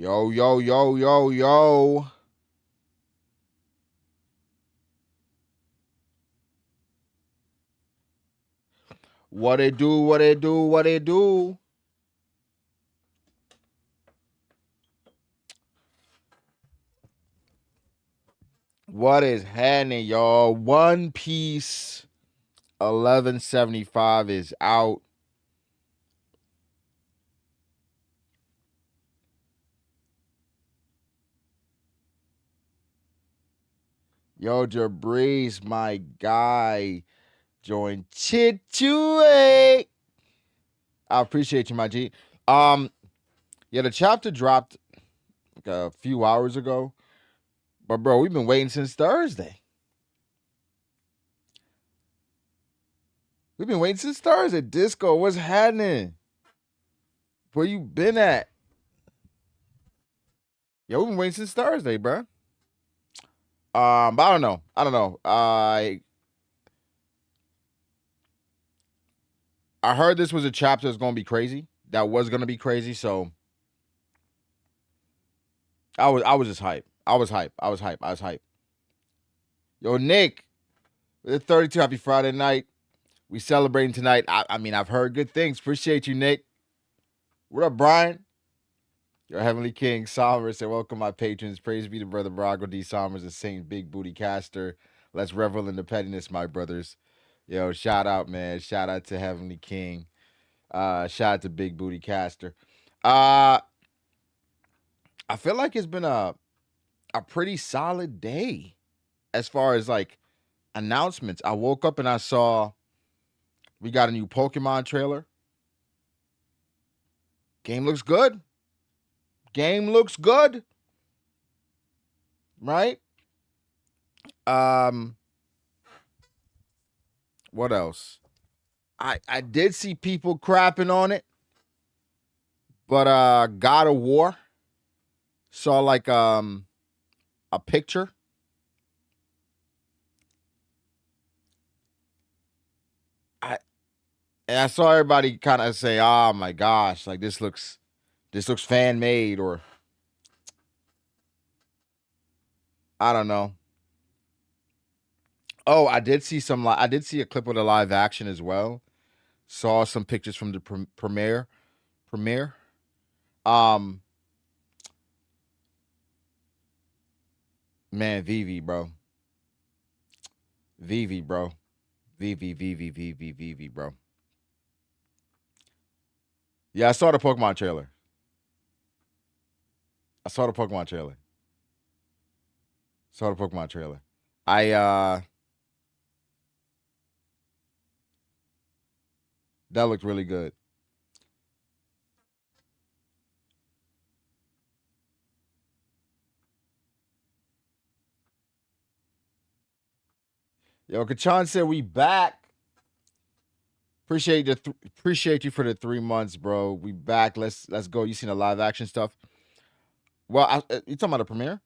Yo, yo, yo, yo, yo. What it do, what it do, what it do. What is happening, y'all? One Piece 1175 is out. Yo, Jabriz, my guy, joined Chitue. I appreciate you, my G. Yeah, the chapter dropped like a few hours ago. But bro, we've been waiting since Thursday. We've been waiting since Thursday. Disco, what's happening? Where you been at? Yo, we've been waiting since Thursday, bro. But I don't know. I heard this was a chapter that's gonna be crazy. That was gonna be crazy. So I was just hype. I was hype. Yo, Nick, it's 32. Happy Friday night. We celebrating tonight. I mean, I've heard good things. Appreciate you, Nick. What up, Brian? Your Heavenly King, Somers, and welcome my patrons. Praise be to Brother Brago, D. Somers, and Saint Big Booty Caster. Let's revel in the pettiness, my brothers. Yo, shout out, man. Shout out to Heavenly King. Shout out to Big Booty Caster. I feel like it's been a pretty solid day as far as like announcements. I woke up and I saw we got a new Pokemon trailer. Game looks good. Right? What else? I did see people crapping on it, but God of War saw like a picture. I saw everybody kind of say, "Oh my gosh, like this looks fan made," or I don't know. Oh, I did see I did see a clip of the live action as well. Saw some pictures from the premiere. Premiere. Um, man, Vivi, bro. Vivi, bro. Vivi, bro. Yeah, I saw the Pokemon trailer. I saw the Pokemon trailer. Saw the Pokemon trailer. I that looked really good. Yo, Kachan said we back. Appreciate you for the 3 months, bro. We back. Let's go. You seen the live action stuff? Well, you talking about the premiere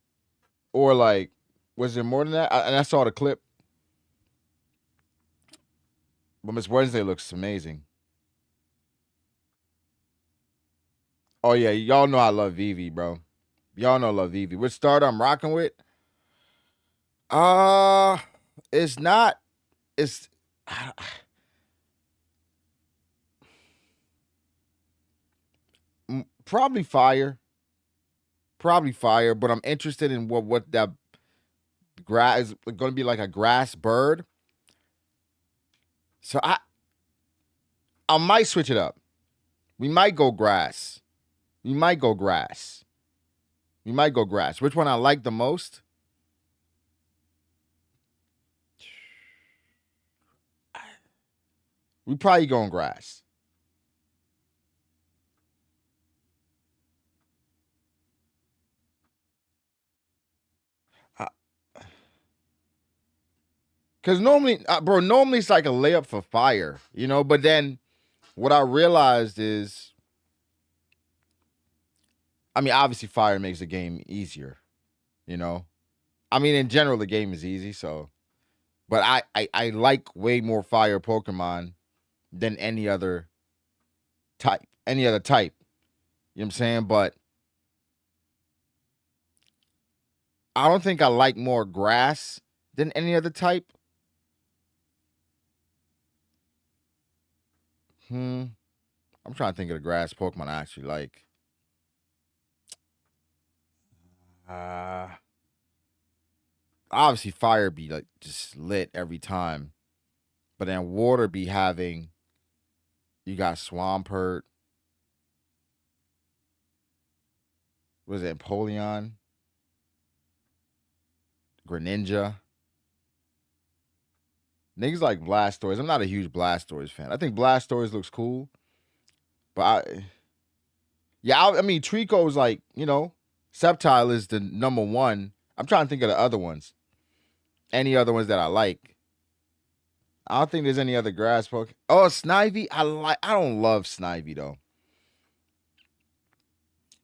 or like was there more than that? And I saw the clip, but Miss Wednesday looks amazing. Oh yeah, y'all know I love Vivi, bro. Y'all know I love Vivi. Which starter I'm rocking with? Uh, it's not. It's probably fire. Probably fire, but I'm interested in what that grass is going to be like a grass bird. So I might switch it up. We might go grass. We might go grass. We might go grass. Which one I like the most? We probably going grass. Because normally, normally it's like a layup for fire, you know. But then what I realized is, I mean, obviously fire makes the game easier, you know. I mean, in general, the game is easy, so. But I like way more fire Pokemon than any other type. Any other type. You know what I'm saying? But I don't think I like more grass than any other type. I'm trying to think of the grass Pokemon I actually like. Uh Obviously fire be like just lit every time. But then water be having you got Swampert, was it Empoleon, Greninja. Niggas like Blastoise. I'm not a huge Blastoise fan. I think Blastoise looks cool, but I mean Trico is like, Sceptile is the number one. I'm trying to think of the other ones. Any other ones that I like. I don't think there's any other grass Pokemon. Oh, Snivy. I don't love Snivy though.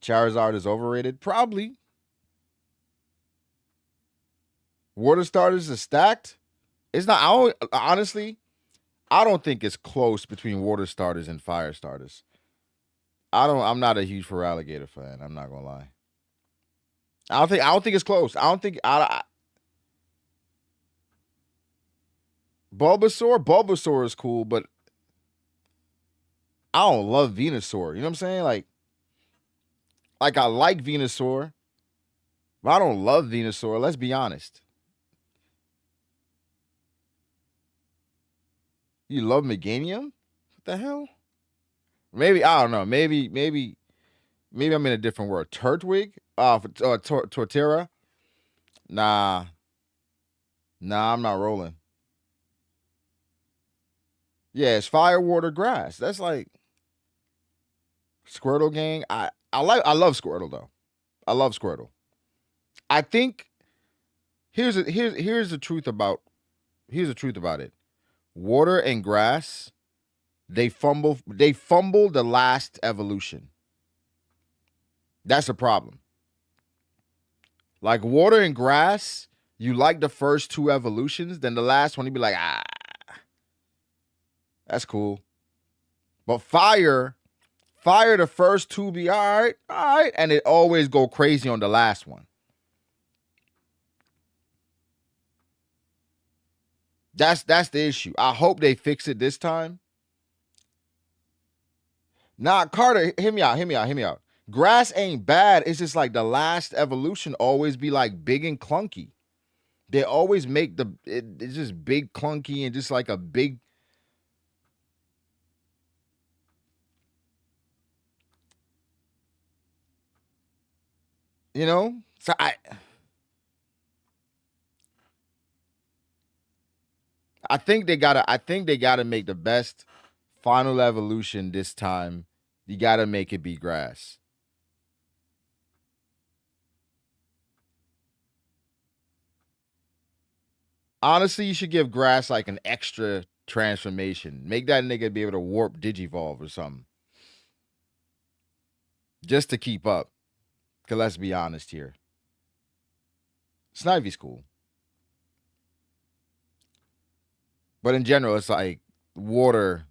Charizard is overrated? Probably. Water starters are stacked? It's not. Honestly, I don't think it's close between water starters and fire starters. I'm not a huge Feraligatr fan. I'm not gonna lie. I don't think it's close. I don't think Bulbasaur is cool, but I don't love Venusaur. You know what I'm saying? Like I like Venusaur, but I don't love Venusaur. Let's be honest. You love Meganium? What the hell? Maybe I don't know. Maybe I'm in a different world. Turtwig? Torterra? Nah, I'm not rolling. Yeah, it's fire, water, grass. That's like Squirtle gang. I love Squirtle though. I love Squirtle. I think here's the truth about it. Water and grass, they fumble the last evolution. That's a problem. Like water and grass, you like the first two evolutions, then the last one you be like, that's cool. But fire, the first two be all right, and it always go crazy on the last one. That's the issue. I hope they fix it this time. Nah, Carter, hear me out. Grass ain't bad. It's just like the last evolution always be like big and clunky. They always make it's just big clunky and just like a big. So I think they gotta make the best final evolution this time. You gotta make it be grass. Honestly, you should give grass like an extra transformation. Make that nigga be able to warp Digivolve or something. Just to keep up. Cause let's be honest here. Snivy's cool. But in general, it's like water.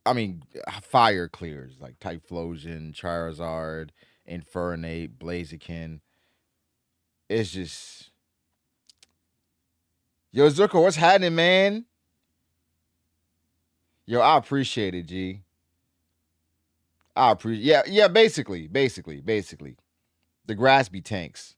I mean, fire clears like Typhlosion, Charizard, Infernape, Blaziken. It's just, yo, Zuko, what's happening, man? Yo, I appreciate it, G. I appreciate. Yeah. Basically, the grass be tanks.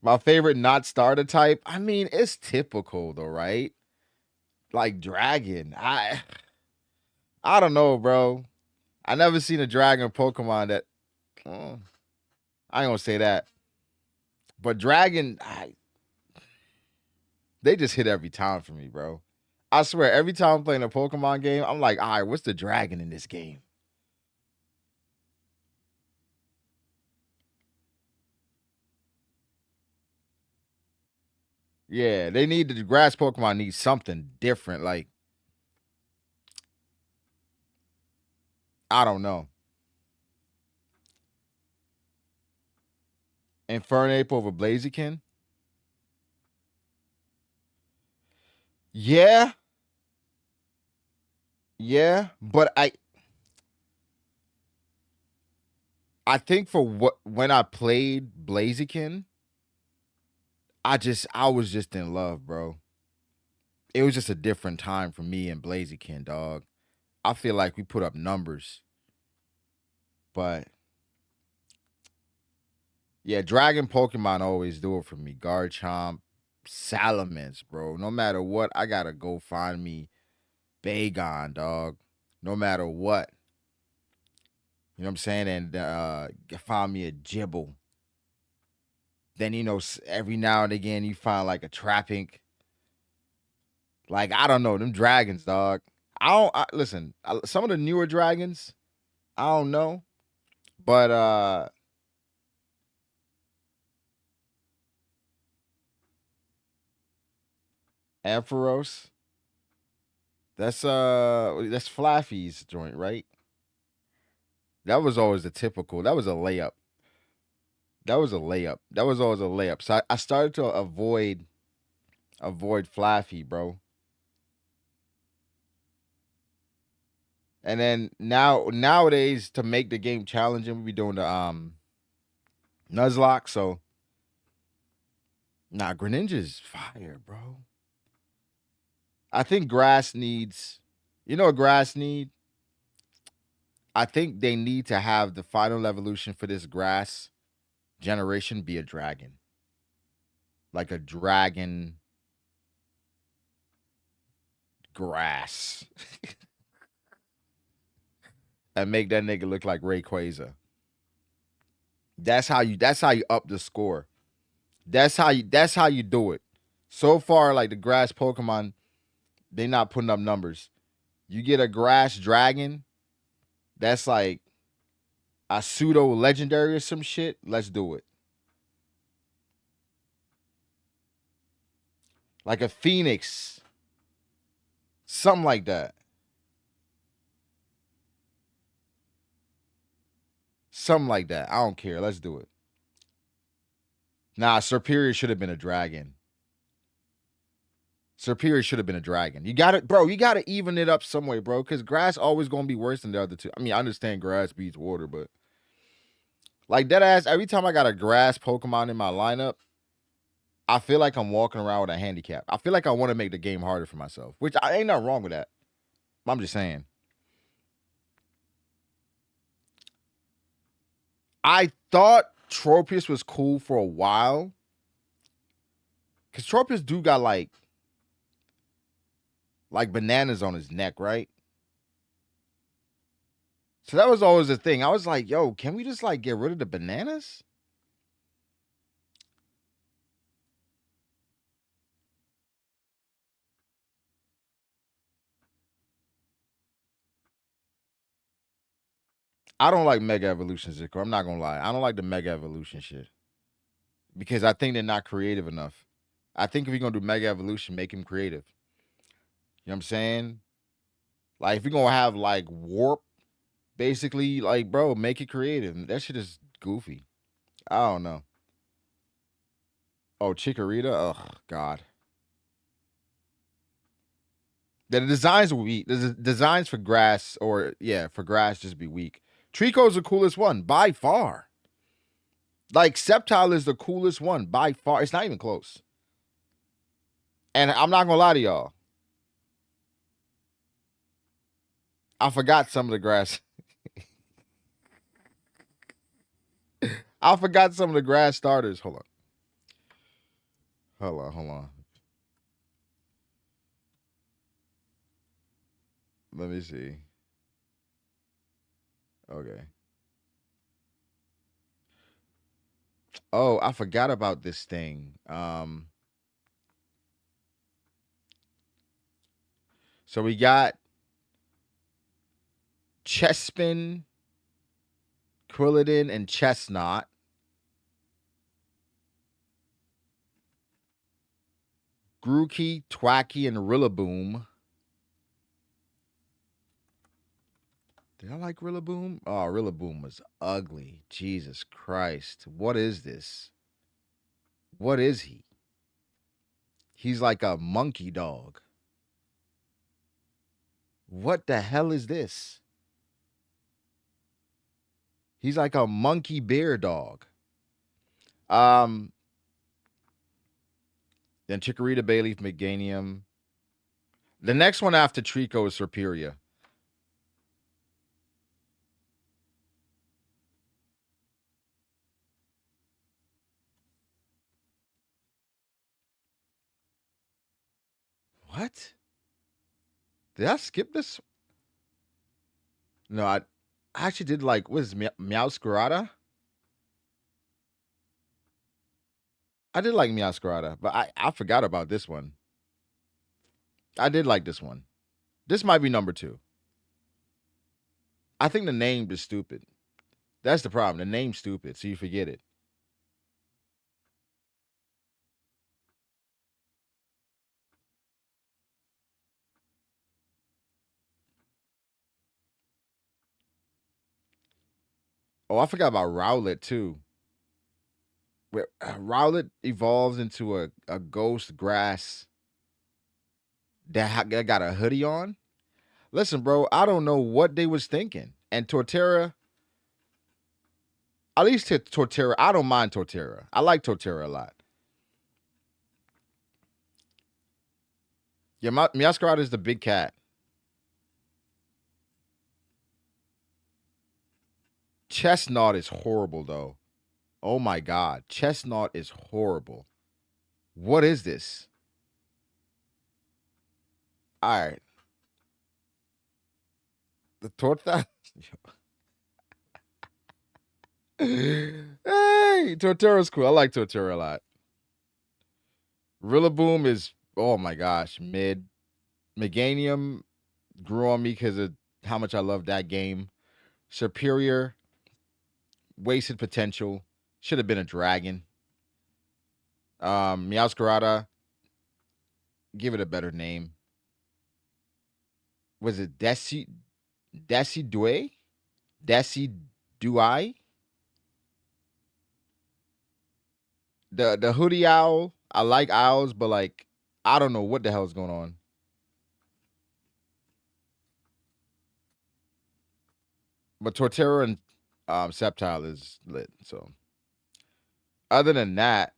My favorite not starter type. I mean, it's typical though, right? Like dragon. I don't know, bro. I never seen a dragon Pokemon that. Oh, I ain't gonna say that, but dragon, they just hit every time for me, bro. I swear, every time I'm playing a Pokemon game, I'm like, all right, what's the dragon in this game? Yeah, they need the grass Pokemon need something different. Like, I don't know. Infernape over Blaziken? Yeah, yeah, but I think for what when I played Blaziken, I was just in love, bro. It was just a different time for me and Blaziken, dog. I feel like we put up numbers, but yeah, Dragon Pokemon always do it for me. Garchomp, Salamence, bro. No matter what, I gotta go find me Bagon, dog. No matter what. You know what I'm saying? And find me a Gibble. Then, every now and again, you find like a Trapinch. Like, I don't know. Them dragons, dog. Listen, some of the newer dragons, I don't know. But, Ampharos, that's Flaffy's joint, right? That was always the typical. That was a layup. That was a layup. That was always a layup. So I started to avoid Flaffy, bro. And then nowadays to make the game challenging, we be doing the Nuzlocke. So Greninja's fire, bro. I think grass needs, what grass need? I think they need to have the final evolution for this grass generation be a dragon. Like a dragon grass. And make that nigga look like Rayquaza. That's how you up the score. That's how you do it. So far, like the grass Pokemon, they not putting up numbers. You get a grass dragon, that's like a pseudo legendary or some shit. Let's do it. Like a phoenix. Something like that. Something like that. I don't care. Let's do it. Nah, Superior should have been a dragon. Superior should have been a dragon. You got it, bro. You got to even it up some way, bro. Because grass always going to be worse than the other two. I mean, I understand grass beats water, but like that ass, every time I got a grass Pokemon in my lineup, I feel like I'm walking around with a handicap. I feel like I want to make the game harder for myself, which I ain't nothing wrong with that. I'm just saying. I thought Tropius was cool for a while. Because Tropius do got like bananas on his neck, right? So that was always the thing. I was like, yo, can we just like get rid of the bananas? I don't like Mega Evolution, Zico. I'm not gonna lie. I don't like the Mega Evolution shit. Because I think they're not creative enough. I think if you're gonna do Mega Evolution, make him creative. You know what I'm saying? Like if you're gonna have like warp, basically, like bro, make it creative. That shit is goofy. I don't know. Oh, Chikorita. Oh God. The designs will be the designs for grass for grass just be weak. Trico's the coolest one by far. Like Sceptile is the coolest one by far. It's not even close. And I'm not gonna lie to y'all. I forgot some of the grass. I forgot some of the grass starters. Hold on. Let me see. Okay. Oh, I forgot about this thing. So we got Chespin, Quilladin, and Chestnut. Grookey, Twacky, and Rillaboom. Did I like Rillaboom? Oh, Rillaboom was ugly. Jesus Christ. What is this? What is he? He's like a monkey dog. What the hell is this? He's like a monkey bear dog. Um, then Chikorita, Bayleaf, Meganium. The next one after Trico is Serperior. What? Did I skip this? No, I actually did like, what is Meowscarada? I did like Meowscarada, but I forgot about this one. I did like this one. This might be number 2. I think the name is stupid. That's the problem. The name's stupid, so you forget it. Oh, I forgot about Rowlet too. Where Rowlet evolves into a ghost grass that got a hoodie on. Listen, bro, I don't know what they was thinking. And Torterra, at least to Torterra, I don't mind Torterra. I like Torterra a lot. Yeah, Meowscarada is the big cat. Chestnut is horrible though. Oh my god, Chestnut is horrible. What is this? All right, the Torta. Hey, Torterra's cool. I like Torterra a lot. Rillaboom is, oh my gosh, mid. Meganium grew on me because of how much I love that game. Superior, wasted potential. Should have been a dragon. Meowscarada, give it a better name. Was it Desi Due? Desi Dui? The hoodie owl. I like owls, but like I don't know what the hell's going on. But Torterra and Sceptile is lit. So other than that,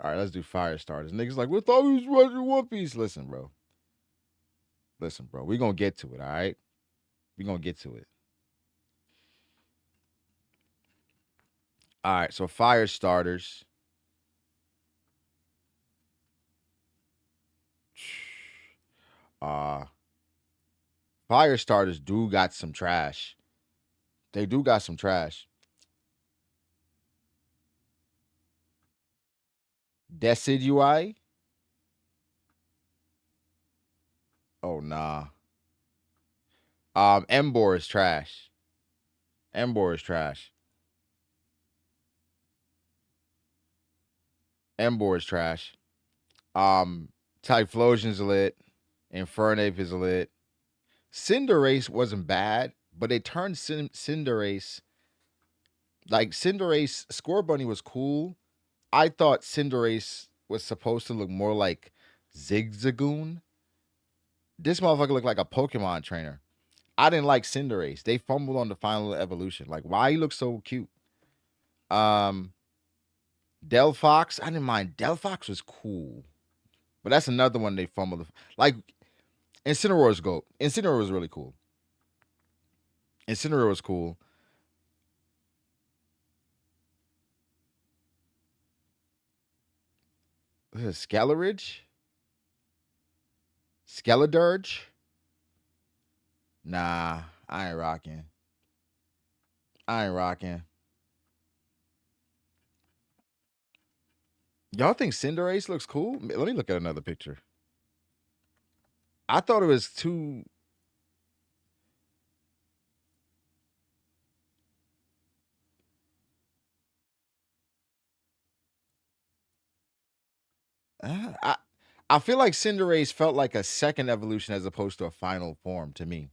all right, let's do fire starters. Niggas like, we thought we was running One Piece. Listen, bro. Listen, bro. We gonna get to it, all right? We gonna get to it. All right, so fire starters. Uh fire starters do got some trash. They do got some trash. Decidui? Oh nah. Embor is trash. Embor is trash. Embor is trash. Typhlosion's lit. Infernape is lit. Cinderace wasn't bad, but they turned Cinderace. Like Cinderace, Score Bunny was cool. I thought Cinderace was supposed to look more like Zigzagoon. This motherfucker looked like a Pokemon trainer. I didn't like Cinderace. They fumbled on the final evolution. Like, why he looks so cute? Um, Delphox, I didn't mind. Delphox was cool, but that's another one they fumbled. Like, Incineroar's GOAT. Incineroar was really cool. Incineroar was cool. Scalarage? Skeledirge? Nah, I ain't rocking. I ain't rocking. Y'all think Cinderace looks cool? Let me look at another picture. I thought it was too. I I feel like Cinderace felt like a second evolution as opposed to a final form to me.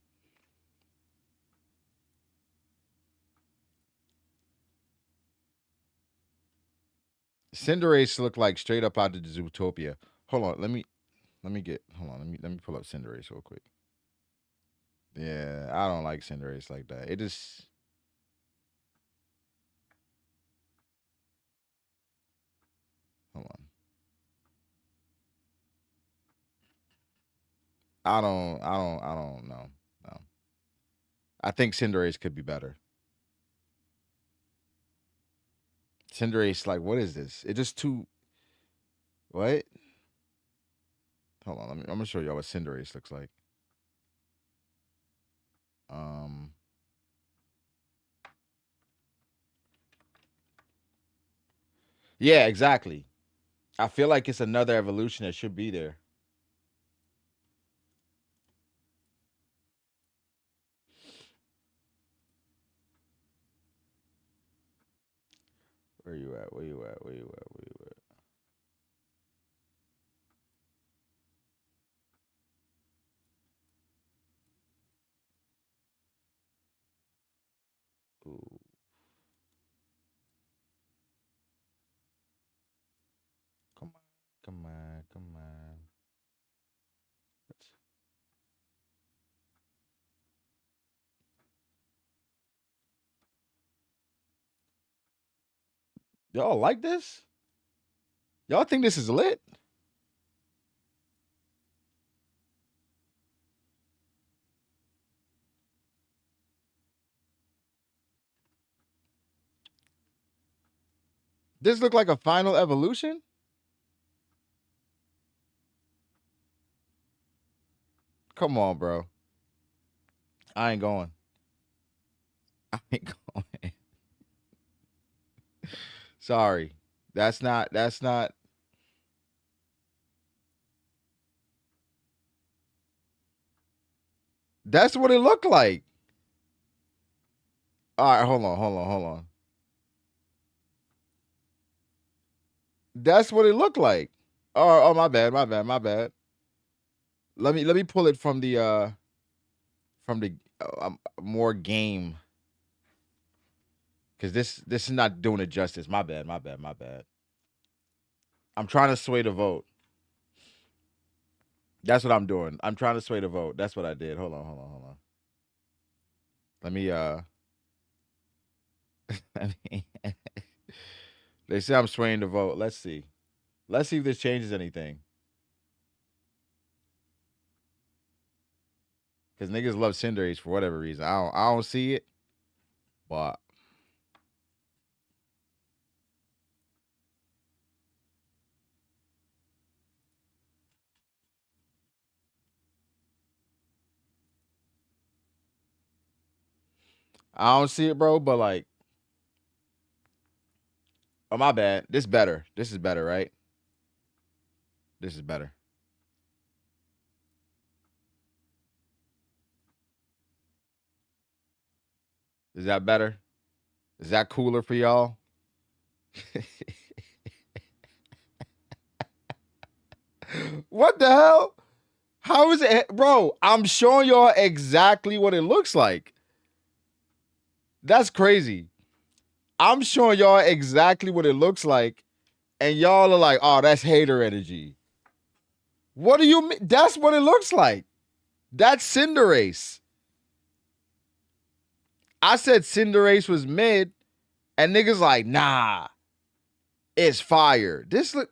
Cinderace looked like straight up out of Zootopia. Hold on, let me pull up Cinderace real quick. Yeah, I don't like Cinderace like that. It just hold on. I don't know. No. I think Cinderace could be better. Cinderace, like, what is this? It just too what? Hold on, I'm gonna show y'all what Cinderace looks like. Um Yeah, exactly. I feel like it's another evolution that should be there. Where you at? Where you at? Where you at? Where you at? Ooh, come on, come on, come on. Y'all like this? Y'all think this is lit? This look like a final evolution? Come on, bro. I ain't going. I ain't going. Sorry. That's not that's what it looked like. All right, hold on. That's what it looked like. Oh, my bad. Let me pull it from the more game because this is not doing it justice. My bad. I'm trying to sway the vote. That's what I'm doing. I'm trying to sway the vote. That's what I did. Hold on. Let me let me- they say I'm swaying the vote. Let's see. Let's see if this changes anything. Because niggas love Cinderace for whatever reason. I don't see it, but I don't see it, bro. But like, oh my bad. This better. This is better, right? This is better. Is that better? Is that cooler for y'all? What the hell? How is it, bro? I'm showing y'all exactly what it looks like. That's crazy. I'm showing y'all exactly what it looks like, and y'all are like, "Oh, that's hater energy." What do you mean? That's what it looks like. That's Cinderace. I said Cinderace was mid, and niggas like, nah, it's fire. This look,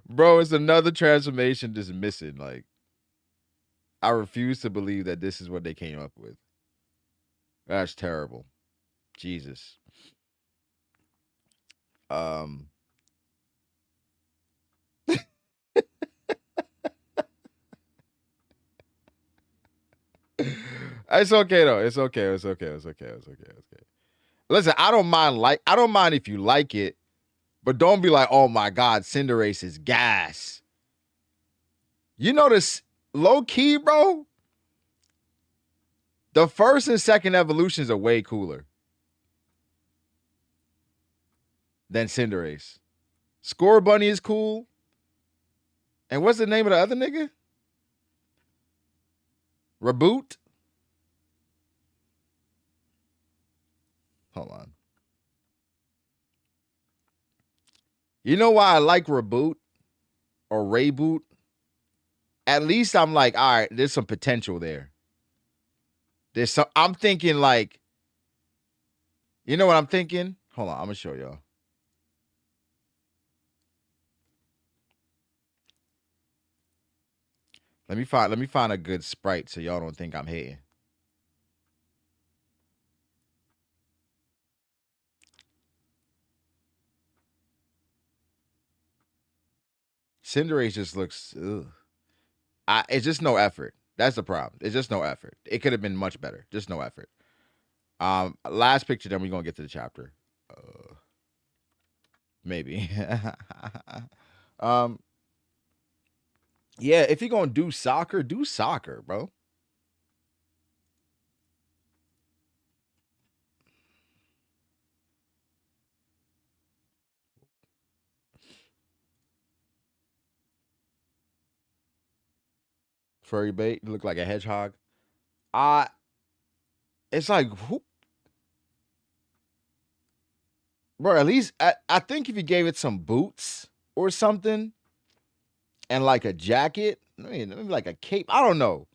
bro, it's another transformation just missing. Like, I refuse to believe that this is what they came up with. That's terrible. Jesus. Um, it's okay though. It's okay. Listen, I don't mind if you like it, but don't be like, oh my God, Cinderace is gas. You know this low key, bro. The first and second evolutions are way cooler than Cinderace. Score Bunny is cool. And what's the name of the other nigga? Reboot? Hold on. You know why I like reboot or reboot? At least I'm like, all right, there's some potential there. There's some. I'm thinking like, you know what I'm thinking? Hold on, I'm gonna show y'all. Let me find a good sprite so y'all don't think I'm hating. Cinderace just looks. Ugh. It's just no effort. That's the problem. It's just no effort. It could have been much better. Just no effort. Last picture, then we're gonna get to the chapter. Maybe. um, yeah. If you're gonna do soccer, bro. Furry bait, look like a hedgehog. Uh it's like who, bro. At least I think if you gave it some boots or something and like a jacket, maybe like a cape. I don't know.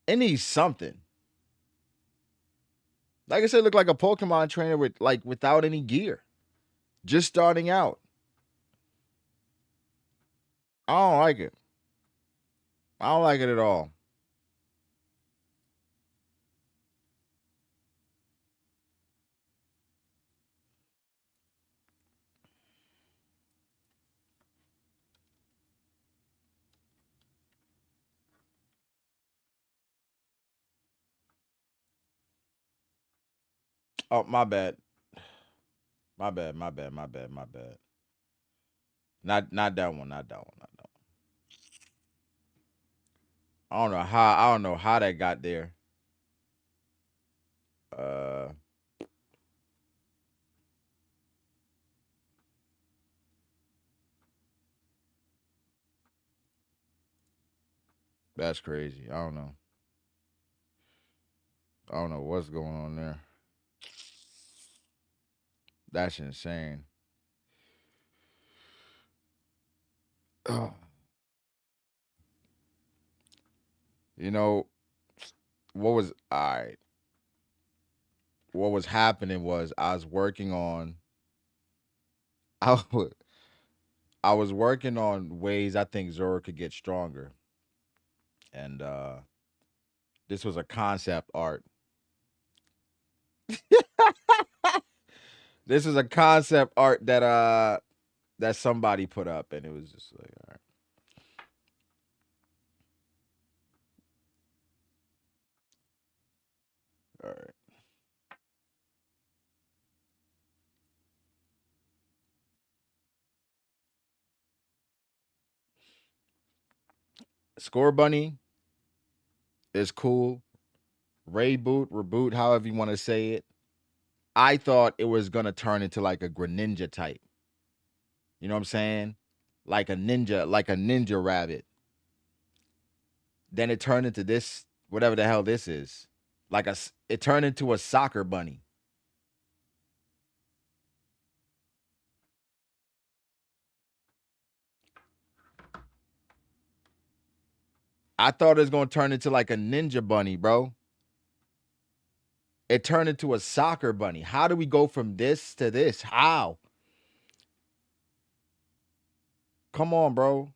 It needs something. Like I said, look like a Pokemon trainer with like without any gear, just starting out. I don't like it. I don't like it at all. Oh, my bad. My bad. Not that one. Not that one. Not that one. I don't know how that got there. Uh that's crazy. I don't know. I don't know what's going on there. That's insane. Ugh. You know what was all right? What was happening was I was working on. I was, I was working on ways I think Zoro could get stronger, and this was a concept art. This is a concept art that somebody put up, and it was just like, all right. Score Bunny is cool. Reboot, however you want to say it. I thought it was gonna turn into like a Greninja type. You know what I'm saying? Like a ninja rabbit. Then it turned into this, whatever the hell this is. It turned into a soccer bunny. I thought it was gonna turn into like a ninja bunny, bro. It turned into a soccer bunny. How do we go from this to this? How? Come on, bro.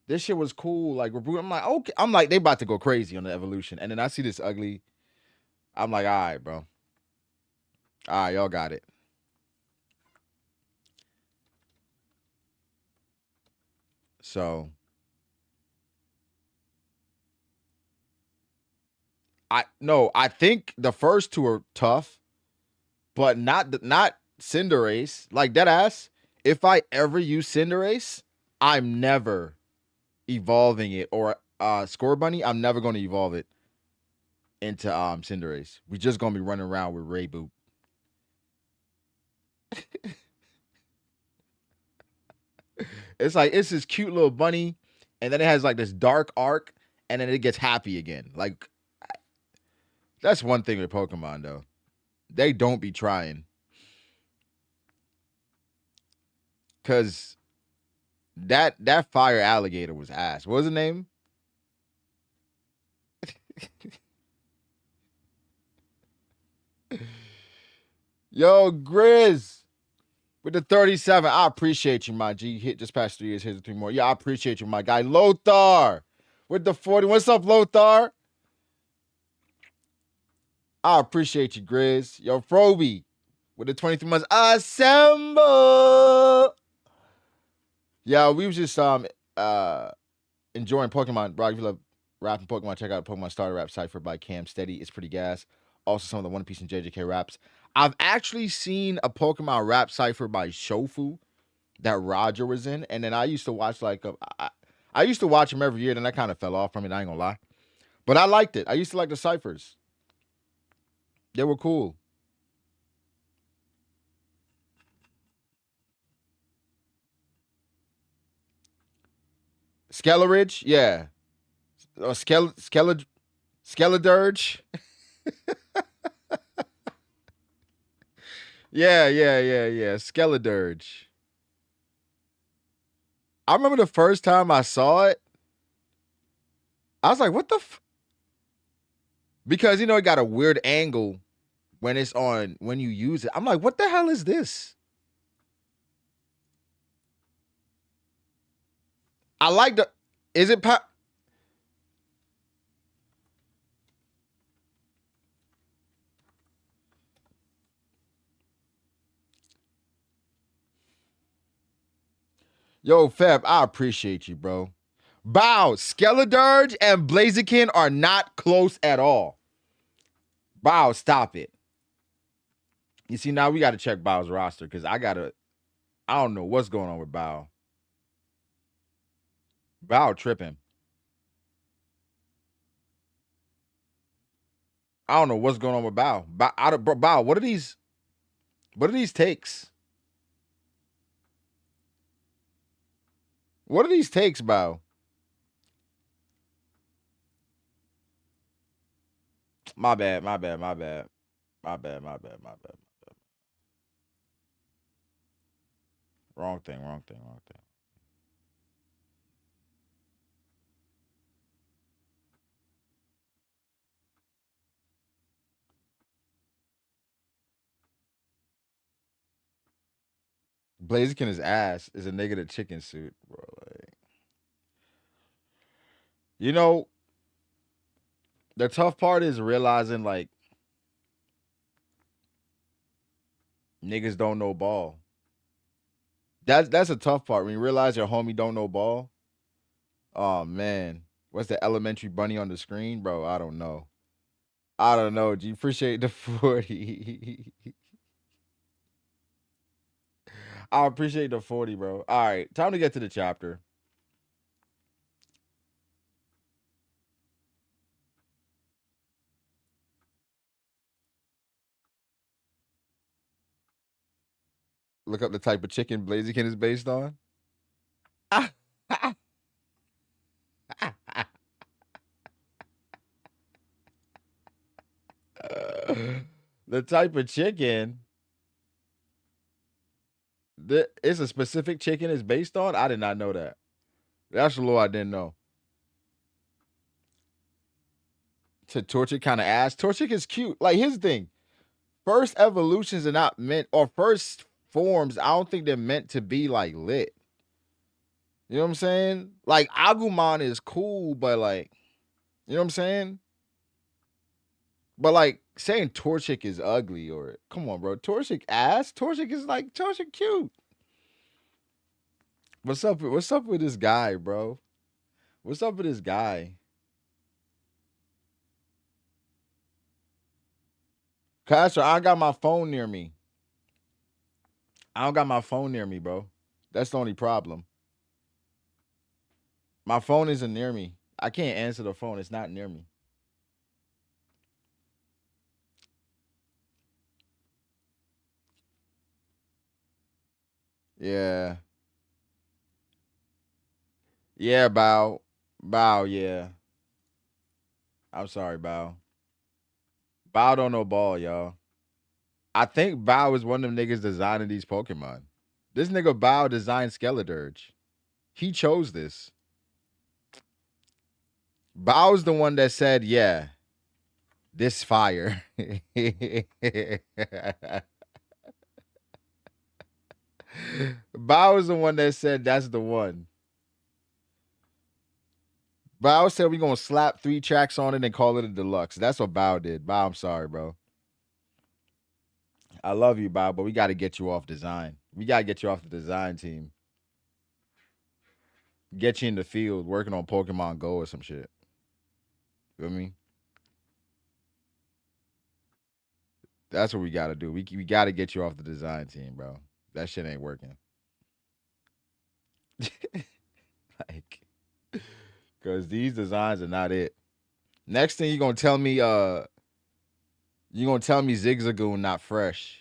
This shit was cool. Like I'm like, okay. I'm like, they about to go crazy on the evolution. And then I see this ugly. I'm like, all right, bro. All right, y'all got it. So I think the first two are tough, but not Cinderace. Like that ass. If I ever use Cinderace, I'm never evolving it or Score Bunny. I'm never going to evolve it into Cinderace. We just gonna be running around with Ray Boop. It's like it's this cute little bunny, and then it has like this dark arc, and then it gets happy again. Like that's one thing with Pokemon though. They don't be trying. Cause that fire alligator was ass. What was the name? Yo, Grizz with the 37. I appreciate you, my G. Hit just past 3 years. Here's the 3 more. Yeah, I appreciate you, my guy. Lothar with the 40. What's up, Lothar? I appreciate you, Grizz. Yo, Froob with the 23 months. Assemble. Yeah, we was just enjoying Pokemon. Bro, if you love rapping Pokemon, check out Pokemon Starter Rap Cypher by Cam Steady. It's pretty gas. Also, some of the One Piece and JJK raps. I've actually seen a Pokemon rap cipher by Shofu that Roger was in, and then I used to watch I used to watch him every year. Then I kind of fell off from it. I ain't gonna lie, but I liked it. I used to like the ciphers. They were cool. Skelleridge, yeah. Skeledurge. Yeah. Skeledurge. I remember the first time I saw it, I was like, what the because it got a weird angle when it's on when you use it. I'm like, what the hell is this? I like the is it Yo, Feb, I appreciate you, bro. Bow, Skeledurge and Blaziken are not close at all. Bow, stop it. You see, now we got to check Bow's roster because I don't know what's going on with Bow. Bow tripping. I don't know what's going on with Bow. Bow, what are these? What are these takes? What are these takes, Bow? My bad. Wrong thing. Blaziken his ass is a nigga to chicken suit, bro. Like, you know, the tough part is realizing like niggas don't know ball. That's a tough part when you realize your homie don't know ball. Oh man, what's the elementary bunny on the screen, bro? I don't know. I don't know. Do you appreciate the 40? I appreciate the 40, bro. All right, time to get to the chapter. Look up the type of chicken Blaziken is based on. The type of chicken that it's a specific chicken is based on. I did not know that. That's a law I didn't know. To Torchic kind of ass. Torchic is cute. Like here's the thing. First evolutions are not meant or first forms, I don't think they're meant to be like lit. You know what I'm saying? Like Agumon is cool, but like, you know what I'm saying? But like saying Torchic is ugly or come on, bro. Torchic ass. Torchic is like Torchic cute. What's up with this guy, bro? What's up with this guy? Caster, I got my phone near me. I don't got my phone near me, bro. That's the only problem. My phone isn't near me. I can't answer the phone. It's not near me. Yeah. Yeah, Bow. Bow, yeah. I'm sorry, Bow. Bow don't know ball, y'all. I think Bao is one of them niggas designing these Pokemon. This nigga Bao designed Skeledirge. He chose this. Bao's the one that said, yeah, this fire. Bao is the one that said that's the one. Bao said we're gonna slap 3 tracks on it and call it a deluxe. That's what Bao did. Bao, I'm sorry, bro. I love you, Bao, but we gotta get you off design. We gotta get you off the design team. Get you in the field working on Pokemon Go or some shit. You feel me? That's what we gotta do. We gotta get you off the design team, bro. That shit ain't working. Like, cause these designs are not it. Next thing you gonna tell me Zigzagoon not fresh.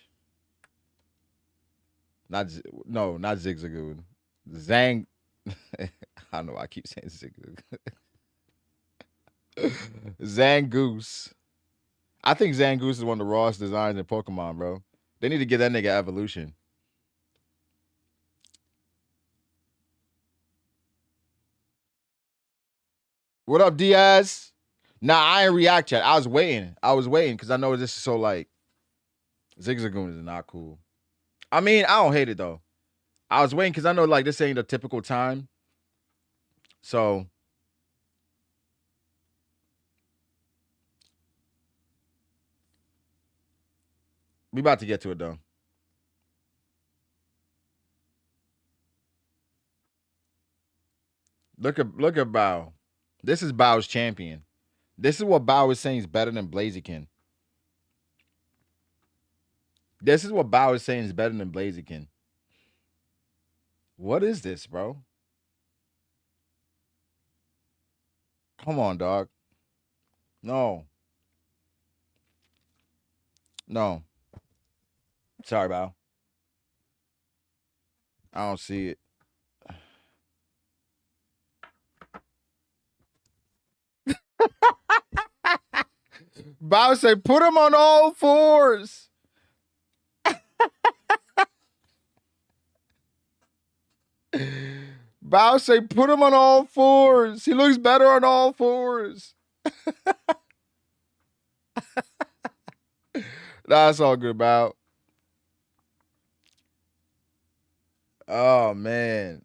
Not Zigzagoon. Zang I don't know why I keep saying Zigzagoon. Zangoose. I think Zangoose is one of the rawest designs in Pokemon, bro. They need to give that nigga evolution. What up, Diaz? Nah, I ain't react yet. I was waiting. Because I know this is so like Zigzagoon is not cool. I mean, I don't hate it though. I was waiting because I know like this ain't a typical time. So we about to get to it though. Look at Bao. This is Bao's champion. This is what Bao is saying is better than Blaziken. This is what Bao is saying is better than Blaziken. What is this, bro? Come on, dog. No. No. Sorry, Bao. I don't see it. Bao say, put him on all fours. Bao say, put him on all fours. He looks better on all fours. That's all good, Bao. Oh, man.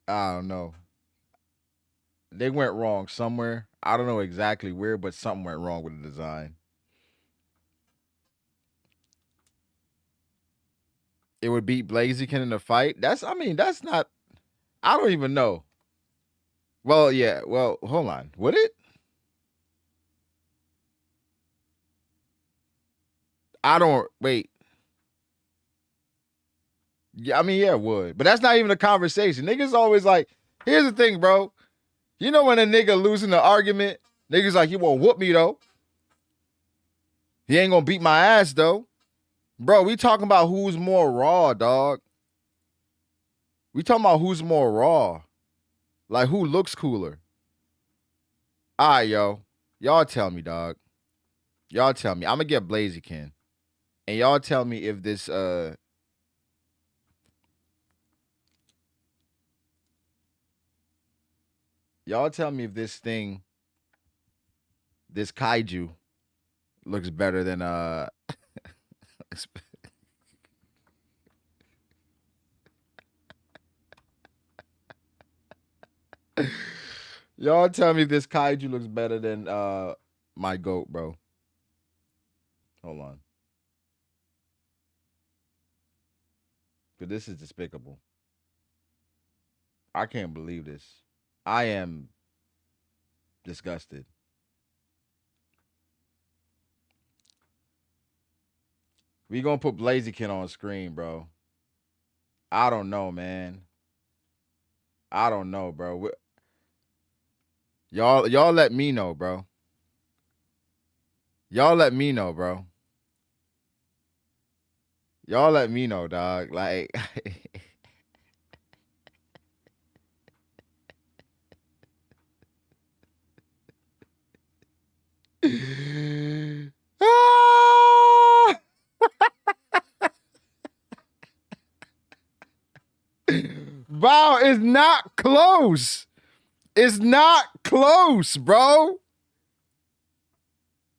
I don't know. They went wrong somewhere. I don't know exactly where, but something went wrong with the design. It would beat Blaziken in the fight. That's not. I don't even know. Well, yeah. Well, hold on. Would it? I don't. Wait. Yeah, I mean, yeah, it would. But that's not even a conversation. Niggas always like, here's the thing, bro. You know when a nigga losing the argument, niggas like, he won't whoop me though. He ain't gonna beat my ass though. Bro, we talking about who's more raw, dog. We talking about who's more raw. Like who looks cooler. All right, yo. Y'all tell me, dog. Y'all tell me. I'm gonna get Blaziken. And y'all tell me if this y'all tell me if this thing, this kaiju, looks better than y'all tell me if this kaiju looks better than my goat, bro. Hold on. Cause this is despicable. I can't believe this. I am disgusted. We gonna put Blaziken on screen, bro. I don't know, man. I don't know, bro. Y'all let me know, bro. Y'all let me know, bro. Y'all let me know, dog. Like Ah! Wow, it's not close. It's not close, bro.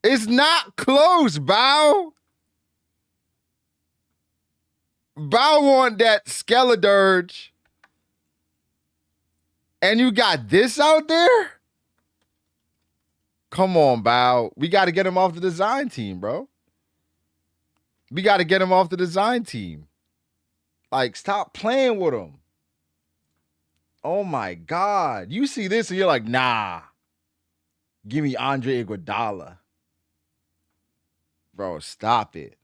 It's not close, Bow. Bow want that Skeledirge. And you got this out there? Come on, Bow. We got to get him off the design team, bro. We got to get him off the design team. Like, stop playing with him. Oh, my God. You see this and you're like, nah. Give me Andre Iguodala. Bro, stop it.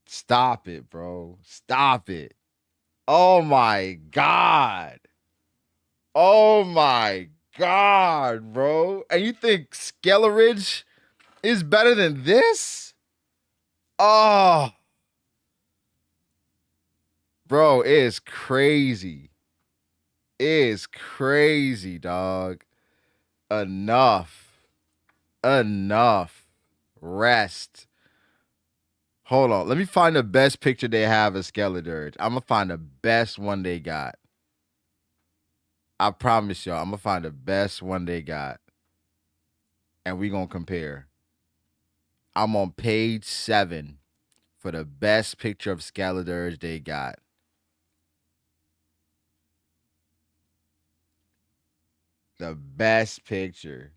Stop it, bro. Stop it. Oh, my God. Oh, my God, bro. And you think Skeleridge is better than this? Oh. Bro, it is crazy. It is crazy, dog. Enough. Enough. Rest. Hold on. Let me find the best picture they have of Skeledirge. I'm going to find the best one they got. I promise y'all, I'm going to find the best one they got. And we going to compare. I'm on page 7 for the best picture of Skeledirge they got. The best picture.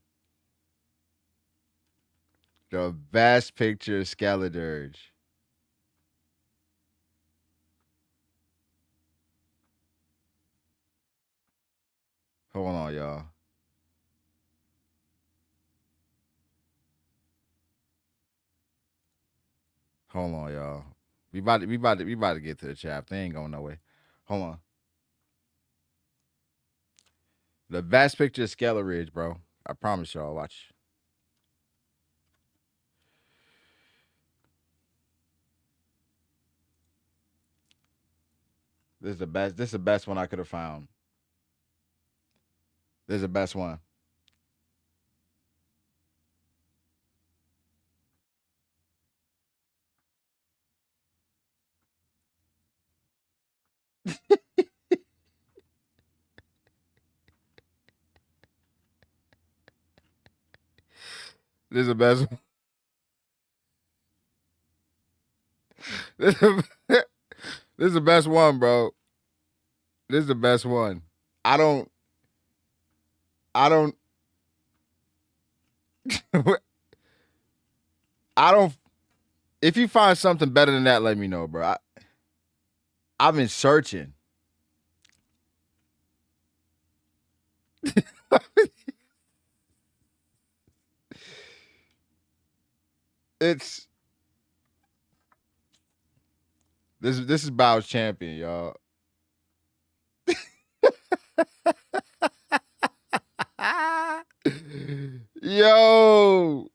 The best picture of Skeledirge. Hold on, y'all. Hold on, y'all. We about to get to the chat. They ain't going nowhere. Hold on. The best picture of Skeleridge, bro. I promise y'all. Watch. This is the best. This is the best one I could have found. This is the best one. This is the best. This is the best one, bro. This is the best one. I don't. I don't. If you find something better than that, let me know, bro. I've been searching. It's this is Bow's champion, y'all. Yo.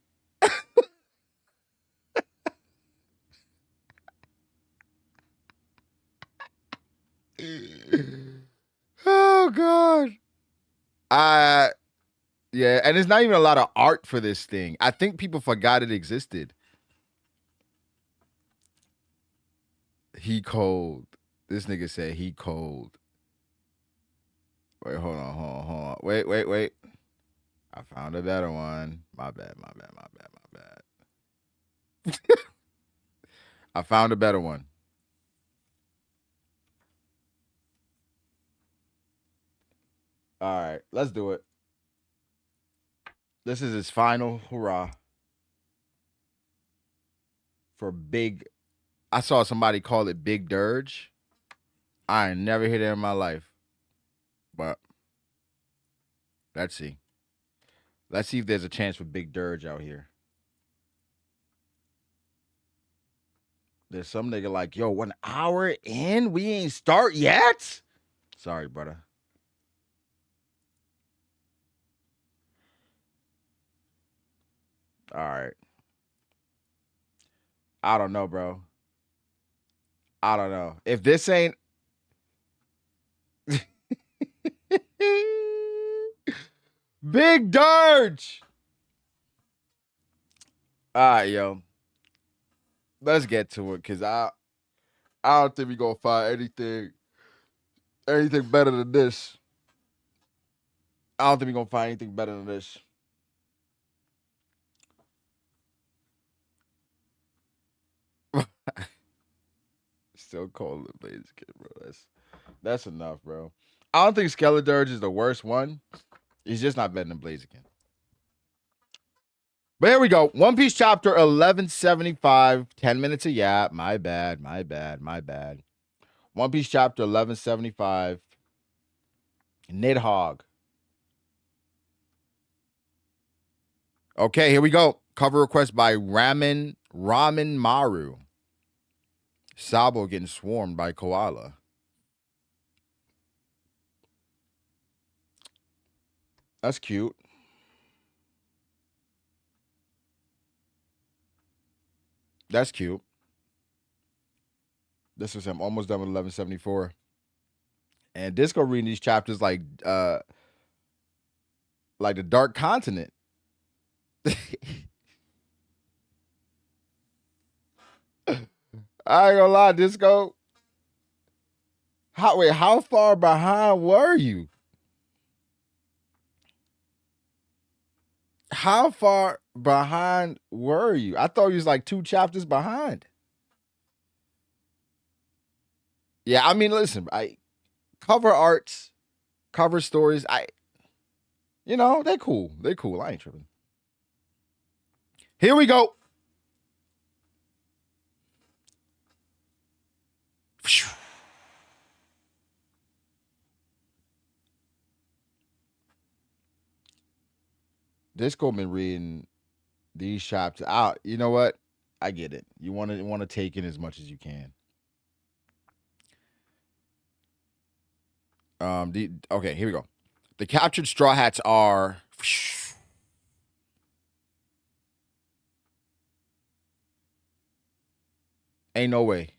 Oh God. Yeah, and there's not even a lot of art for this thing. I think people forgot it existed. He cold. This nigga said he cold. Wait, hold on. Wait. I found a better one. My bad. I found a better one. All right, let's do it. This is his final hurrah for Big. I saw somebody call it Big Dirge. I ain't never heard it in my life. But let's see. Let's see if there's a chance for Big Dirge out here. There's some nigga like, yo, 1 hour in? We ain't start yet? Sorry, brother. All right. I don't know, bro. I don't know. If this ain't Big Dirge. All right, yo. Let's get to it, cause I don't think we gonna find anything better than this. I don't think we gonna find anything better than this. Still calling it Blaziken, bro. That's enough, bro. I don't think Skeledirge is the worst one. He's just not better than Blaziken. But here we go. One Piece chapter 1175. 10 minutes of yap. My bad. One Piece chapter 1175. Nidhogg. Okay, here we go. Cover request by Ramen Maru. Sabo getting swarmed by Koala. That's cute. That's cute. This is him almost done with 1174. And Disco reading these chapters like the Dark Continent. I ain't gonna lie, Disco. How far behind were you? How far behind were you? I thought you was like 2 chapters behind. Yeah, I mean, listen, I cover arts, cover stories. They're cool. They're cool. I ain't tripping. Here we go. Disco been reading these chapters out. You know what? I get it. You want to take in as much as you can. Okay, here we go. The captured Straw Hats are ain't no way.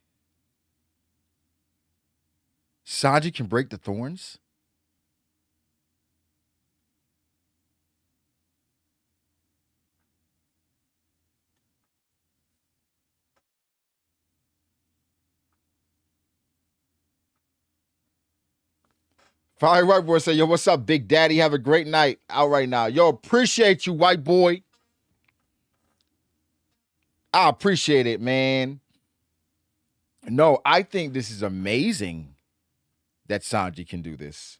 Sanji can break the thorns? Fire White Boy say, yo, what's up, Big Daddy? Have a great night out right now. Yo, appreciate you, White Boy. I appreciate it, man. No, I think this is amazing that Sanji can do this.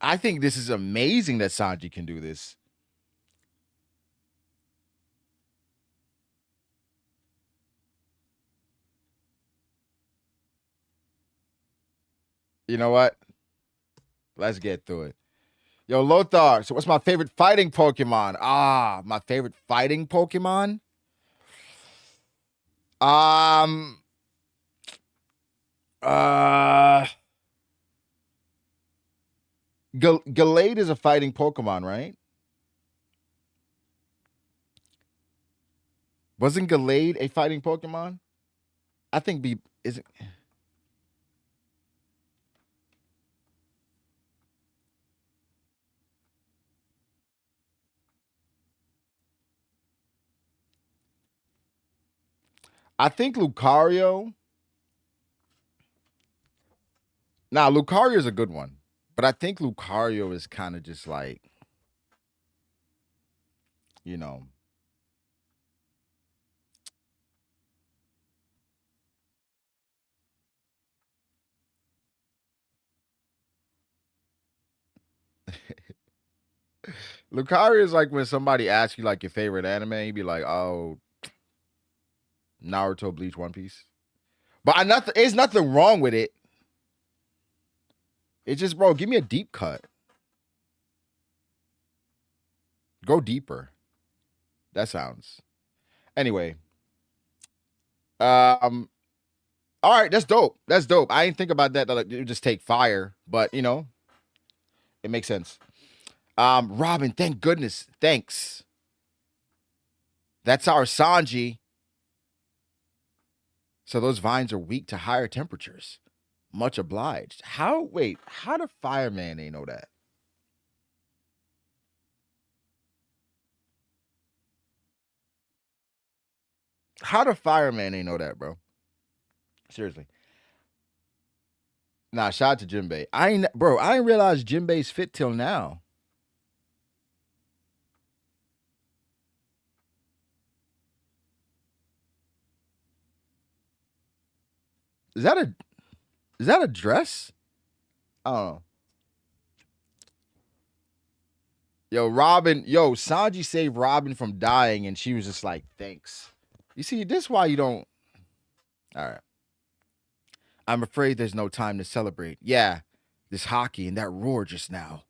I think this is amazing that Sanji can do this. You know what? Let's get through it. Yo, Lothar, so what's my favorite fighting Pokemon? My favorite fighting Pokemon? Uh Gallade is a fighting Pokemon, right? Wasn't Gallade a fighting Pokemon? I think isn't. I think Lucario. Now, Lucario is a good one, but I think Lucario is kind of just like, you know. Lucario is like when somebody asks you like your favorite anime, you'd be like, oh, Naruto, Bleach, One Piece. But there's nothing wrong with it. It's just, bro, give me a deep cut. Go deeper. That sounds. Anyway. All right, that's dope. That's dope. I didn't think about that. That it would just take fire, but it makes sense. Robin, thank goodness. Thanks. That's our Sanji. So those vines are weak to higher temperatures. Much obliged. How the fireman ain't know that? How the fireman ain't know that, bro? Seriously. Nah, shout out to Jinbei. I ain't realize Jinbei's fit till now. Is that a dress? I don't know. Sanji saved Robin from dying, and she was just like, thanks. You see, this is why you don't. All right. I'm afraid there's no time to celebrate. Yeah, this hockey and that roar just now.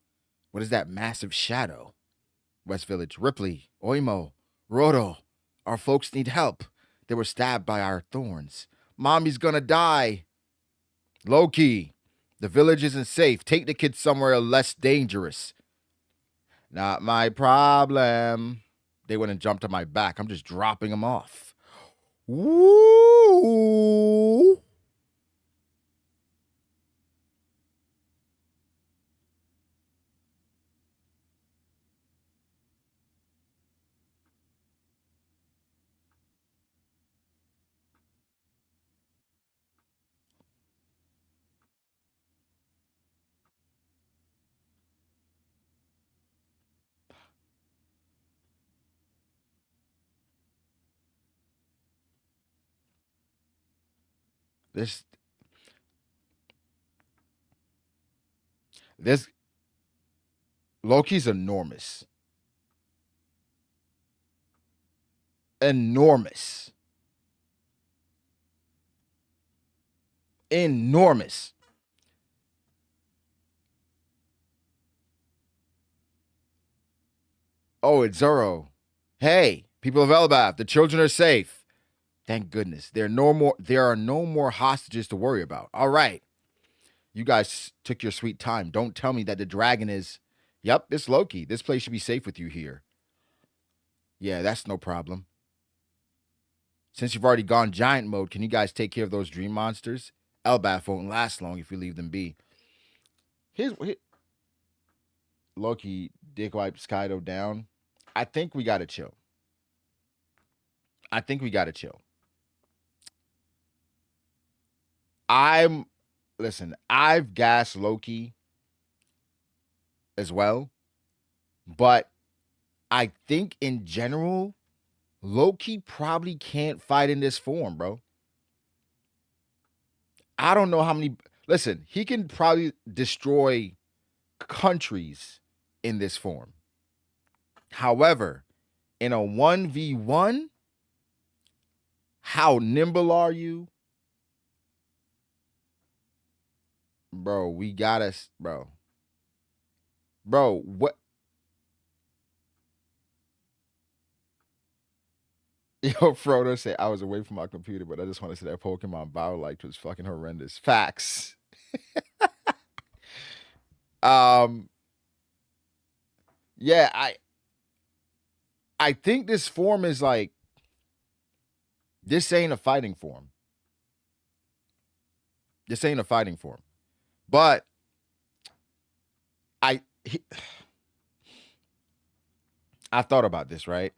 What is that massive shadow? West Village, Ripley, Oimo, Roto. Our folks need help. They were stabbed by our thorns. Mommy's gonna die. Loki, the village isn't safe. Take the kids somewhere less dangerous. Not my problem. They went and jumped on my back. I'm just dropping them off. Woo! This this Loki's enormous. Enormous. Enormous. Oh, it's Zoro. Hey, people of Elbaf, the children are safe. Thank goodness. There are no more hostages to worry about. All right. You guys took your sweet time. Don't tell me that the dragon is. Yep, it's Loki. This place should be safe with you here. Yeah, that's no problem. Since you've already gone giant mode, can you guys take care of those dream monsters? Elbaf won't last long if we leave them be. Here Loki dick wipes Kaido down. I think we gotta chill. I'm listen, I've gassed Loki as well, but I think in general, Loki probably can't fight in this form, bro. I don't know how many. Listen, he can probably destroy countries in this form. However, in a 1v1, how nimble are you? Bro, we got us, bro. Bro, what? Yo, Frodo said I was away from my computer, but I just want to say that Pokemon battle like was fucking horrendous. Facts. um, yeah, I think this form is like this ain't a fighting form. This ain't a fighting form. But I he, I thought about this, right?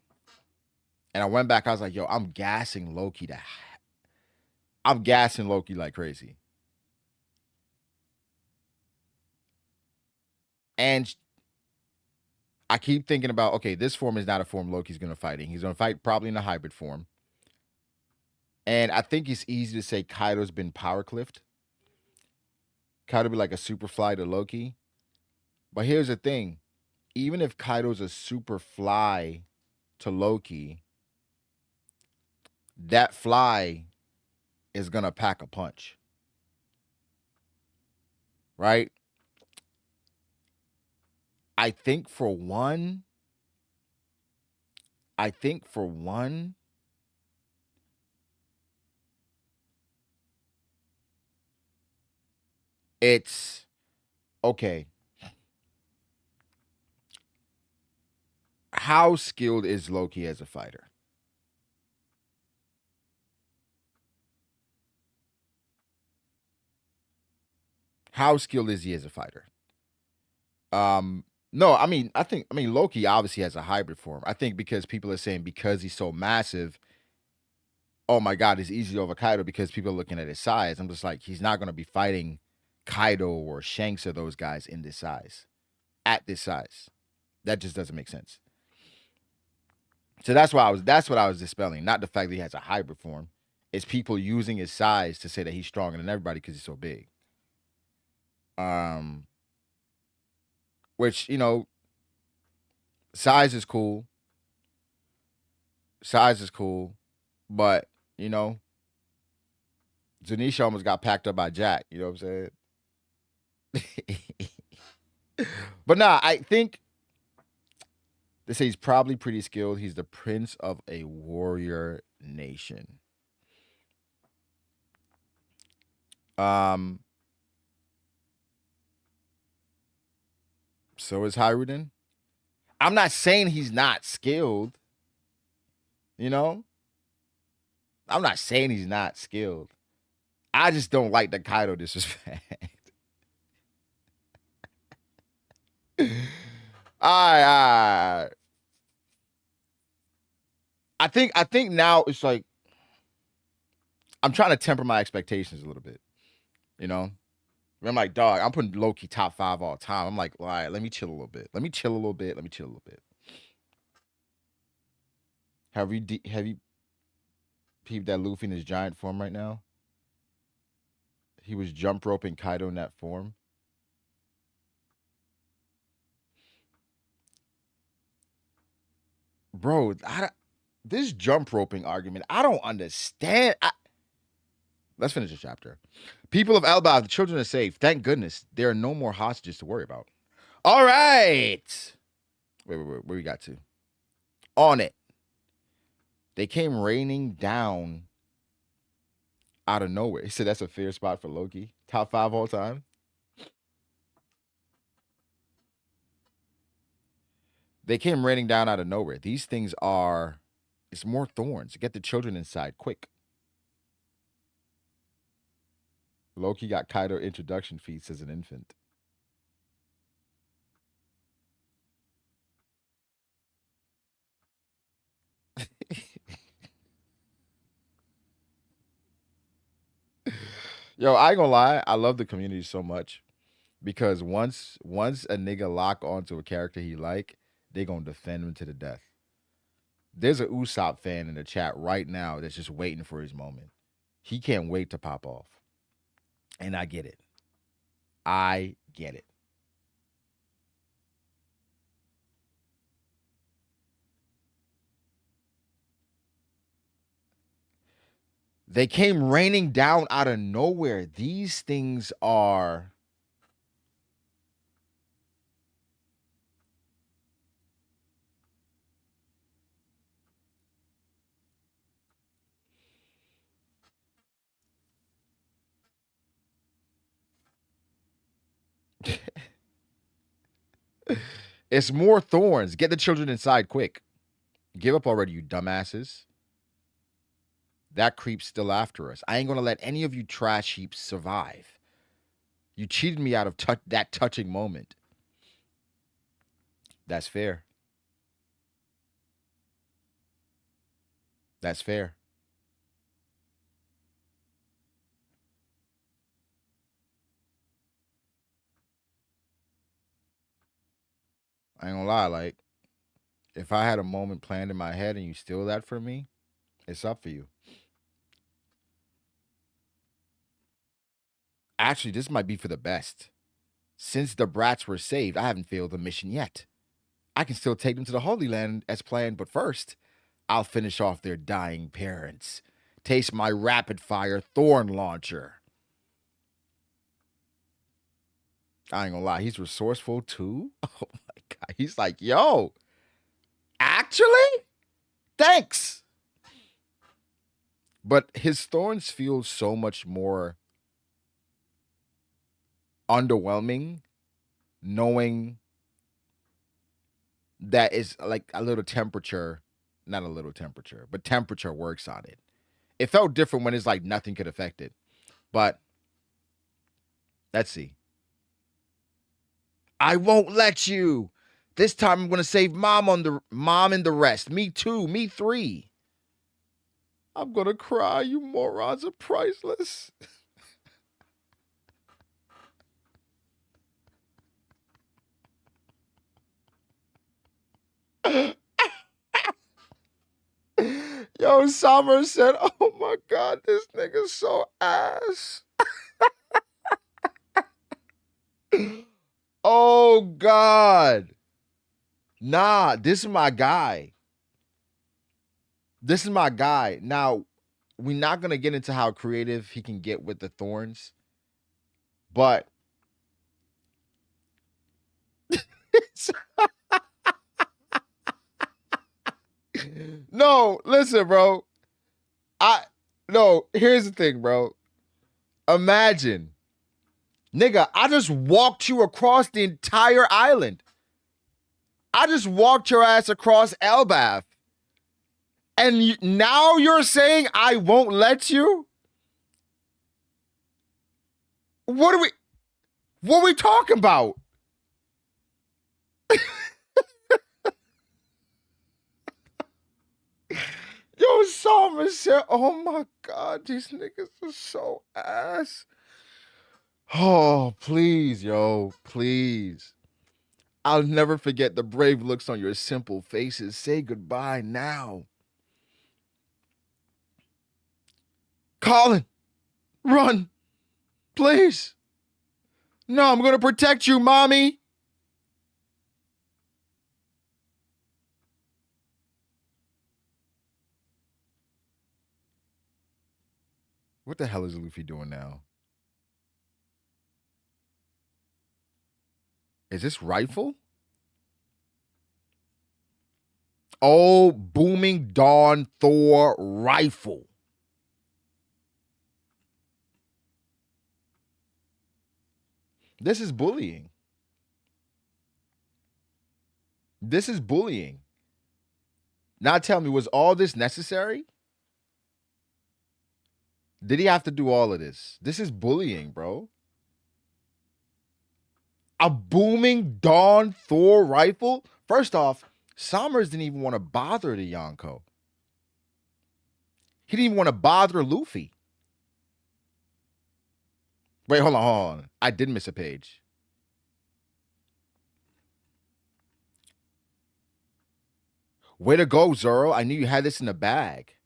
And I went back, I was like, yo, I'm gassing Loki like crazy. And I keep thinking about, okay, this form is not a form Loki's gonna fighting. He's gonna fight probably in a hybrid form. And I think it's easy to say Kaido's been power cliffed. Kaido be like a super fly to Loki. But here's the thing. Even if Kaido's a super fly to Loki, that fly is gonna pack a punch. Right? I think for one, it's okay. How skilled is Loki as a fighter? How skilled is he as a fighter? No, I mean Loki obviously has a hybrid form. I think because people are saying because he's so massive, oh my God, he's easy over Kaido because people are looking at his size. I'm just like, he's not going to be fighting Kaido or Shanks or those guys in this size, at this size. That just doesn't make sense. So that's what I was dispelling, not the fact that he has a hybrid form. It's people using his size to say that he's stronger than everybody because he's so big. Um, which, size is cool. Size is cool, but Zanisha almost got packed up by Jack. You know what I'm saying? But nah, I think they say he's probably pretty skilled. He's the prince of a warrior nation. Um, so is Hiruden. I'm not saying he's not skilled. You know, I'm not saying he's not skilled. I just don't like the Kaido disrespect. I think now it's like I'm trying to temper my expectations a little bit. You know, I'm like, dog, I'm putting Loki top 5 all time. I'm like, all right, let me chill a little bit. Let me chill a little bit. Let me chill a little bit. Have you peeped that Luffy in his giant form right now? He was jump roping Kaido in that form. Bro, this jump roping argument, I don't understand. Let's finish the chapter. People of Elbaf, the children are safe. Thank goodness. There are no more hostages to worry about. All right. Wait, where we got to? On it. They came raining down out of nowhere. He said that's a fair spot for Loki. Top 5 all time. They came raining down out of nowhere. These things are, it's more thorns. Get the children inside quick. Loki got Kaido introduction feats as an infant. Yo, I ain't gonna lie. I love the community so much because once a nigga lock onto a character he like, they gonna defend him to the death. There's a Usopp fan in the chat right now that's just waiting for his moment. He can't wait to pop off. And I get it. I get it. They came raining down out of nowhere. These things are. It's more thorns. Get the children inside quick. Give up already, you dumbasses. That creep's still after us. I ain't gonna let any of you trash heaps survive. You cheated me out of that touching moment. That's fair. That's fair. I ain't gonna lie. Like, if I had a moment planned in my head and you steal that from me, it's up for you. Actually, this might be for the best. Since the brats were saved, I haven't failed the mission yet. I can still take them to the Holy Land as planned, but first, I'll finish off their dying parents. Taste my rapid fire thorn launcher. I ain't gonna lie, he's resourceful too. Oh my God. He's like, yo, actually? Thanks. But his thorns feel so much more underwhelming knowing that it's like a little temperature, not a little temperature, but temperature works on it. It felt different when it's like nothing could affect it. But let's see. I won't let you. This time I'm gonna save mom and the rest. Me too. Me three. I'm gonna cry. You morons are priceless. Yo, Summer said, "Oh my God, this nigga's so ass." Oh God. Nah, this is my guy. This is my guy. Now, we're not gonna get into how creative he can get with the thorns, but no, listen, bro. I no, here's the thing, bro. Imagine, nigga, I just walked you across the entire island. I just walked your ass across Elbaf. And now you're saying I won't let you? What are we talking about? Yo, Solomon said, "Oh my God, these niggas are so ass." Oh, please, yo, please. I'll never forget the brave looks on your simple faces. Say goodbye now. Colin, run, please. No, I'm gonna protect you, mommy. What the hell is Luffy doing now? Is this rifle? Oh, booming dawn Thor rifle. This is bullying. This is bullying. Now tell me, was all this necessary? Did he have to do all of this? This is bullying, bro. A booming dawn Thor rifle? First off, Summers didn't even want to bother the Yonko. He didn't even want to bother Luffy. Wait, hold on. I did miss a page. Way to go, Zoro. I knew you had this in the bag.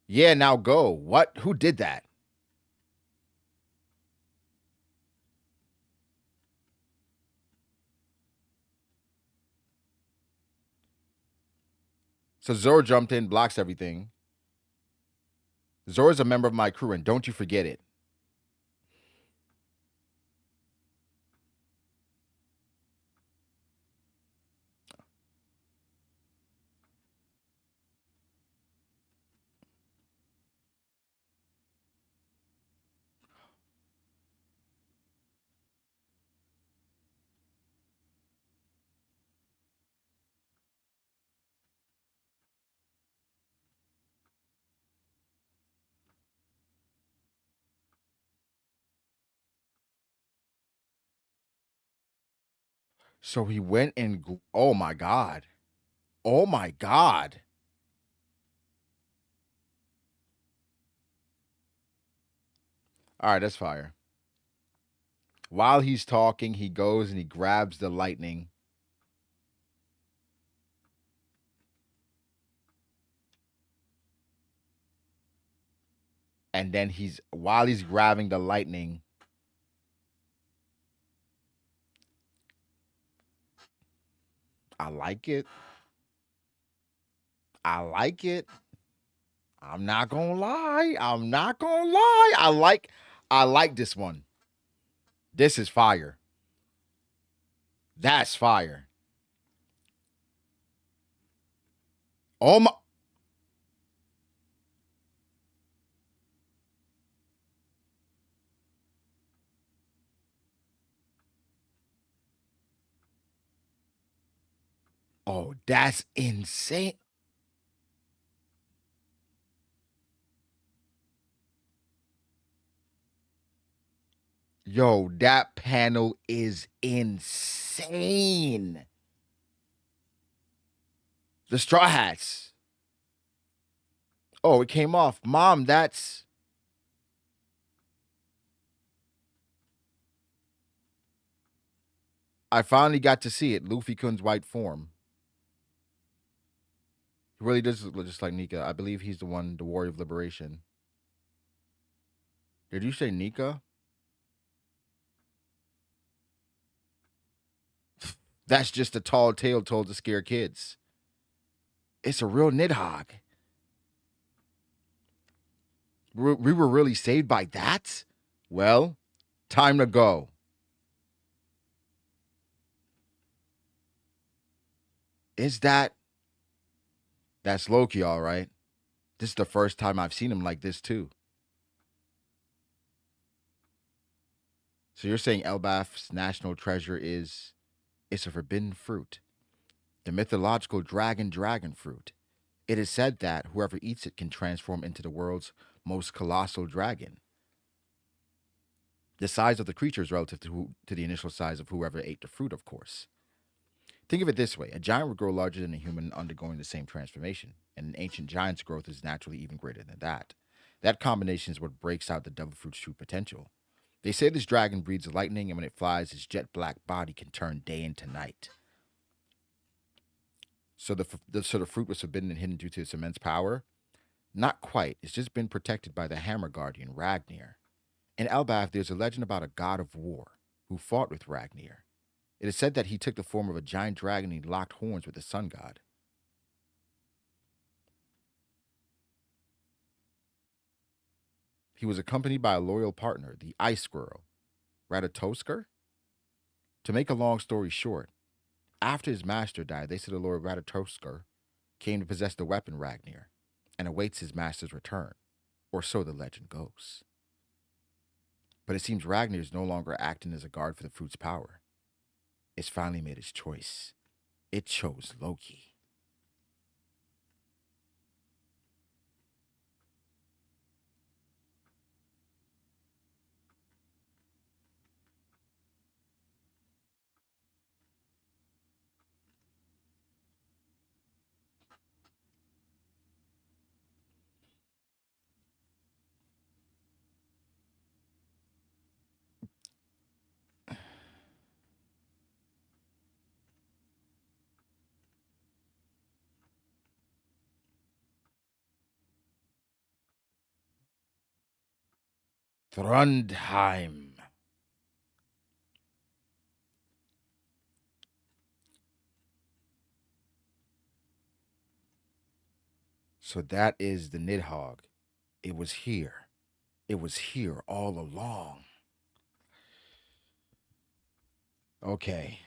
Yeah, now go. What? Who did that? So Zoro jumped in, blocks everything. Zoro's a member of my crew, and don't you forget it. So he went and oh my God. Oh my God. All right, that's fire. While he's talking, he goes and he grabs the lightning. And then while he's grabbing the lightning, I like it. I like it. I'm not gonna lie. I'm not gonna lie. I like this one. This is fire. That's fire. Oh my. Oh, that's insane. Yo, that panel is insane. The Straw Hats. Oh, it came off. Mom, that's... I finally got to see it. Luffy-kun's white form. He really does look just like Nika. I believe he's the one, the warrior of liberation. Did you say Nika? That's just a tall tale told to scare kids. It's a real Nidhogg. We were really saved by that? Well, time to go. Is that... That's Loki, all right. This is the first time I've seen him like this, too. So you're saying Elbaf's national treasure is... It's a forbidden fruit. The mythological dragon fruit. It is said that whoever eats it can transform into the world's most colossal dragon. The size of the creature is relative to the initial size of whoever ate the fruit, of course. Think of it this way: a giant would grow larger than a human undergoing the same transformation, and an ancient giant's growth is naturally even greater than that. That combination is what breaks out the devil fruit's true potential. They say this dragon breathes lightning, and when it flies, its jet black body can turn day into night. So the fruit was forbidden and hidden due to its immense power? Not quite. It's just been protected by the Hammer Guardian, Ragnir. In Elbaf, there's a legend about a god of war who fought with Ragnir. It is said that he took the form of a giant dragon and he locked horns with the sun god. He was accompanied by a loyal partner, the ice squirrel, Ratatoskr. To make a long story short, after his master died, they said the Lord Ratatoskr came to possess the weapon Ragnir and awaits his master's return, or so the legend goes. But it seems Ragnir is no longer acting as a guard for the fruit's power. It's finally made its choice. It chose Loki. Trondheim. So that is the Nidhogg. It was here. It was here all along. Okay.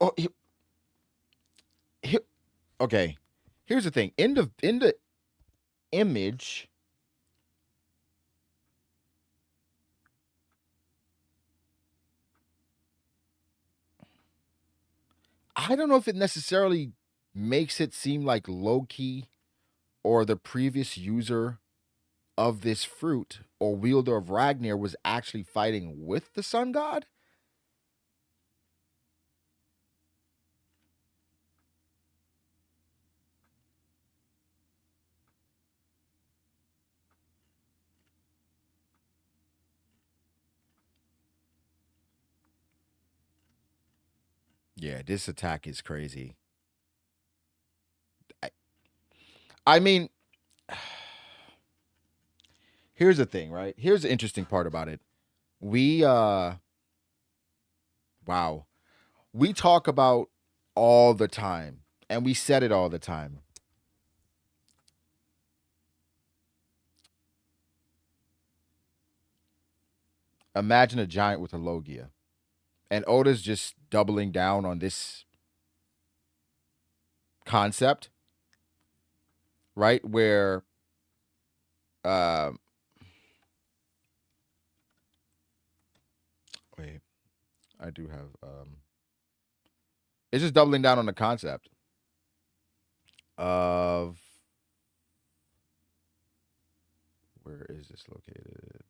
Oh, okay. Here's the thing. In the image, I don't know if it necessarily makes it seem like Loki or the previous user of this fruit or wielder of Ragnir was actually fighting with the sun god. Yeah, this attack is crazy. I, I mean, here's the thing, right? Here's the interesting part about it. We wow. We talk about all the time and we said it all the time. Imagine a giant with a Logia. And Oda's just doubling down on this concept, right? Where Um, wait, I do have. It's just doubling down on the concept of where is this located?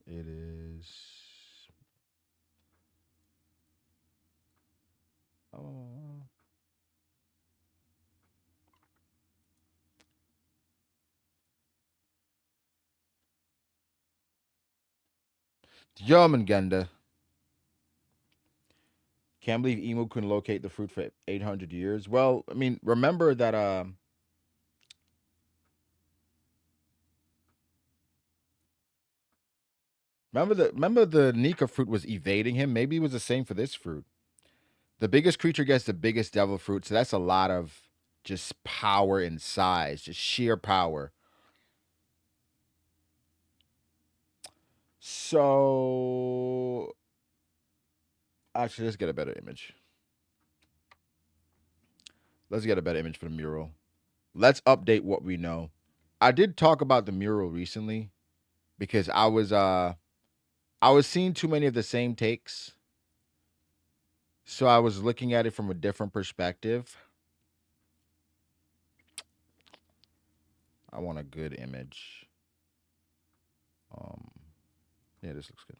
It is. Oh. Jormungandr. Can't believe Emu couldn't locate the fruit for 800 years. Well, I mean, remember that. Remember the Nika fruit was evading him. Maybe it was the same for this fruit. The biggest creature gets the biggest devil fruit, so that's a lot of just power and size, just sheer power. So actually, let's get a better image. Let's get a better image for the mural. Let's update what we know. I did talk about the mural recently because I was seeing too many of the same takes. So I was looking at it from a different perspective. I want a good image. Um yeah, this looks good.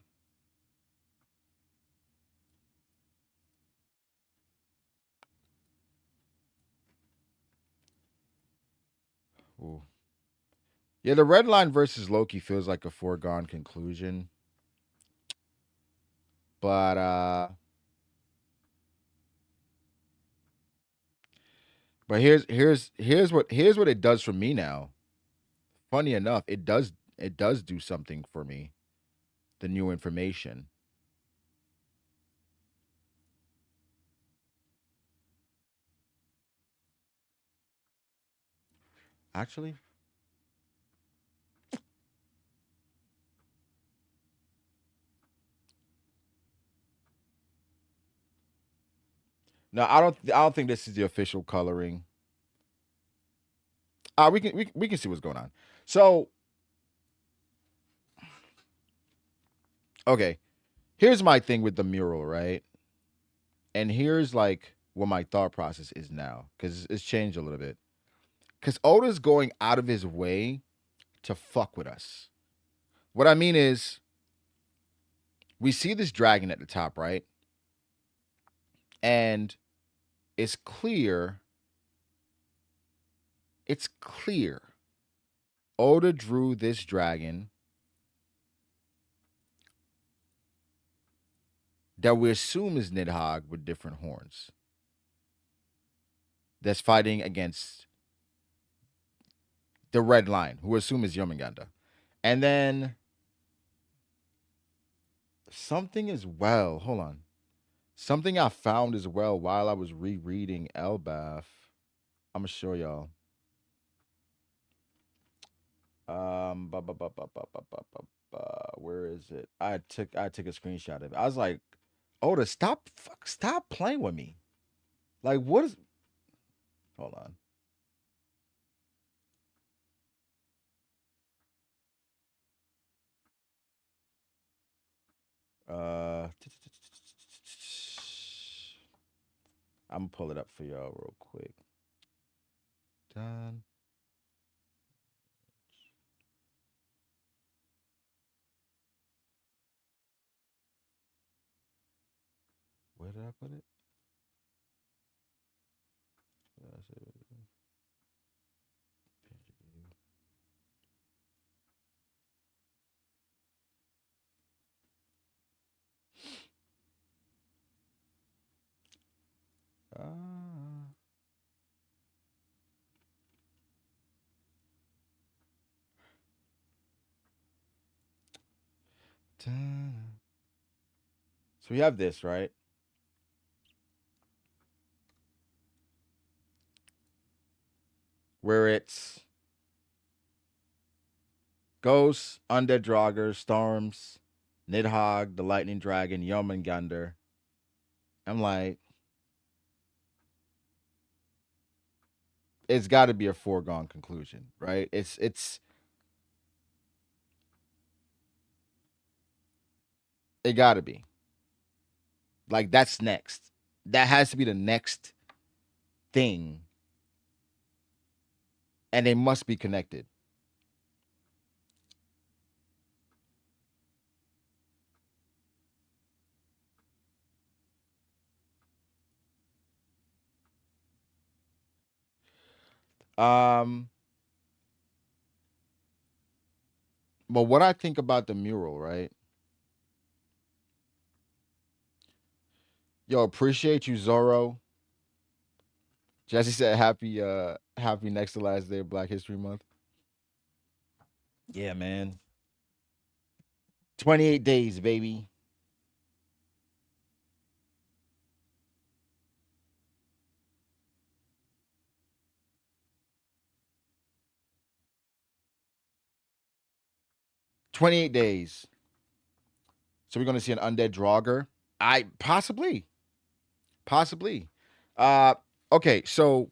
Ooh. Yeah, the red line versus Loki feels like a foregone conclusion. But here's what it does for me now. Funny enough, it does do something for me. The new information. Actually, no, I don't think this is the official coloring. We can see what's going on. So, okay, here's my thing with the mural, right? And here's like what my thought process is now cuz it's changed a little bit. Cuz Oda's going out of his way to fuck with us. What I mean is we see this dragon at the top, right? And it's clear, it's clear Oda drew this dragon that we assume is Nidhogg with different horns that's fighting against the red line, who we assume is Yomaganda. And then something as well, hold on. Something I found as well while I was rereading Elbaf. I'm gonna show y'all. Where is it? I took a screenshot of it. I was like, Oda, stop playing with me. Like, what is? Hold on. I'm gonna pull it up for y'all real quick. Done. Where did I put it? Ah. Dun. So we have this, right? Where it's Ghosts, Undead Draugr, Storms, Nidhogg, the Lightning Dragon, Jormungandr. I'm like, it's got to be a foregone conclusion, right? It got to be. Like that's next. That has to be the next thing, and they must be connected. Um, but what I think about the mural, right? Yo, appreciate you, Zoro. Jesse said happy next to last day of Black History Month. Yeah, man. 28 days, baby. 28 days. So we're gonna see an undead Draugr. I possibly. Uh okay, so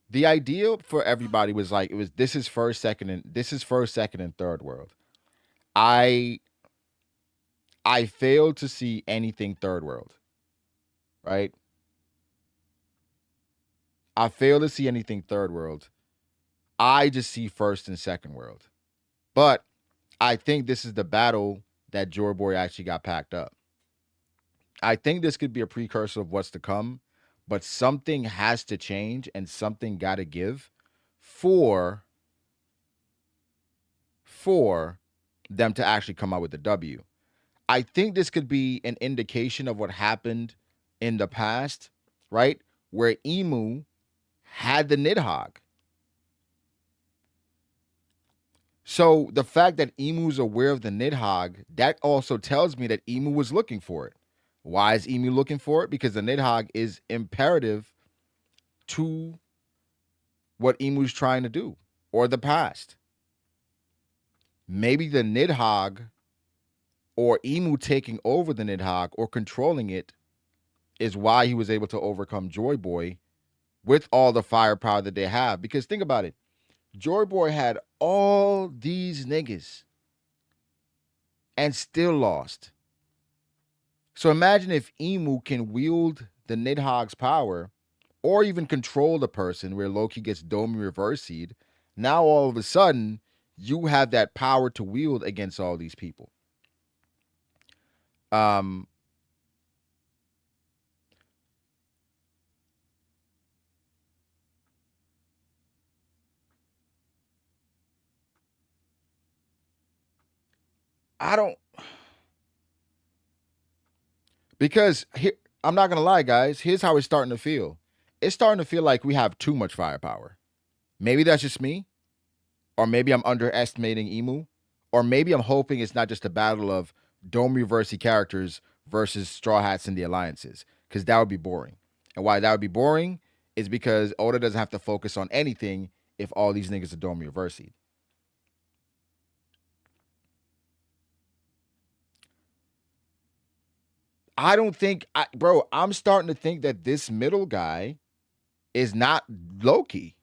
the idea for everybody was like it was this is first, second, and third world. I I failed to see anything third world, right? I failed to see anything third world. I just see first and second world. But I think this is the battle that Joy Boy actually got packed up. I think this could be a precursor of what's to come, but something has to change and something got to give for for them to actually come out with the W. I think this could be an indication of what happened in the past, right? Where Emu had the Nidhogg. So the fact that Emu's aware of the Nidhogg, that also tells me that Emu was looking for it. Why is Emu looking for it? Because the Nidhogg is imperative to what Emu's trying to do or the past. Maybe the Nidhogg or Emu taking over the Nidhogg or controlling it is why he was able to overcome Joy Boy with all the firepower that they have. Because think about it. Joy Boy had all these niggas and still lost. So imagine if Emu can wield the Nidhogg's power or even control the person where Loki gets Domi reversied. Now all of a sudden, you have that power to wield against all these people. Um, I don't because here, I'm not gonna lie, guys. Here's how it's starting to feel. It's starting to feel like we have too much firepower. Maybe that's just me, or maybe I'm underestimating Emu, or maybe I'm hoping it's not just a battle of Dome Reversey characters versus Straw Hats and the alliances, because that would be boring. And why that would be boring is because Oda doesn't have to focus on anything if all these niggas are Dome Reversey. I don't think, bro. I'm starting to think that this middle guy is not Loki.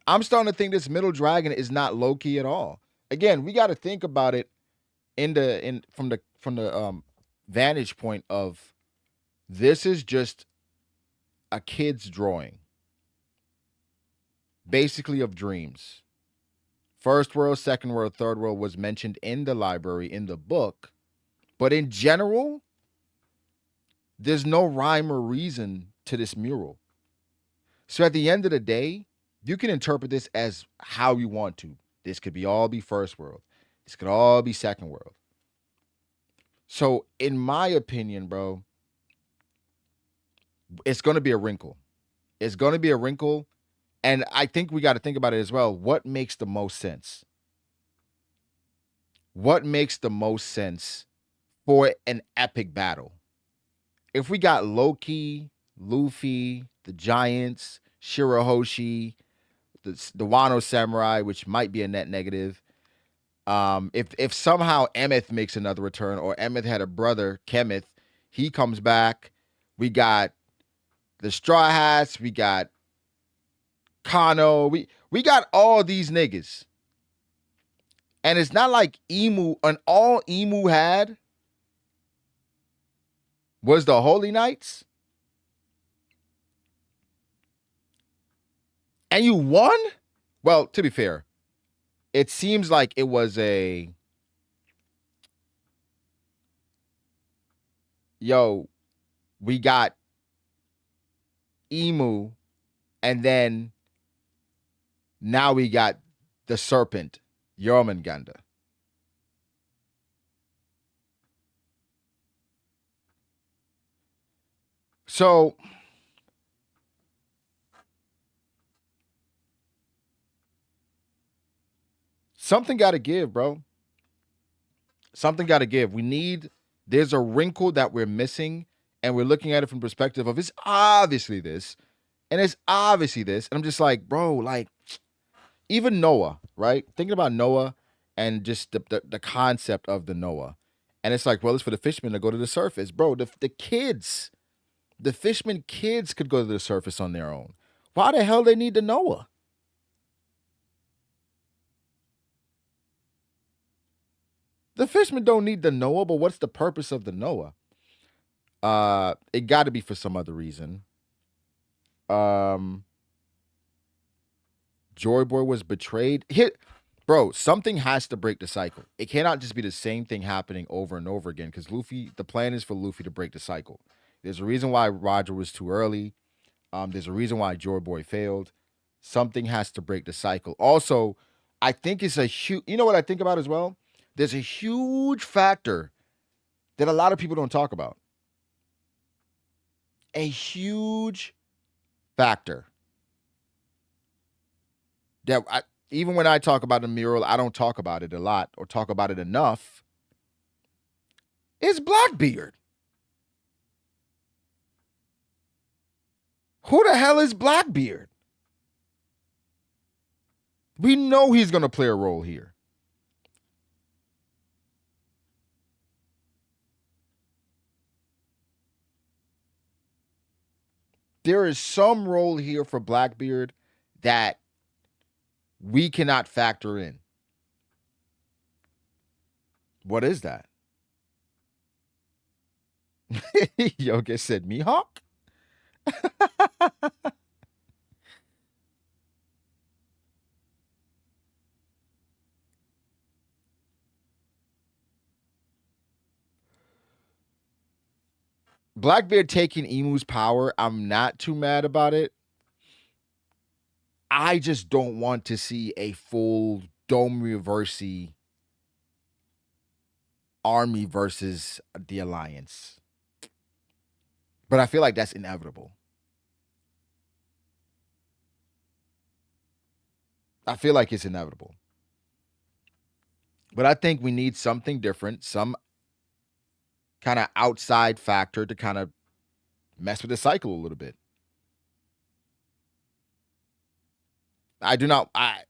I'm starting to think this middle dragon is not Loki at all. Again, we got to think about it in from the vantage point of this is just a kid's drawing, basically of dreams. First world, second world, third world was mentioned in the library in the book, but in general, there's no rhyme or reason to this mural. So at the end of the day, you can interpret this as how you want to. This could be all be first world. This could all be second world. So in my opinion, bro, it's going to be a wrinkle. It's going to be a wrinkle. And I think we got to think about it as well. What makes the most sense? What makes the most sense for an epic battle? If we got Loki, Luffy, the Giants, Shirahoshi, the Wano Samurai, which might be a net negative. If somehow Emeth makes another return, or Emeth had a brother, Kemeth, he comes back. We got the Straw Hats, we got Kano, we got all these niggas. And it's not like Emu, and all Emu had was the Holy Knights. And you won? Well, to be fair, it seems like it was a yo, we got Emu, and then now we got the serpent, Jormungandr. So something got to give, bro. Something got to give. There's a wrinkle that we're missing, and we're looking at it from perspective of it's obviously this, and it's obviously this. And I'm just like, bro, like, even Noah, right? Thinking about Noah and just the concept of the Noah. And it's like, well, it's for the fishermen to go to the surface. Bro, the kids, the fishermen kids could go to the surface on their own. Why the hell they need the Noah? The fishermen don't need the Noah, but what's the purpose of the Noah? It got to be for some other reason. Joy Boy was betrayed. Bro, something has to break the cycle. It cannot just be the same thing happening over and over again because Luffy, the plan is for Luffy to break the cycle. There's a reason why Roger was too early. There's a reason why Joy Boy failed. Something has to break the cycle. Also, I think it's a huge, you know what I think about as well? There's a huge factor that a lot of people don't talk about. A huge factor that even when I talk about the mural, I don't talk about it a lot or talk about it enough. It's Blackbeard. Who the hell is Blackbeard? We know he's going to play a role here. There is some role here for Blackbeard that we cannot factor in. What is that? Yoga said, Mihawk? Blackbeard taking Emu's power, I'm not too mad about it. I just don't want to see a full Dome Reversi army versus the Alliance. But I feel like that's inevitable. I feel like it's inevitable. But I think we need something different, some kind of outside factor to kind of mess with the cycle a little bit. I do not. I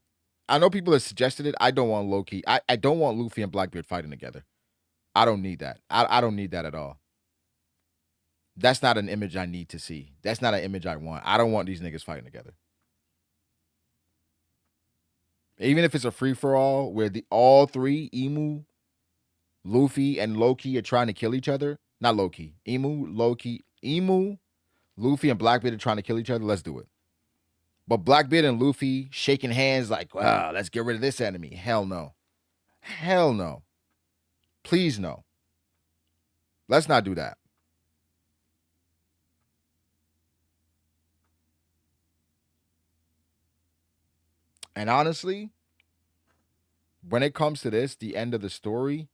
know people have suggested it. I don't want Loki. I don't want Luffy and Blackbeard fighting together. I don't need that. I don't need that at all. That's not an image I need to see. That's not an image I want. I don't want these niggas fighting together. Even if it's a free for all where the all three Emu, Luffy, and Loki are trying to kill each other. Not Loki. Emu, Luffy, and Blackbeard are trying to kill each other. Let's do it. But Blackbeard and Luffy shaking hands like, wow, let's get rid of this enemy. Hell no. Hell no. Please no. Let's not do that. And honestly, when it comes to this, the end of the story,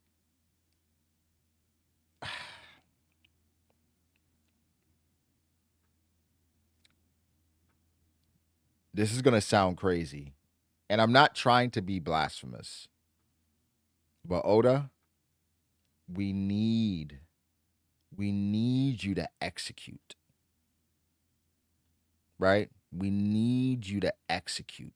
this is going to sound crazy. And I'm not trying to be blasphemous. But Oda, we need you to execute. Right? We need you to execute.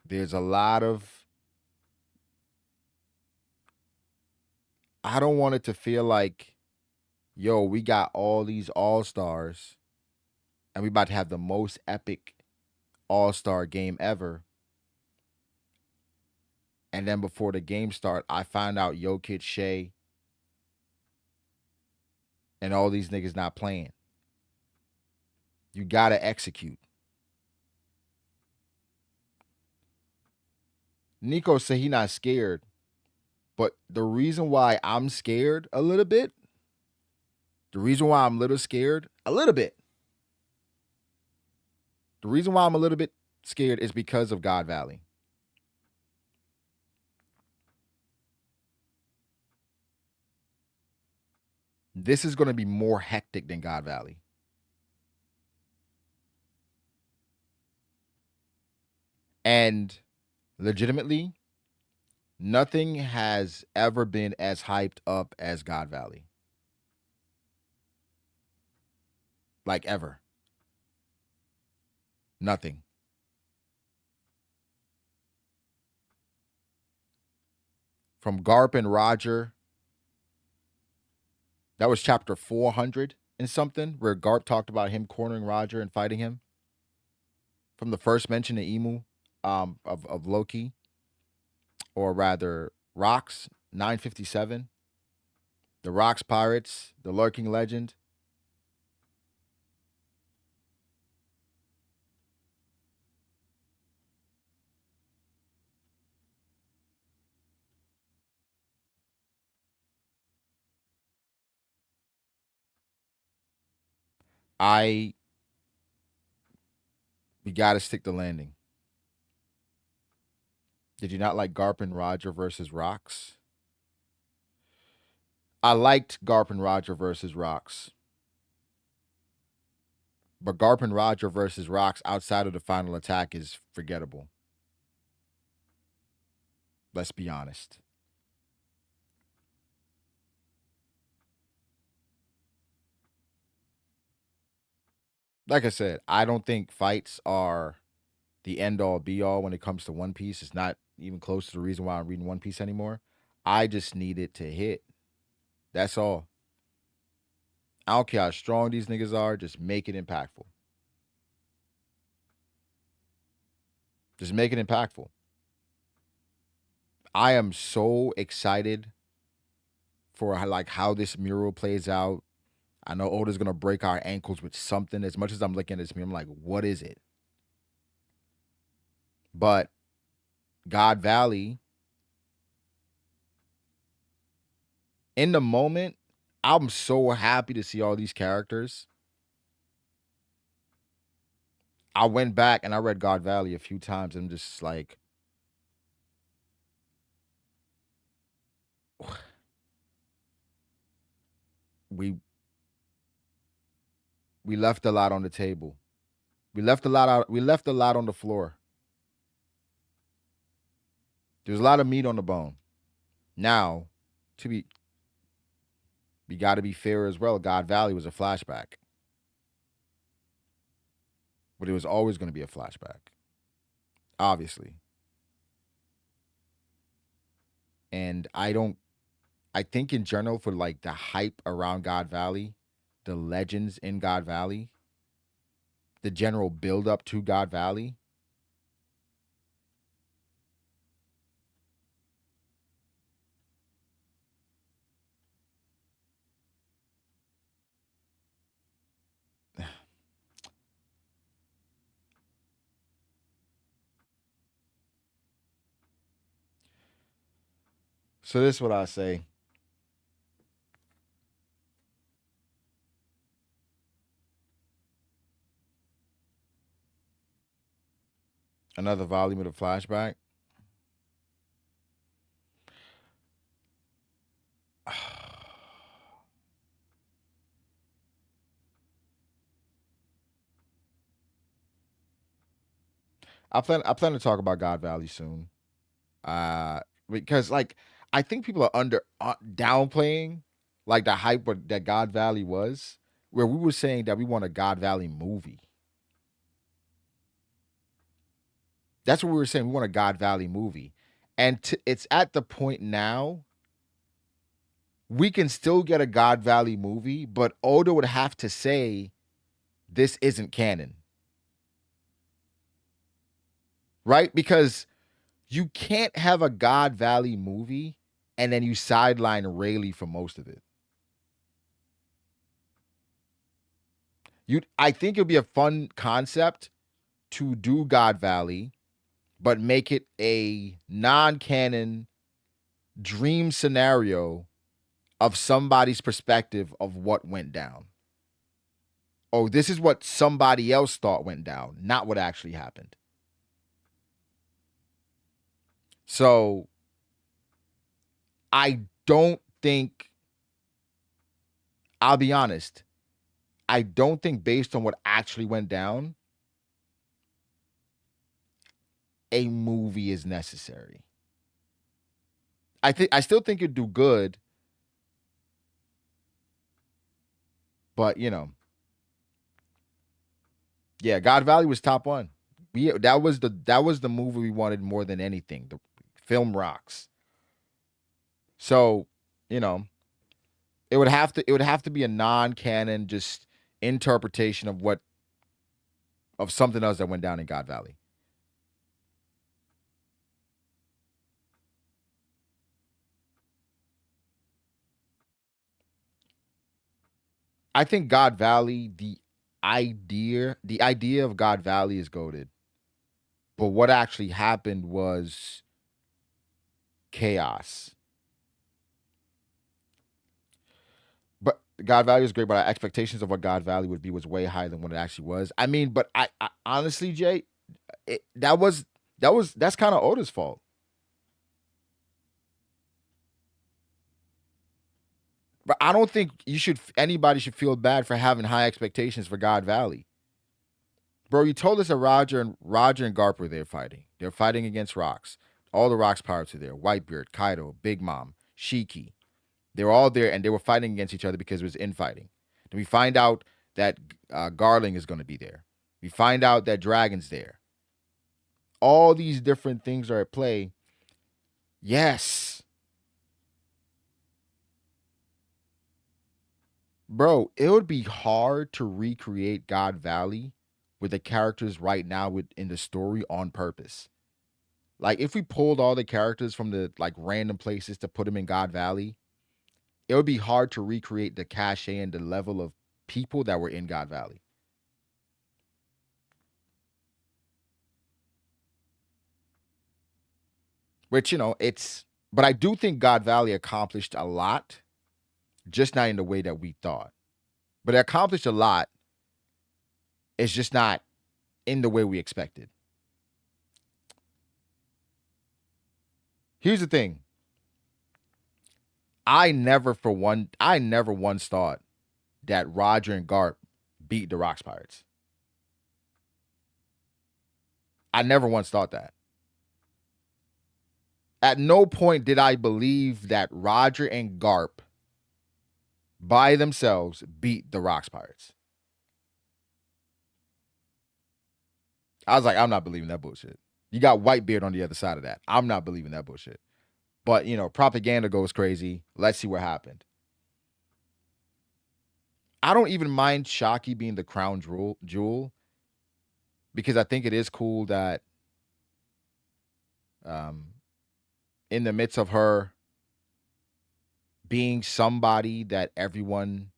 There's a lot of I don't want it to feel like, yo, we got all these all-stars and we about to have the most epic all-star game ever. And then before the game start, I find out Jokic, Shea, and all these niggas not playing. You gotta execute. Nico said he not scared, but the reason why I'm scared a little bit, the reason why I'm a little scared, a little bit, the reason why I'm a little bit scared is because of God Valley. This is going to be more hectic than God Valley. And legitimately, nothing has ever been as hyped up as God Valley. Like ever. Nothing. From Garp and Roger, that was chapter 400 and something, where Garp talked about him cornering Roger and fighting him. From the first mention of Emu, of Loki, or rather Rocks, 957. The Rocks Pirates, the Lurking Legend. We gotta stick the landing. Did you not like Garp and Roger versus Rocks? I liked Garp and Roger versus Rocks. But Garp and Roger versus Rocks outside of the final attack is forgettable. Let's be honest. Like I said, I don't think fights are the end all be all when it comes to One Piece. It's not even close to the reason why I'm reading One Piece anymore. I just need it to hit. That's all. I don't care how strong these niggas are, just make it impactful. Just make it impactful. I am so excited for how this mural plays out. I know Oda's gonna break our ankles with something. As much as I'm looking at this mural, I'm like, what is it? But God Valley, in the moment, I'm so happy to see all these characters. I went back and I read God Valley a few times and I'm just like, we we left a lot on the table. We left a lot out. We left a lot on the floor. There's a lot of meat on the bone. Now, to be we got to be fair as well. God Valley was a flashback, but it was always going to be a flashback, obviously. And I think in general for like the hype around God Valley, the legends in God Valley, the general build up to God Valley. So this is what I say. Another volume of the flashback. I plan to talk about God Valley soon. Because like I think people are downplaying like the hype that God Valley was, where we were saying that we want a God Valley movie. That's what we were saying. We want a God Valley movie, and it's at the point now. we can still get a God Valley movie, but Oda would have to say this isn't canon. Right? Because you can't have a God Valley movie and then you sideline Rayleigh for most of it. I think it'd be a fun concept to do God Valley, but make it a non-canon dream scenario of somebody's perspective of what went down. Oh, this is what somebody else thought went down, not what actually happened. So I don't think, I'll be honest, I don't think based on what actually went down, a movie is necessary. I still think it'd do good, but yeah, God Valley was top one. That was the movie we wanted more than anything. The film rocks. So, you know, it would have to be a non-canon just interpretation of something else that went down in God Valley. I think God Valley, the idea of God Valley is goated. But what actually happened was chaos. But God Valley is great, but our expectations of what God Valley would be was way higher than what it actually was. I mean, but I honestly, Jay, that's kind of Oda's fault. But I don't think anybody should feel bad for having high expectations for God Valley. Bro, you told us that Roger and Garp were there fighting. They're fighting against rocks. All the rocks pirates are there. Whitebeard, Kaido, Big Mom, Shiki. They were all there and they were fighting against each other because it was infighting. Then we find out that Garling is going to be there. We find out that Dragon's there. All these different things are at play. Yes. Bro, it would be hard to recreate God Valley with the characters right now in the story on purpose. Like if we pulled all the characters from the like random places to put them in God Valley, it would be hard to recreate the cachet and the level of people that were in God Valley. Which, but I do think God Valley accomplished a lot, just not in the way that we thought. But it accomplished a lot. It's just not in the way we expected. Here's the thing. I never once thought that Roger and Garp beat the Rocks Pirates. I never once thought that. At no point did I believe that Roger and Garp by themselves beat the Rocks Pirates. I was like, I'm not believing that bullshit. You got Whitebeard on the other side of that. I'm not believing that bullshit. But, propaganda goes crazy. Let's see what happened. I don't even mind Shocky being the crown jewel because I think it is cool that um, in the midst of her being somebody that everyone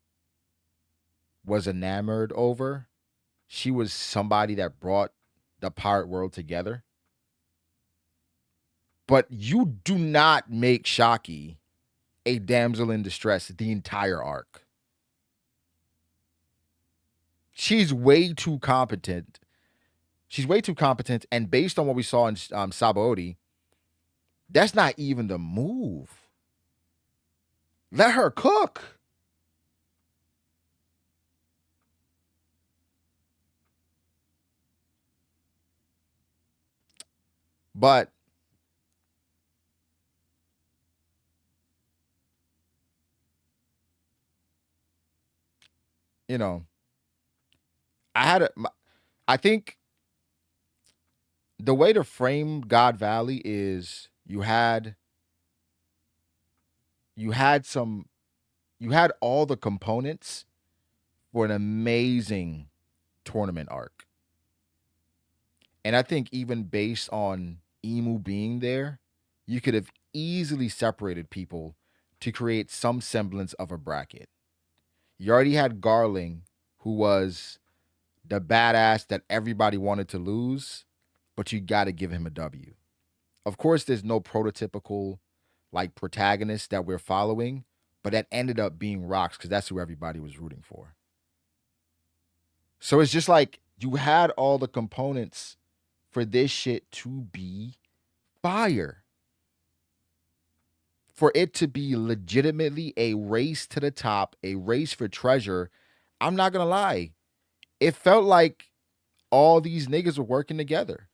was enamored over, she was somebody that brought the pirate world together. But you do not make Shocky a damsel in distress the entire arc. She's way too competent. She's way too competent, and based on what we saw in Sabaody, that's not even the move. Let her cook. But you know, I think the way to frame God Valley is you had some you had all the components for an amazing tournament arc. And I think even based on Emu being there, you could have easily separated people to create some semblance of a bracket. You already had Garling, who was the badass that everybody wanted to lose, but you got to give him a W. Of course, there's no prototypical like protagonist that we're following, but that ended up being Rocks because that's who everybody was rooting for. So it's just like you had all the components for this shit to be fire. For it to be legitimately a race to the top, a race for treasure, I'm not going to lie. It felt like all these niggas were working together.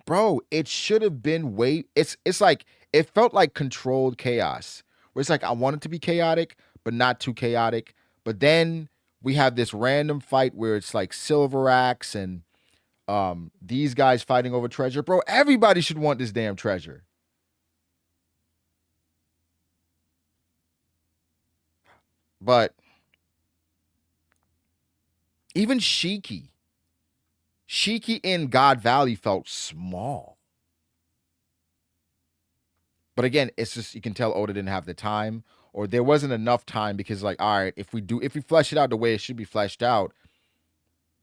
Bro, it should have been it's like it felt like controlled chaos. Where it's like I want it to be chaotic, but not too chaotic. But then we have this random fight where it's like Silver Axe and these guys fighting over treasure. Bro, everybody should want this damn treasure. But even Shiki in God Valley felt small. But again, it's just you can tell Oda didn't have the time, or there wasn't enough time because, like, all right, if we flesh it out the way it should be fleshed out,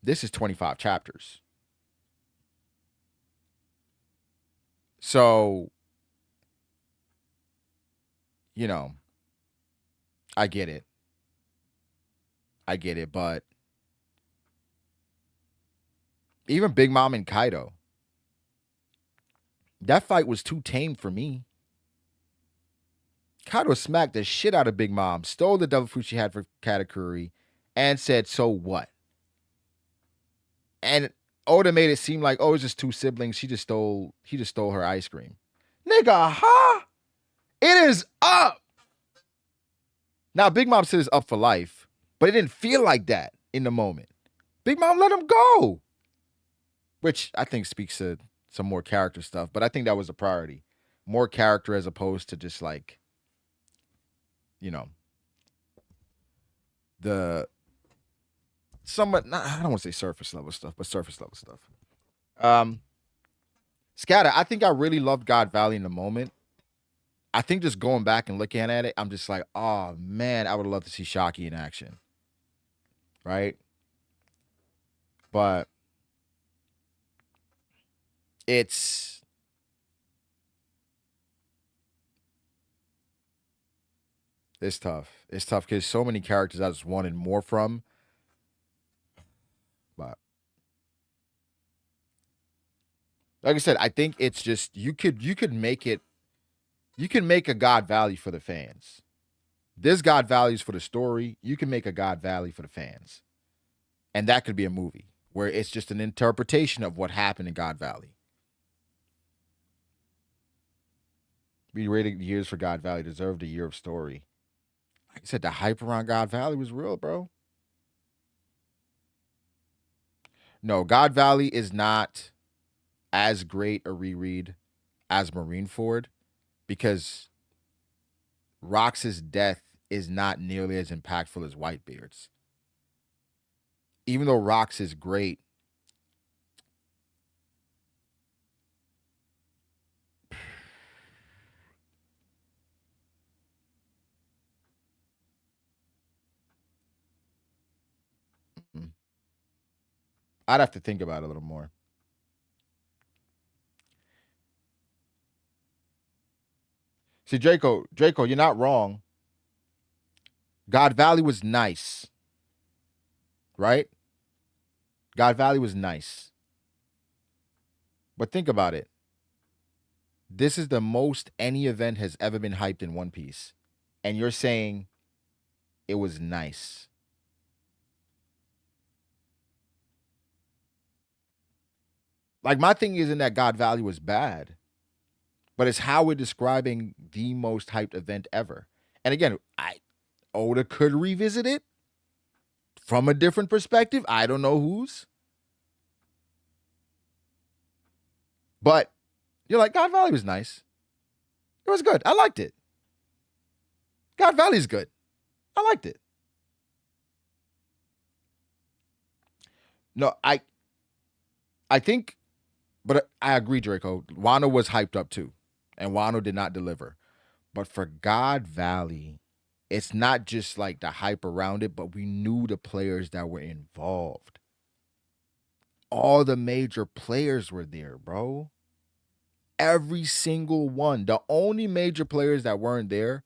this is 25 chapters. So, you know, I get it. But even Big Mom and Kaido, that fight was too tame for me. Kaido smacked the shit out of Big Mom, stole the devil fruit she had for Katakuri, and said, "So what?" And Oda made it seem like, oh, it's just two siblings. He just stole her ice cream. Nigga, huh? It is up. Now, Big Mom said it's up for life, but it didn't feel like that in the moment. Big Mom let him go. Which I think speaks to some more character stuff, but I think that was a priority. More character as opposed to just like, the somewhat, I don't want to say surface level stuff, but surface level stuff. Scatter, I think I really loved God Valley in the moment. I think just going back and looking at it, I'm just like, oh man, I would love to see Shocky in action. Right? But it's tough. It's tough because so many characters I just wanted more from. But like I said, I think it's just you could make a God Valley for the fans. This God Valley is for the story. You can make a God Valley for the fans. And that could be a movie where it's just an interpretation of what happened in God Valley. We rated years for God Valley, deserved a year of story. Like I said, the hype around God Valley was real, bro. No, God Valley is not as great a reread as Marineford because Rox's death is not nearly as impactful as Whitebeard's. Even though Rox is great, I'd have to think about it a little more. See, Draco, you're not wrong. God Valley was nice. Right? God Valley was nice. But think about it. This is the most any event has ever been hyped in One Piece. And you're saying it was nice. Like, my thing isn't that God Valley was bad, but it's how we're describing the most hyped event ever. And again, Oda could revisit it from a different perspective. I don't know whose. But you're like, God Valley was nice. It was good. I liked it. God Valley's good. I liked it. No, I think, but I agree, Draco. Wano was hyped up too, and Wano did not deliver. But for God Valley, it's not just like the hype around it, but we knew the players that were involved. All the major players were there, bro. Every single one. The only major players that weren't there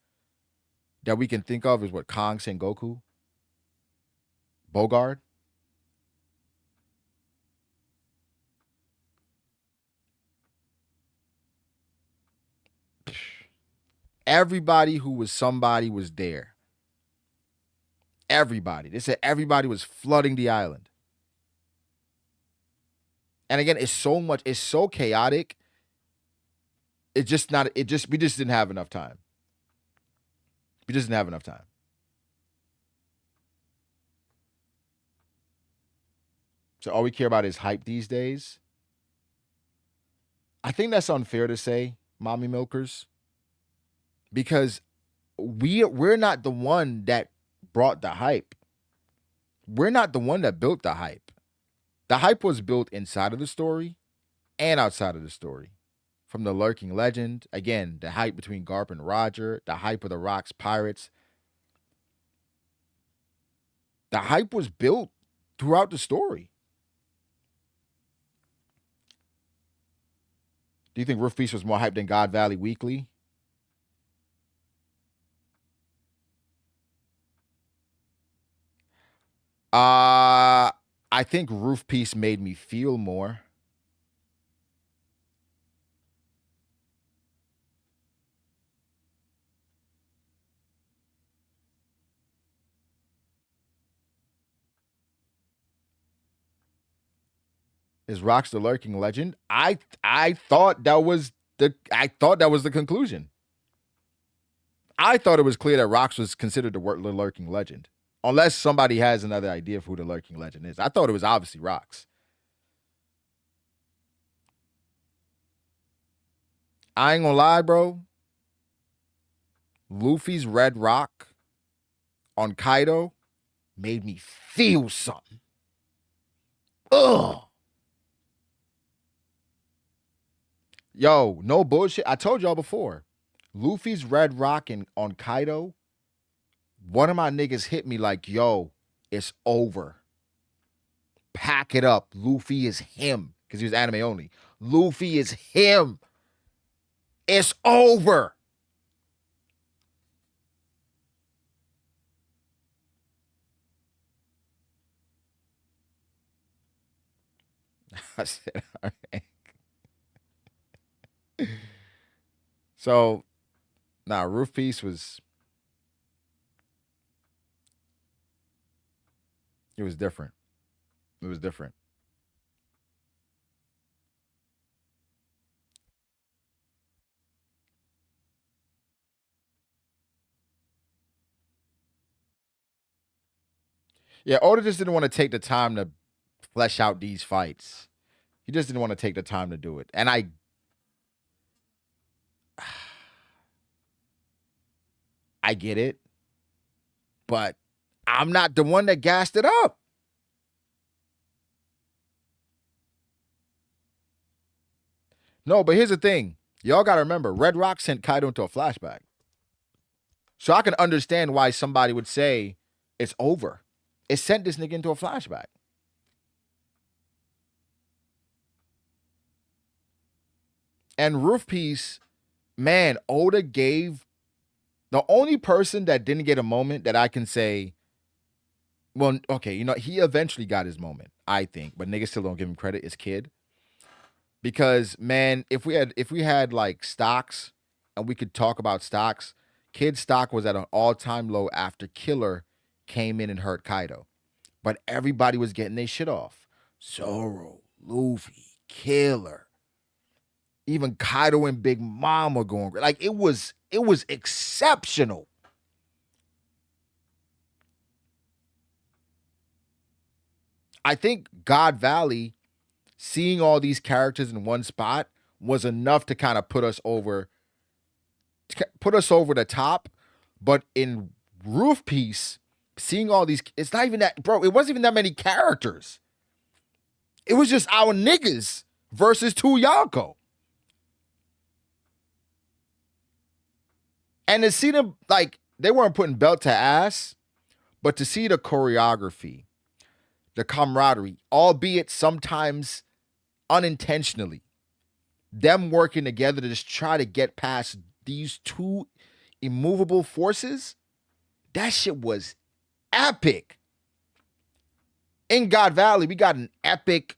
that we can think of is what, Kong, Sengoku, Bogard. Everybody who was somebody was there. Everybody. They said everybody was flooding the island. And again, it's so chaotic. We just didn't have enough time. We just didn't have enough time. So all we care about is hype these days. I think that's unfair to say, mommy milkers, because we're not the one that brought the hype. We're not the one that built the hype. The hype was built inside of the story and outside of the story. From the lurking legend, again, the hype between Garp and Roger, the hype of the Rocks Pirates. The hype was built throughout the story. Do you think Roof Beast was more hyped than God Valley Weekly? I think Roof Piece made me feel more. Is Rocks the lurking legend? I thought that was the conclusion. I thought it was clear that Rocks was considered the lurking legend. Unless somebody has another idea of who the lurking legend is. I thought it was obviously Rocks. I ain't gonna lie, bro. Luffy's red rock on Kaido made me feel something. Ugh. Yo, no bullshit. I told y'all before. Luffy's red rock on Kaido, one of my niggas hit me like, yo, it's over. Pack it up. Luffy is him. Because he was anime only. Luffy is him. It's over. I said, all right. So, Roof Piece was, it was different. It was different. Yeah, Oda just didn't want to take the time to flesh out these fights. He just didn't want to take the time to do it. And I get it, but I'm not the one that gassed it up. No, but here's the thing. Y'all got to remember, Red Rock sent Kaido into a flashback. So I can understand why somebody would say it's over. It sent this nigga into a flashback. And Roof Piece, man, Oda gave the only person that didn't get a moment that I can say, well, okay, he eventually got his moment, I think, but niggas still don't give him credit, is Kid. Because, man, if we had like stocks and we could talk about stocks, Kid stock was at an all-time low after Killer came in and hurt Kaido. But everybody was getting their shit off. Zoro, Luffy, Killer. Even Kaido and Big Mom were going like it was exceptional. I think God Valley, seeing all these characters in one spot, was enough to kind of put us over the top. But in Roof Piece, seeing all these, it's not even that, bro. It wasn't even that many characters. It was just our niggas versus two Yako. And to see them, like, they weren't putting belt to ass, but to see the choreography, the camaraderie, albeit sometimes unintentionally, them working together to just try to get past these two immovable forces, that shit was epic. In God Valley, we got an epic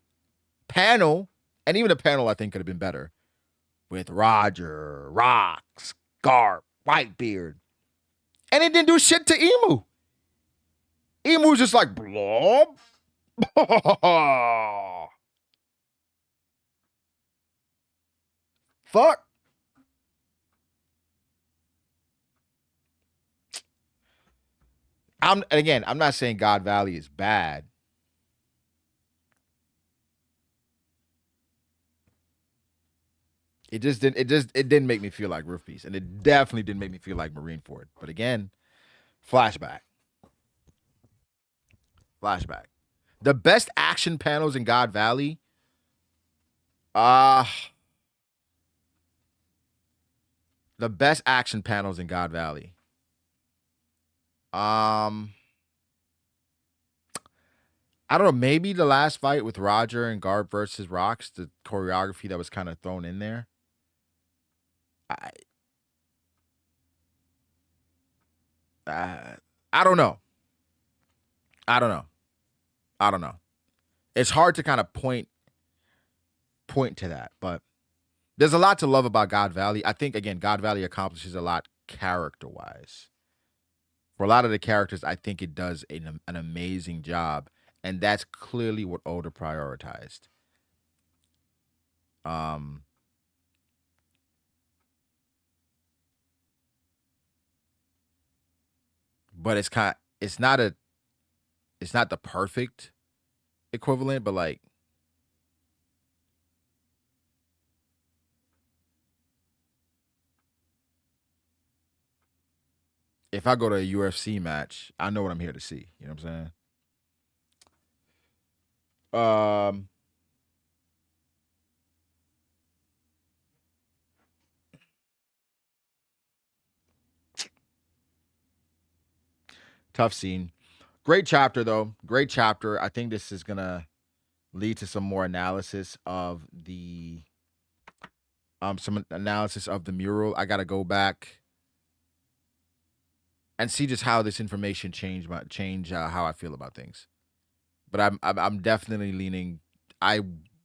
panel, and even the panel I think could have been better, with Roger, Rocks, Garp, Whitebeard. And it didn't do shit to Emu. Emu was just like, blob. Fuck. I'm not saying God Valley is bad. It didn't make me feel like Roof Piece, and it definitely didn't make me feel like Marineford. But again, flashback. The best action panels in God Valley. The best action panels in God Valley. I don't know. Maybe the last fight with Roger and Garb versus Rocks, the choreography that was kind of thrown in there. I don't know. I don't know. It's hard to kind of point to that, but there's a lot to love about God Valley. I think again, God Valley accomplishes a lot character-wise. For a lot of the characters, I think it does an amazing job, and that's clearly what Oda prioritized. But it's not the perfect equivalent, but like if I go to a UFC match, I know what I'm here to see. You know what I'm saying? Tough scene. Great chapter though. Great chapter. I think this is gonna lead to some more analysis of the mural. I gotta go back and see just how this information changed how I feel about things. But I'm definitely leaning. I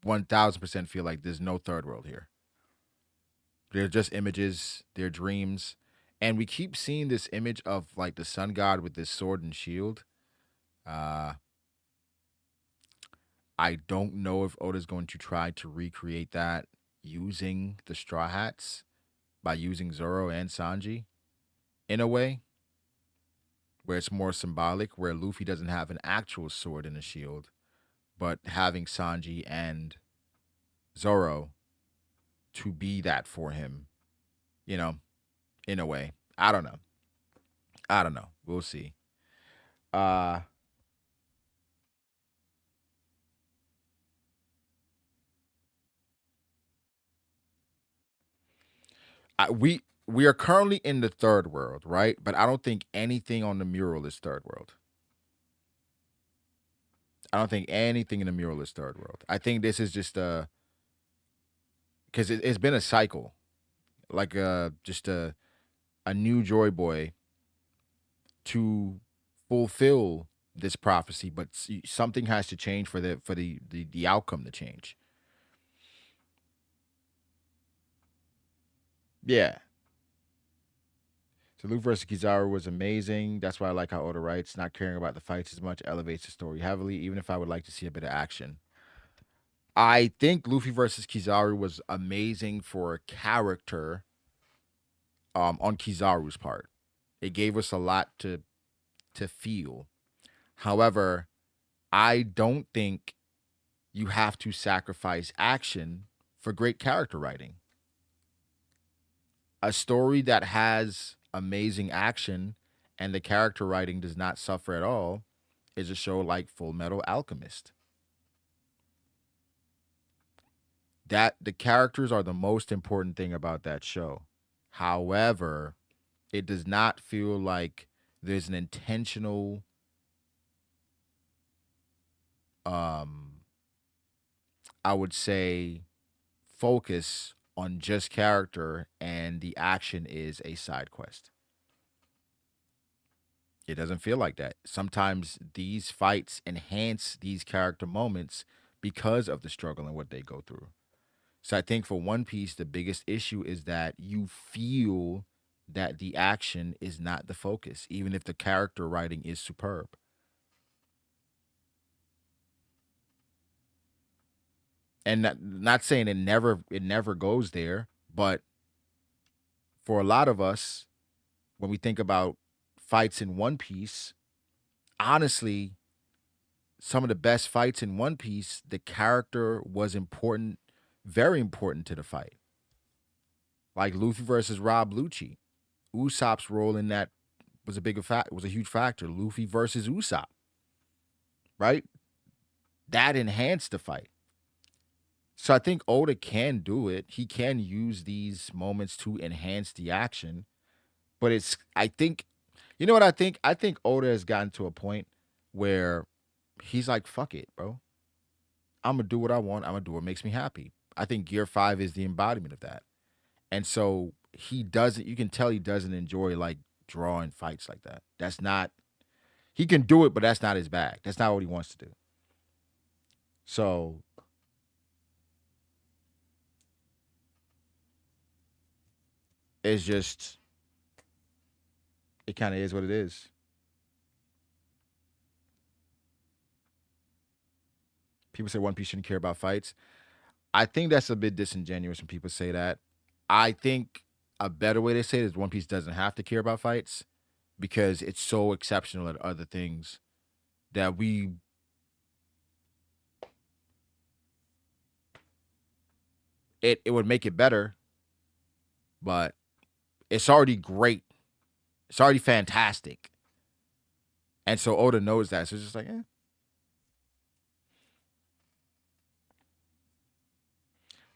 1000% feel like there's no third world here. They're just images. They're dreams, and we keep seeing this image of like the sun god with this sword and shield. I don't know if Oda's going to try to recreate that using the Straw Hats by using Zoro and Sanji in a way where it's more symbolic, where Luffy doesn't have an actual sword and a shield, but having Sanji and Zoro to be that for him, you know, in a way. I don't know. We'll see. We are currently in the third world, right? But I don't think anything on the mural is third world. I don't think anything in the mural is third world. I think this is just because it's been a cycle, like just a new Joy Boy to fulfill this prophecy, but something has to change for the outcome to change. Yeah. So Luke versus Kizaru was amazing. That's why I like how Oda writes. Not caring about the fights as much elevates the story heavily, even if I would like to see a bit of action. I think Luffy versus Kizaru was amazing for character on Kizaru's part. It gave us a lot to feel. However, I don't think you have to sacrifice action for great character writing. A story that has amazing action and the character writing does not suffer at all is a show like Full Metal Alchemist. That the characters are the most important thing about that show. However, it does not feel like there's an intentional um I would say focus on just character and the action is a side quest. It doesn't feel like that. Sometimes these fights enhance these character moments because of the struggle and what they go through. So I think for One Piece, the biggest issue is that you feel that the action is not the focus, even if the character writing is superb. And not saying it never goes there, but for a lot of us, when we think about fights in One Piece, honestly, some of the best fights in One Piece, the character was important, very important to the fight. Like Luffy versus Rob Lucci. Usopp's role in that was was a huge factor. Luffy versus Usopp, right? That enhanced the fight. So I think Oda can do it. He can use these moments to enhance the action. But it's I think you know what I think? I think Oda has gotten to a point where he's like, fuck it, bro. I'm gonna do what I want. I'm gonna do what makes me happy. I think Gear 5 is the embodiment of that. And so he doesn't you can tell he doesn't enjoy like drawing fights like that. That's not he can do it, but that's not his bag. That's not what he wants to do. So it's just it kind of is what it is. People say One Piece shouldn't care about fights. I think that's a bit disingenuous when people say that. I think a better way to say it is One Piece doesn't have to care about fights because it's so exceptional at other things that it would make it better, but it's already great. It's already fantastic. And so Oda knows that. So it's just like,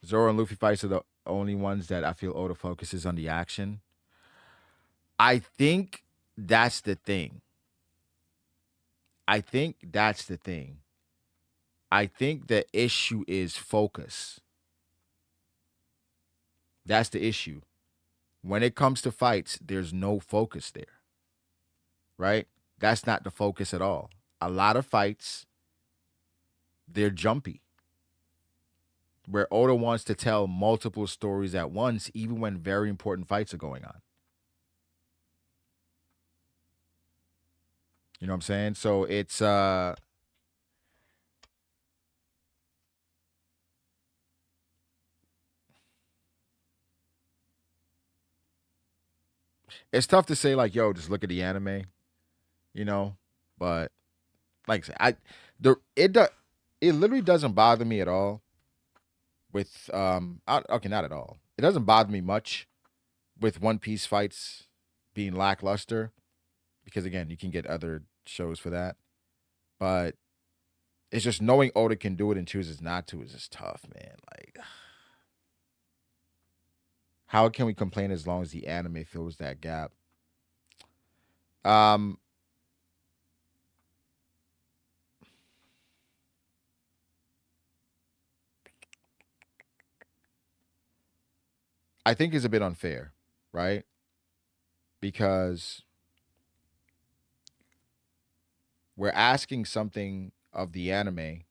Zoro and Luffy fights are the only ones that I feel Oda focuses on the action. I think that's the thing. I think that's the thing. I think the issue is focus. That's the issue. When it comes to fights, there's no focus there, right? That's not the focus at all. A lot of fights, they're jumpy, where Oda wants to tell multiple stories at once, even when very important fights are going on. You know what I'm saying? So it's tough to say like, yo, just look at the anime, you know. But like I said, it literally doesn't bother me at all with okay, not at all. It doesn't bother me much with One Piece fights being lackluster because again, you can get other shows for that. But it's just knowing Oda can do it and chooses not to is just tough, man. Like, how can we complain as long as the anime fills that gap? Um, I think it's a bit unfair, right? Because we're asking something of the anime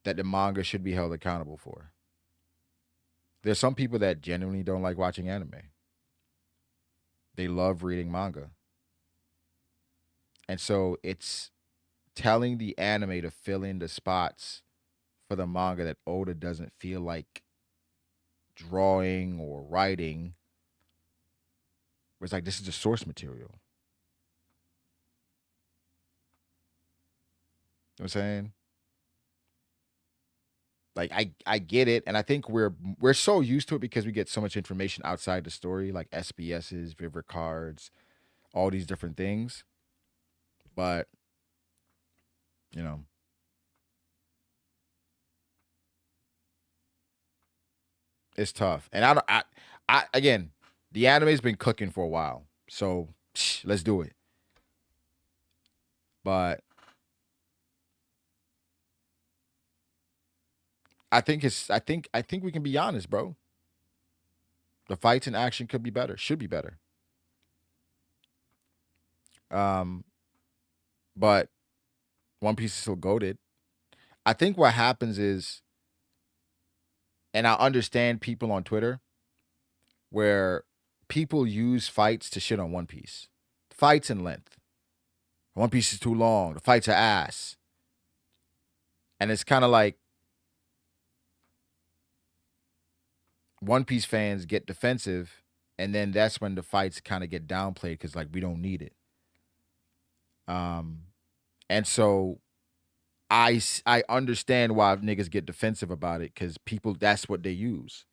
that the manga should be held accountable for. There's some people that genuinely don't like watching anime. They love reading manga. And so it's telling the anime to fill in the spots for the manga that Oda doesn't feel like drawing or writing. Where it's like this is the source material. You know what I'm saying? Like I get it, and I think we're so used to it because we get so much information outside the story, like SBSs, favorite cards, all these different things. But you know, it's tough. And I don't. I again, the anime's been cooking for a while, so let's do it. But I think we can be honest, bro. The fights and action could be better. Should be better. Um, but One Piece is still goaded. I think what happens is, and I understand people on Twitter where people use fights to shit on One Piece. Fights in length. One Piece is too long. The fights are ass. And it's kind of like One Piece fans get defensive, and then that's when the fights kind of get downplayed because like we don't need it. Um, and so I understand why niggas get defensive about it because people that's what they use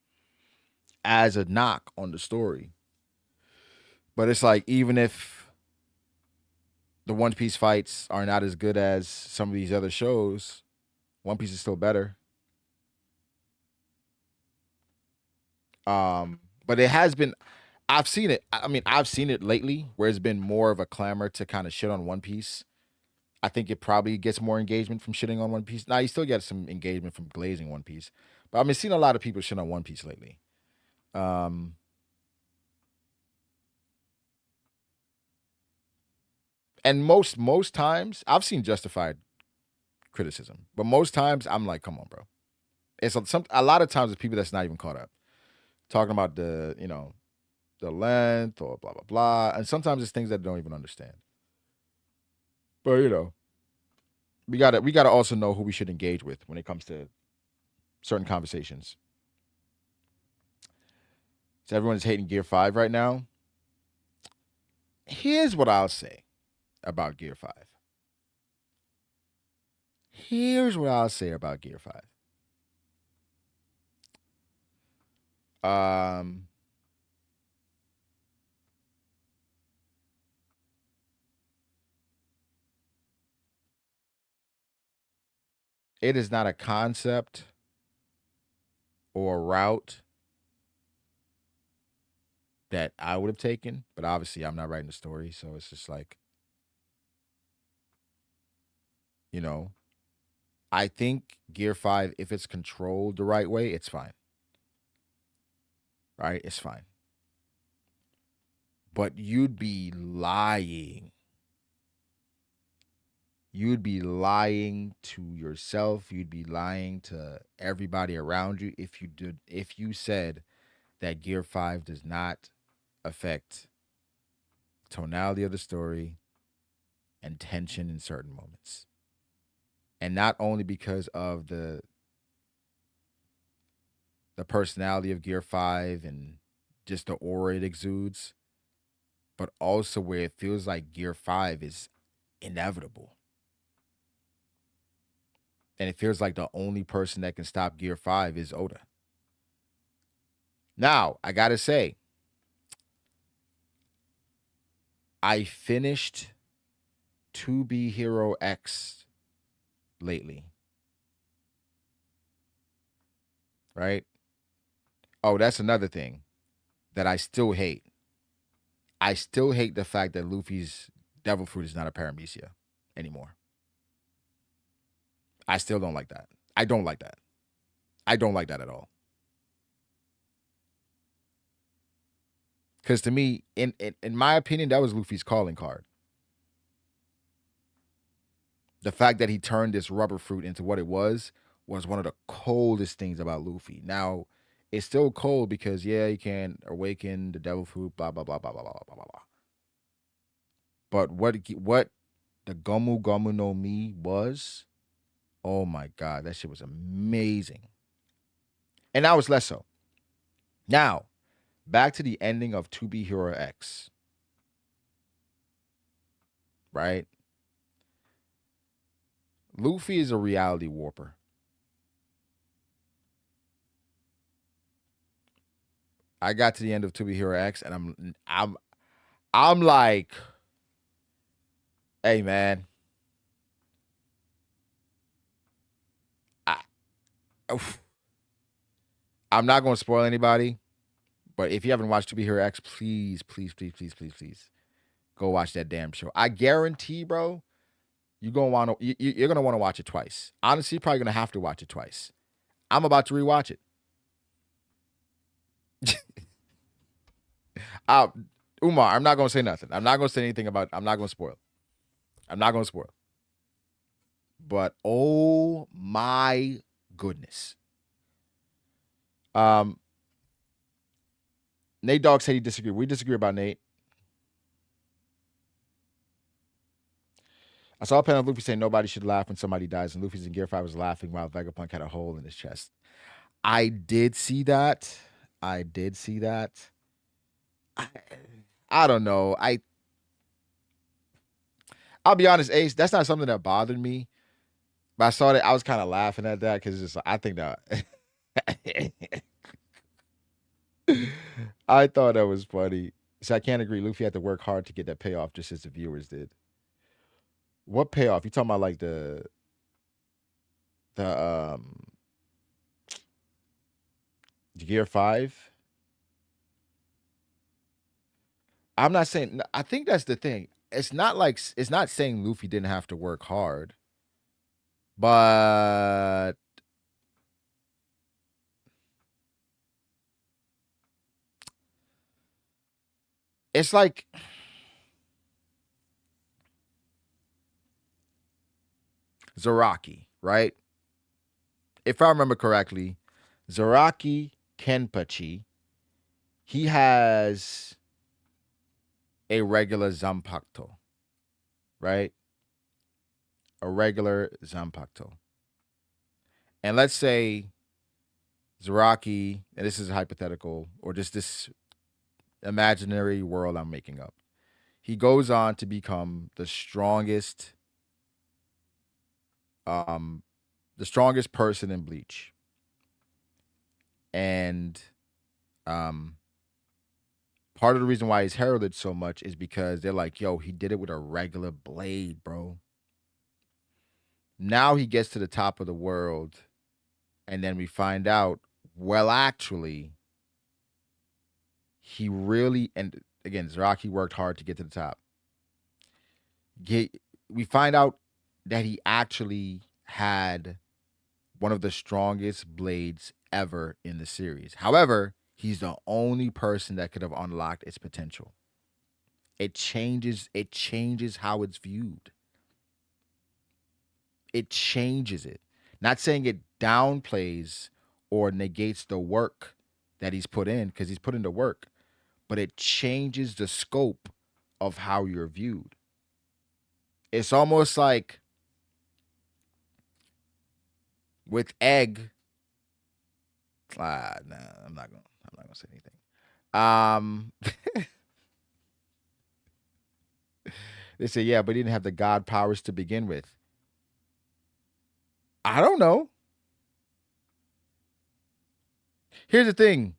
as a knock on the story. But it's like even if the One Piece fights are not as good as some of these other shows, One Piece is still better. But it has been I've seen it. I mean, I've seen it lately where it's been more of a clamor to kind of shit on One Piece. I think it probably gets more engagement from shitting on One Piece. Now you still get some engagement from glazing One Piece. But I've been seeing a lot of people shit on One Piece lately. Um and most times I've seen justified criticism, but most times I'm like, come on, bro. It's a lot of times it's people that's not even caught up talking about the length or blah blah blah, and sometimes it's things that they don't even understand. But we gotta also know who we should engage with when it comes to certain conversations. So everyone's hating Gear 5 right now. Here's what I'll say about Gear 5. Here's what I'll say about Gear 5. Um it is not a concept or a route that I would have taken, but obviously I'm not writing the story, so it's just like, you know, I think Gear 5, if it's controlled the right way, it's fine. Right? It's fine. But you'd be lying. You'd be lying to yourself. You'd be lying to everybody around you if you said that Gear 5 does not affect tonality of the story and tension in certain moments. And not only because of the personality of Gear 5 and just the aura it exudes, but also where it feels like Gear 5 is inevitable. And it feels like the only person that can stop Gear 5 is Oda. Now, I gotta say, I finished 2B Hero X lately. Right? Oh, that's another thing that I still hate. I still hate the fact that Luffy's Devil Fruit is not a paramecia anymore. I still don't like that. I don't like that. I don't like that at all. Because to me, in my opinion, that was Luffy's calling card. The fact that he turned this rubber fruit into what it was one of the coldest things about Luffy. Now, it's still cold because yeah, he can awaken the devil fruit, blah blah blah blah blah blah blah blah. But what the Gomu Gomu no Mi was, oh my god, that shit was amazing. And now it's less so. Now, back to the ending of 2B Hero X, right? Luffy is a reality warper. I got to the end of To Be Hero X, and I'm like, hey man, I, oof. I'm not going to spoil anybody, but if you haven't watched To Be Hero X, please, please, please, please, please, please, go watch that damn show. I guarantee, bro, you're gonna want to watch it twice. Honestly, you're probably gonna have to watch it twice. I'm about to rewatch it. uh, Umar, I'm not gonna say nothing. I'm not gonna say anything about. I'm not gonna spoil. I'm not gonna spoil. But oh my goodness. Um, Nate Dogg said he disagreed. We disagree about Nate. I saw a panel of Luffy saying nobody should laugh when somebody dies, and Luffy's in Gear 5 was laughing while Vegapunk had a hole in his chest. I did see that. I did see that. I, I don't know. I'll be honest, Ace. That's not something that bothered me. But I saw that I was kind of laughing at that because it's just I think that I thought that was funny. So I can't agree. Luffy had to work hard to get that payoff, just as the viewers did. What payoff? You talking about like the Gear 5? I'm not saying. I think that's the thing. It's not saying Luffy didn't have to work hard, but it's like Zaraki, right? If I remember correctly, Zaraki Kenpachi, he has a regular Zanpakuto, right? A regular Zanpakuto. And let's say Zaraki, and this is hypothetical, or just this imaginary world I'm making up. He goes on to become um, the strongest person in Bleach. And um, part of the reason why he's heralded so much is because they're like, yo, he did it with a regular blade, bro. Now he gets to the top of the world, and then we find out, well, actually, he really, and again, Zaraki worked hard to get to the top. We find out that he actually had one of the strongest blades ever in the series. However, he's the only person that could have unlocked its potential. It changes how it's viewed. It changes it. Not saying it downplays or negates the work that he's put in, because he's put into work, but it changes the scope of how you're viewed. It's almost like with Egg. Nah, I'm not gonna say anything. Um, they say yeah, but he didn't have the god powers to begin with. I don't know. Here's the thing: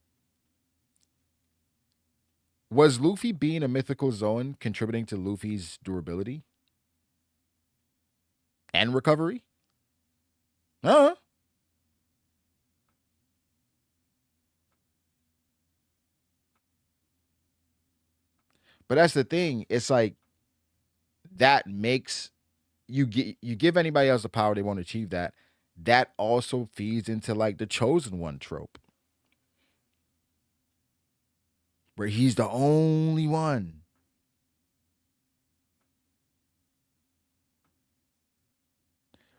was Luffy being a mythical zone contributing to Luffy's durability and recovery? Huh? But that's the thing. It's like that makes you give anybody else the power, they won't achieve that. That also feeds into like the chosen one trope, where he's the only one.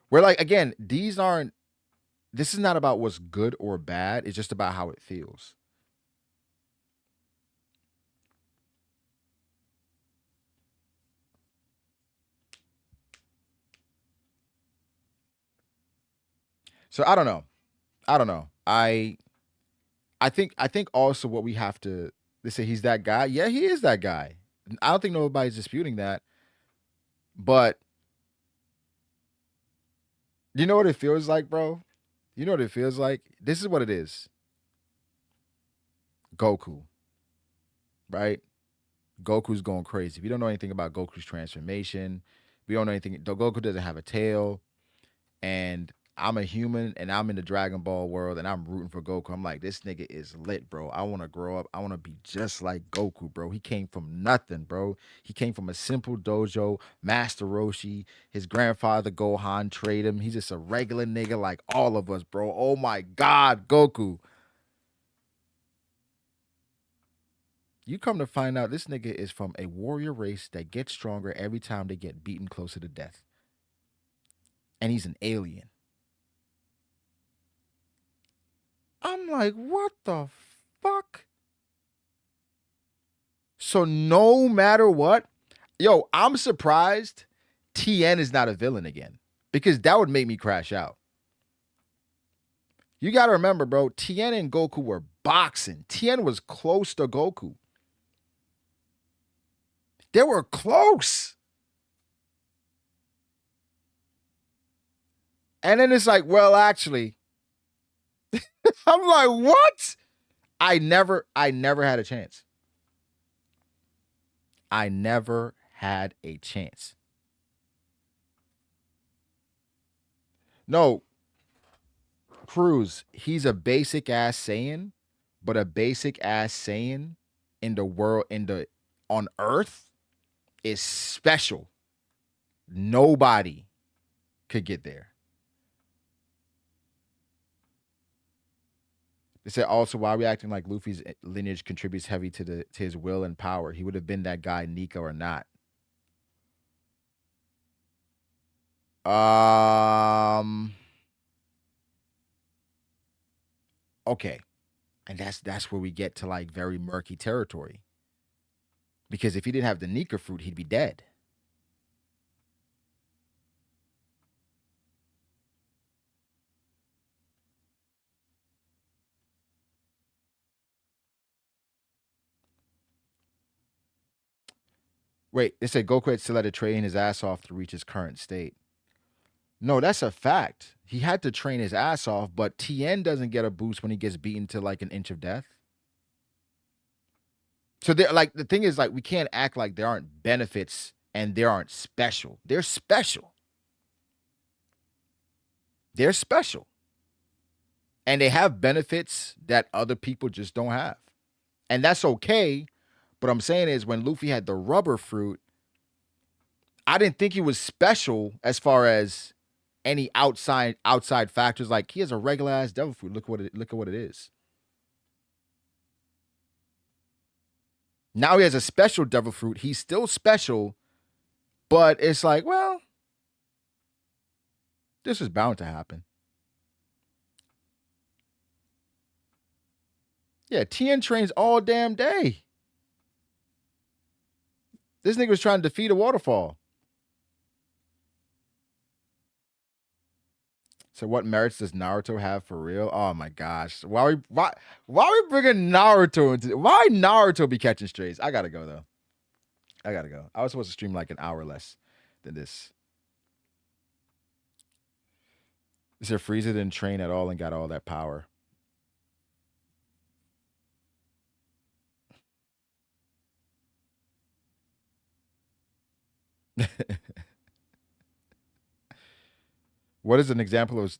Where like again, this is not about what's good or bad. It's just about how it feels. So I don't know. I don't know. I think also what we have to, they say he's that guy. Yeah, he is that guy. I don't think nobody's disputing that. But you know what it feels like, bro? You know what it feels like? This is what it is. Goku, right? Goku's going crazy. If you don't know anything about Goku's transformation, we don't know anything. Goku doesn't have a tail, and I'm a human, and I'm in the Dragon Ball world, and I'm rooting for Goku. I'm like, this nigga is lit, bro. I want to grow up. I want to be just like Goku, bro. He came from nothing, bro. He came from a simple dojo. Master Roshi, his grandfather Gohan traded him. He's just a regular nigga like all of us, bro. Oh my God, Goku. You come to find out this nigga is from a warrior race that gets stronger every time they get beaten closer to death. And he's an alien. I'm like, what the fuck? So no matter what, yo, I'm surprised Tien is not a villain again. Because that would make me crash out. You gotta remember, bro, Tien and Goku were boxing. Tien was close to Goku. They were close. And then it's like, well, actually, I'm like, what? I never had a chance. I never had a chance. No, Cruz, he's a basic ass Saiyan, but a basic ass Saiyan in the world, on Earth is special. Nobody could get there. They said also, why are we acting like Luffy's lineage contributes heavy to his will and power? He would have been that guy, Nika or not. Um. Okay, and that's where we get to like very murky territory. Because if he didn't have the Nika fruit, he'd be dead. Wait, they said Goku had still had to train his ass off to reach his current state. No, that's a fact. He had to train his ass off, but Tien doesn't get a boost when he gets beaten to like an inch of death. So they're like the thing is like we can't act like there aren't benefits and there aren't special. They're special. They're special. And they have benefits that other people just don't have. And that's okay. But I'm saying is when Luffy had the rubber fruit, I didn't think he was special as far as any outside factors. Like he has a regular ass devil fruit. Look at what it is. Now he has a special devil fruit. He's still special, but it's like, well, this is bound to happen. Yeah, Tien trains all damn day. This nigga was trying to defeat a waterfall. So what merits does Naruto have for real? Oh my gosh. Why we bringing Naruto into why Naruto be catching strays? I gotta go though. I gotta go. I was supposed to stream like an hour less than this. This said Frieza didn't train at all and got all that power. What is an example of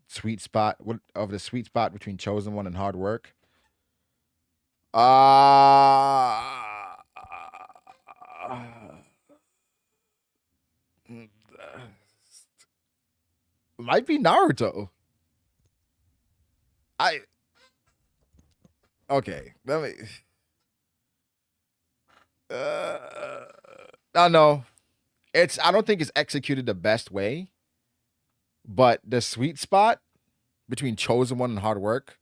sweet spot of the sweet spot between chosen one and hard work? Might be Naruto. I okay. Let me. I know it's. I don't think it's executed the best way, but the sweet spot between chosen one and hard work.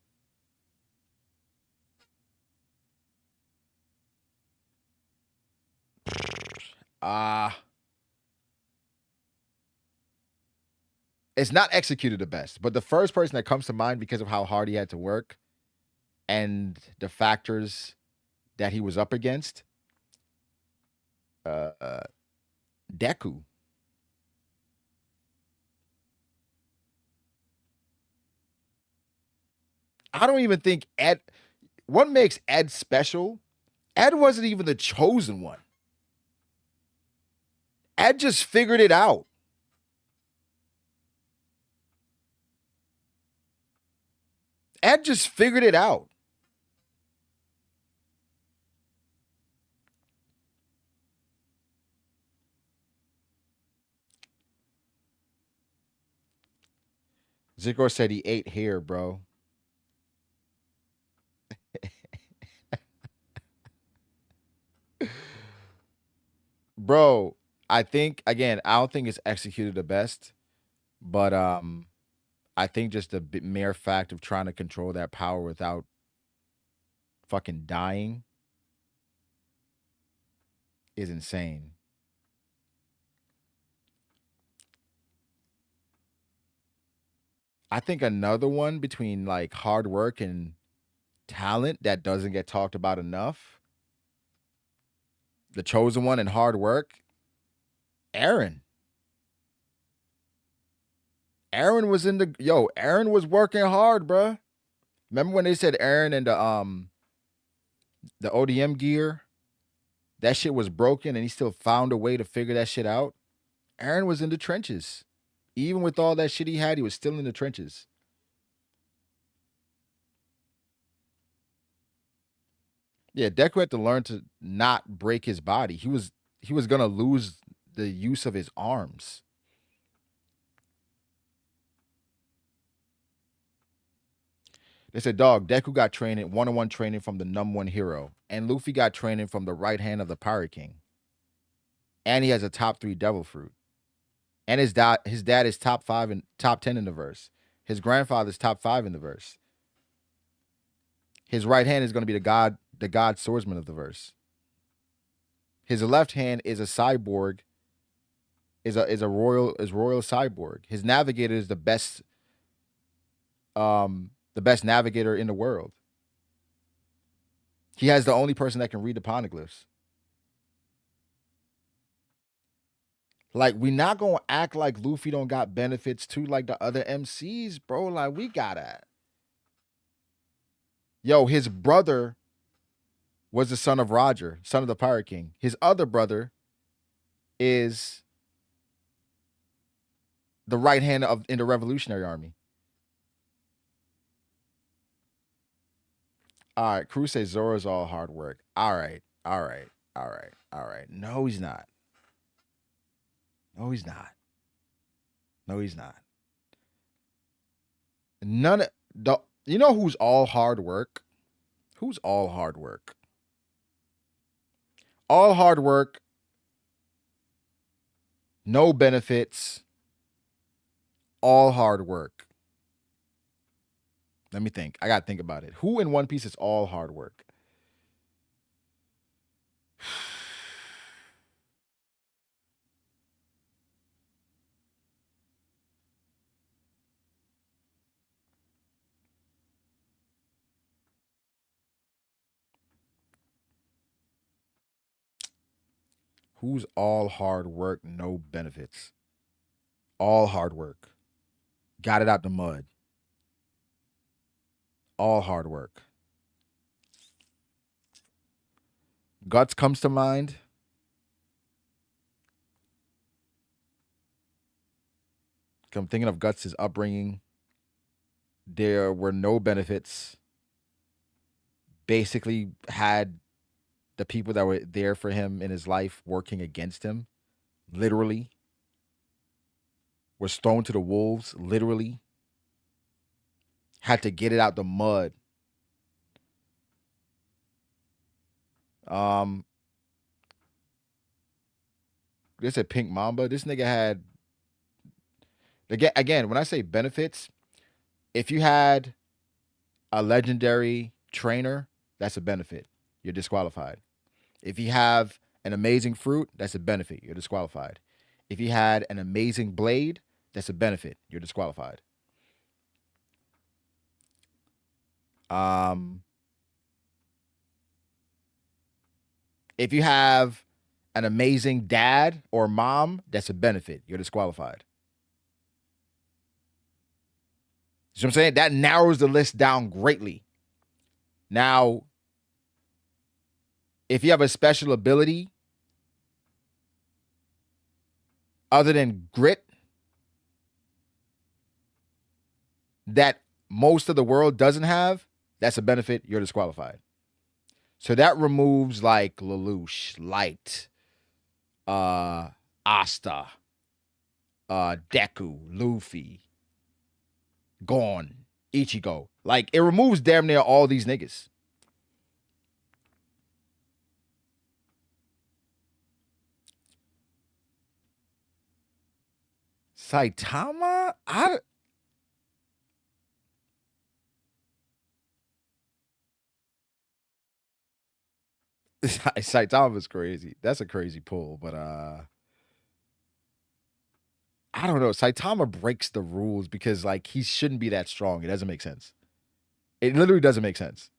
Ah, it's not executed the best, but the first person that comes to mind because of how hard he had to work and the factors that he was up against, uh, uh Deku. I don't even think Ed. what makes Ed special? Ed wasn't even the chosen one. Ed just figured it out. Ed just figured it out. Zikor said he ate hair, bro. Bro, I think again, I don't think it's executed the best, but I think just the mere fact of trying to control that power without fucking dying is insane. I think another one between like hard work and talent that doesn't get talked about enough. The chosen one and hard work. Aaron. Aaron was in the Aaron was working hard, bruh. Remember when they said Aaron and the ODM gear, that shit was broken and he still found a way to figure that shit out? Aaron was in the trenches. Even with all that shit he had, he was still in the trenches. Yeah, Deku had to learn to not break his body. He was gonna lose the use of his arms. They said, dog, Deku got training, one-on-one training from the #1 hero, and Luffy got training from the right hand of the Pirate King. And he has a top 3 Devil Fruit. And his dad is top 5 and top 10 in the verse. His grandfather's top 5 in the verse. His right hand is going to be the god swordsman of the verse. His left hand is a cyborg, is royal cyborg. His navigator is the best navigator in the world. He has the only person that can read the poneglyphs. Like, we not gonna act like Luffy don't got benefits too, like the other MCs, bro. Like, we gotta. Yo, his brother was the son of Roger, son of the Pirate King. His other brother is the right hand of in the Revolutionary Army. All right, Cruz says Zoro's all hard work. All right. No, he's not. No, he's not. No, he's not. None of the. You know who's all hard work? Who's all hard work? All hard work, no benefits, all hard work. Let me think. I got to think about it. Who in One Piece is all hard work? Who's all hard work, no benefits? All hard work. Got it out the mud. All hard work. Guts comes to mind. I'm thinking of Guts' upbringing. There were no benefits. Basically had the people that were there for him in his life working against him. Literally. Was thrown to the wolves. Literally. Had to get it out the mud. They said Pink Mamba. This nigga had again, when I say benefits, if you had a legendary trainer, that's a benefit. You're disqualified. If you have an amazing fruit, that's a benefit. You're disqualified. If you had an amazing blade, that's a benefit. You're disqualified. If you have an amazing dad or mom, that's a benefit. You're disqualified. You know what I'm saying? That narrows the list down greatly. Now, if you have a special ability other than grit that most of the world doesn't have, that's a benefit, you're disqualified. So that removes like Lelouch, Light, Asta, Deku, Luffy, Gon, Ichigo. Like, it removes damn near all these niggas. Saitama? Saitama's crazy. That's a crazy pull, but I don't know. Saitama breaks the rules because like he shouldn't be that strong. It doesn't make sense. It literally doesn't make sense.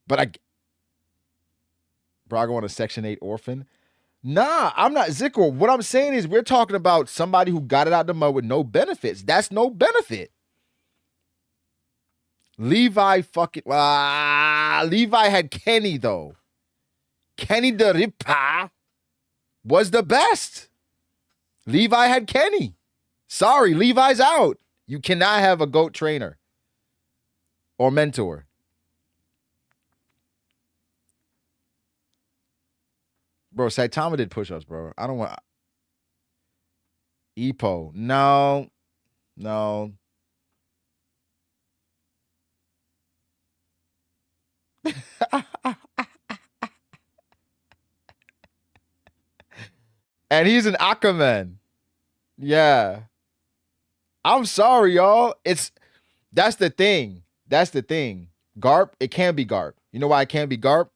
But Brago on a Section 8 orphan. Nah, I'm not Zico. What I'm saying is we're talking about somebody who got it out the mud with no benefits. That's no benefit. Levi Levi had Kenny though. Kenny the Ripper was the best. Levi had Kenny. Sorry, Levi's out. You cannot have a GOAT trainer or mentor. Bro, Saitama did push-ups, bro. I don't want Ippo. No. And he's an Aquaman. Yeah. I'm sorry, y'all. That's the thing. Garp, it can be Garp. You know why it can't be Garp?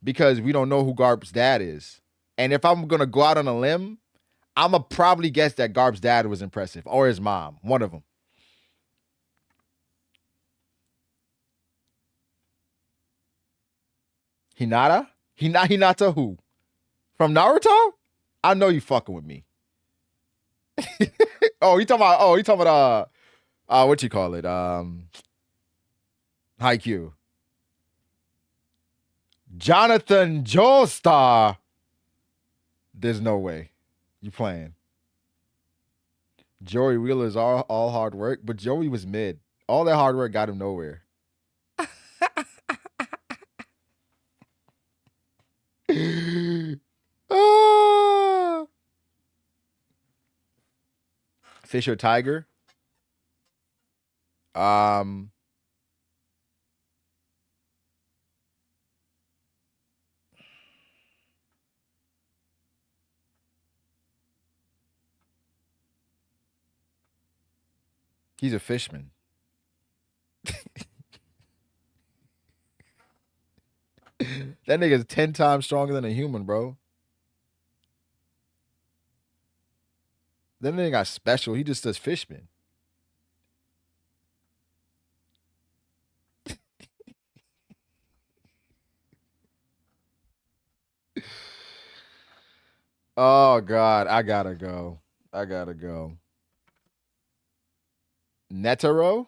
Because we don't know who Garp's dad is. And if I'm gonna go out on a limb, I'ma probably guess that Garp's dad was impressive. Or his mom. One of them. Hinata? Hinata who? From Naruto? I know you fucking with me. You talking about what you call it? Haikyuu. Jonathan Joestar. There's no way. You playing. Joey Wheeler's all hard work, but Joey was mid. All that hard work got him nowhere. Fisher Tiger. He's a fishman. That nigga's 10 times stronger than a human, bro. That nigga got special. He just does fishman. Oh God, I gotta go. Netero?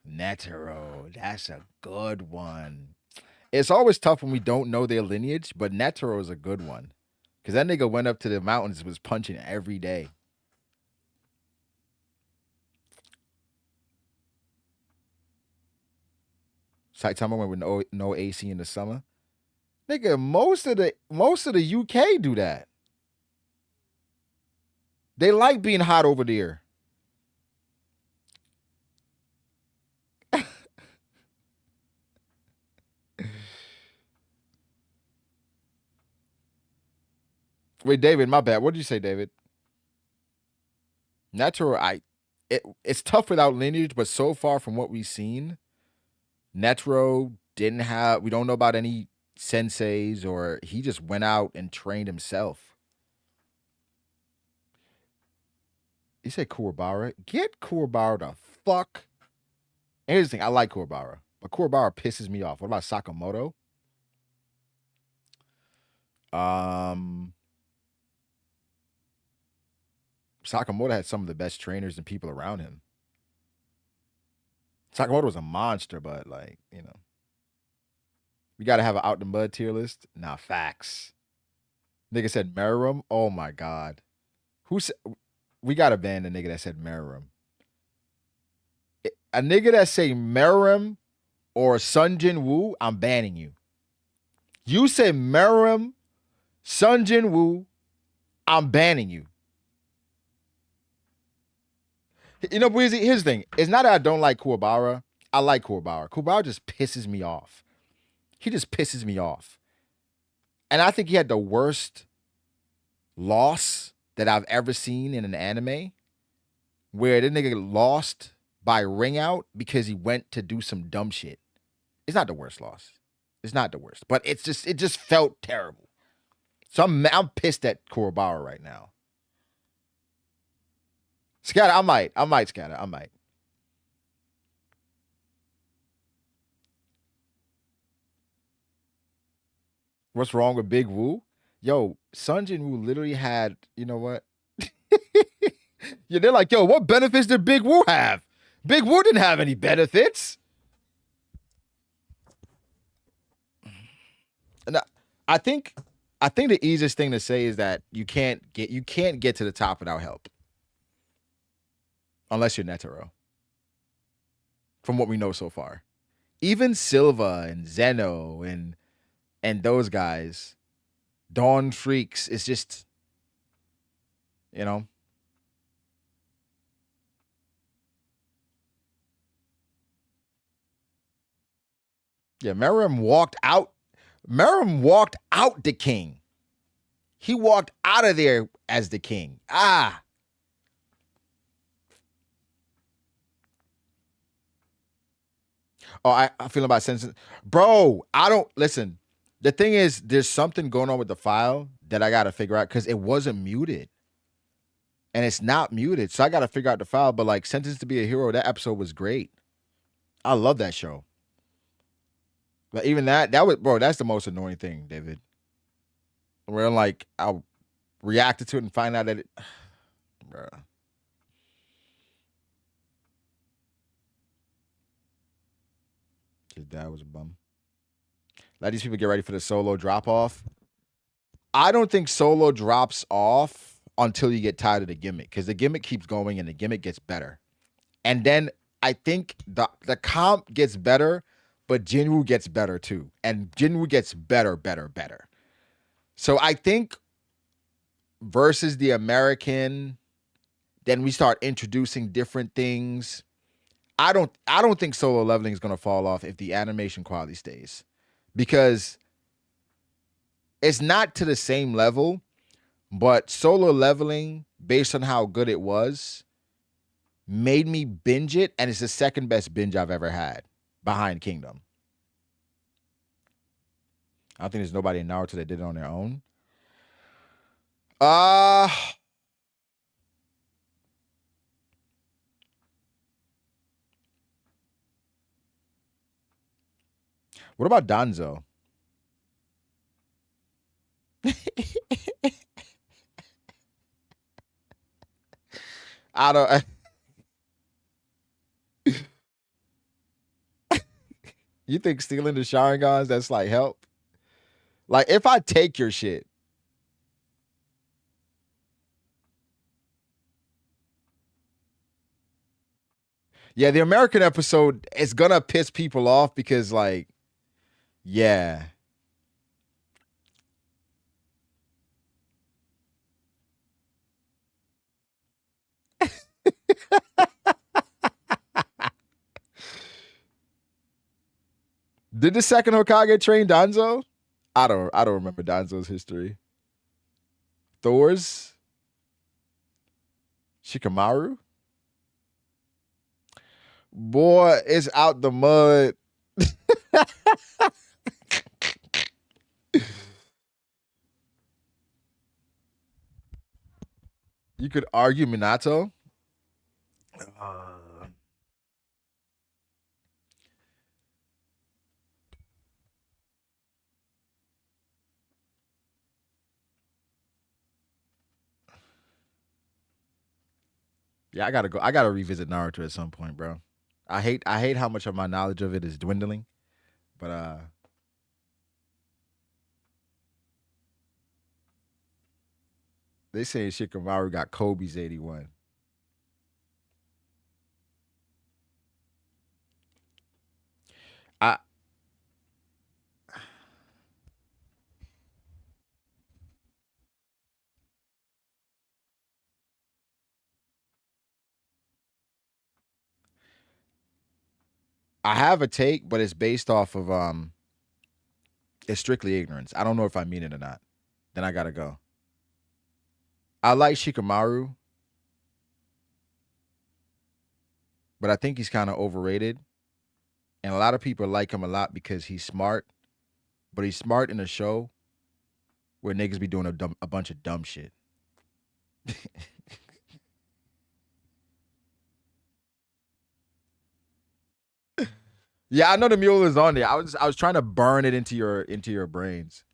Netero. That's a good one. It's always tough when we don't know their lineage, but Netero is a good one. Because that nigga went up to the mountains and was punching every day. Saitama went with no AC in the summer. Nigga, most of the UK do that. They like being hot over there. Wait, David, my bad. What did you say, David? Natural, it's tough without lineage, but so far from what we've seen, Netro didn't have. We don't know about any senseis, or he just went out and trained himself. You say Kuwabara? Get Kuwabara the fuck. And here's the thing: I like Kuwabara, but Kuwabara pisses me off. What about Sakamoto? Sakamoto had some of the best trainers and people around him. Sakamoto was a monster, but like, we gotta have an out the mud tier list. Nah, facts. Nigga said Meruem. Oh my god. Who said we gotta ban the nigga that said Meruem. A nigga that say Meruem or Sunjin Woo, I'm banning you. You say Meruem, Sunjin Woo, I'm banning you. You know, Breezy, here's the thing. It's not that I don't like Kuwabara. I like Kuwabara. Kuwabara just pisses me off. He just pisses me off. And I think he had the worst loss that I've ever seen in an anime where the nigga lost by ring out because he went to do some dumb shit. It's not the worst loss. It's not the worst. But it just felt terrible. So I'm pissed at Kuwabara right now. Scatter, I might scatter. I might. What's wrong with Big Woo? Yo, Sunjin Woo literally had, you know what? Yeah, they're like, yo, what benefits did Big Woo have? Big Woo didn't have any benefits. And I think the easiest thing to say is that you can't get to the top without help. Unless you're Netero. From what we know so far. Even Silva and Zeno and those guys, Dawn Freaks, it's just, you know. Yeah, Meruem walked out. Meruem walked out the king. He walked out of there as the king. Ah. Oh, I feel about Sensei. Bro, I don't listen. The thing is, there's something going on with the file that I gotta figure out because it wasn't muted. And it's not muted. So I gotta figure out the file. But like Sentence to Be a Hero, that episode was great. I love that show. But even that was bro, that's the most annoying thing, David. Where like I reacted to it and find out that it bro. His dad was a bum. Let these people get ready for the solo drop off. I don't think solo drops off until you get tired of the gimmick because the gimmick keeps going and the gimmick gets better. And then I think the comp gets better, but Jinwoo gets better too. And Jinwoo gets better. So I think versus the American, then we start introducing different things. I don't think solo leveling is gonna fall off if the animation quality stays. Because it's not to the same level, but solo leveling, based on how good it was, made me binge it, and it's the second best binge I've ever had behind Kingdom. I don't think there's nobody in Naruto that did it on their own. What about Danzo? I don't. You think stealing the Sharingans, that's like help? Like if I take your shit. Yeah, the American episode is gonna piss people off because like, yeah. Did the second Hokage train Danzo? I don't remember Danzo's history. Thor's Shikamaru? Boy, it's out the mud. You could argue Minato. Yeah, I gotta go. I gotta revisit Naruto at some point, bro. I hate how much of my knowledge of it is dwindling. But they say Shikamaru got Kobe's 81. I I have a take, but it's based off of it's strictly ignorance. I don't know if I mean it or not. Then I gotta go. I like Shikamaru, but I think he's kind of overrated. And a lot of people like him a lot because he's smart, but he's smart in a show where niggas be doing a bunch of dumb shit. Yeah, I know the mule is on there. I was trying to burn it into your brains.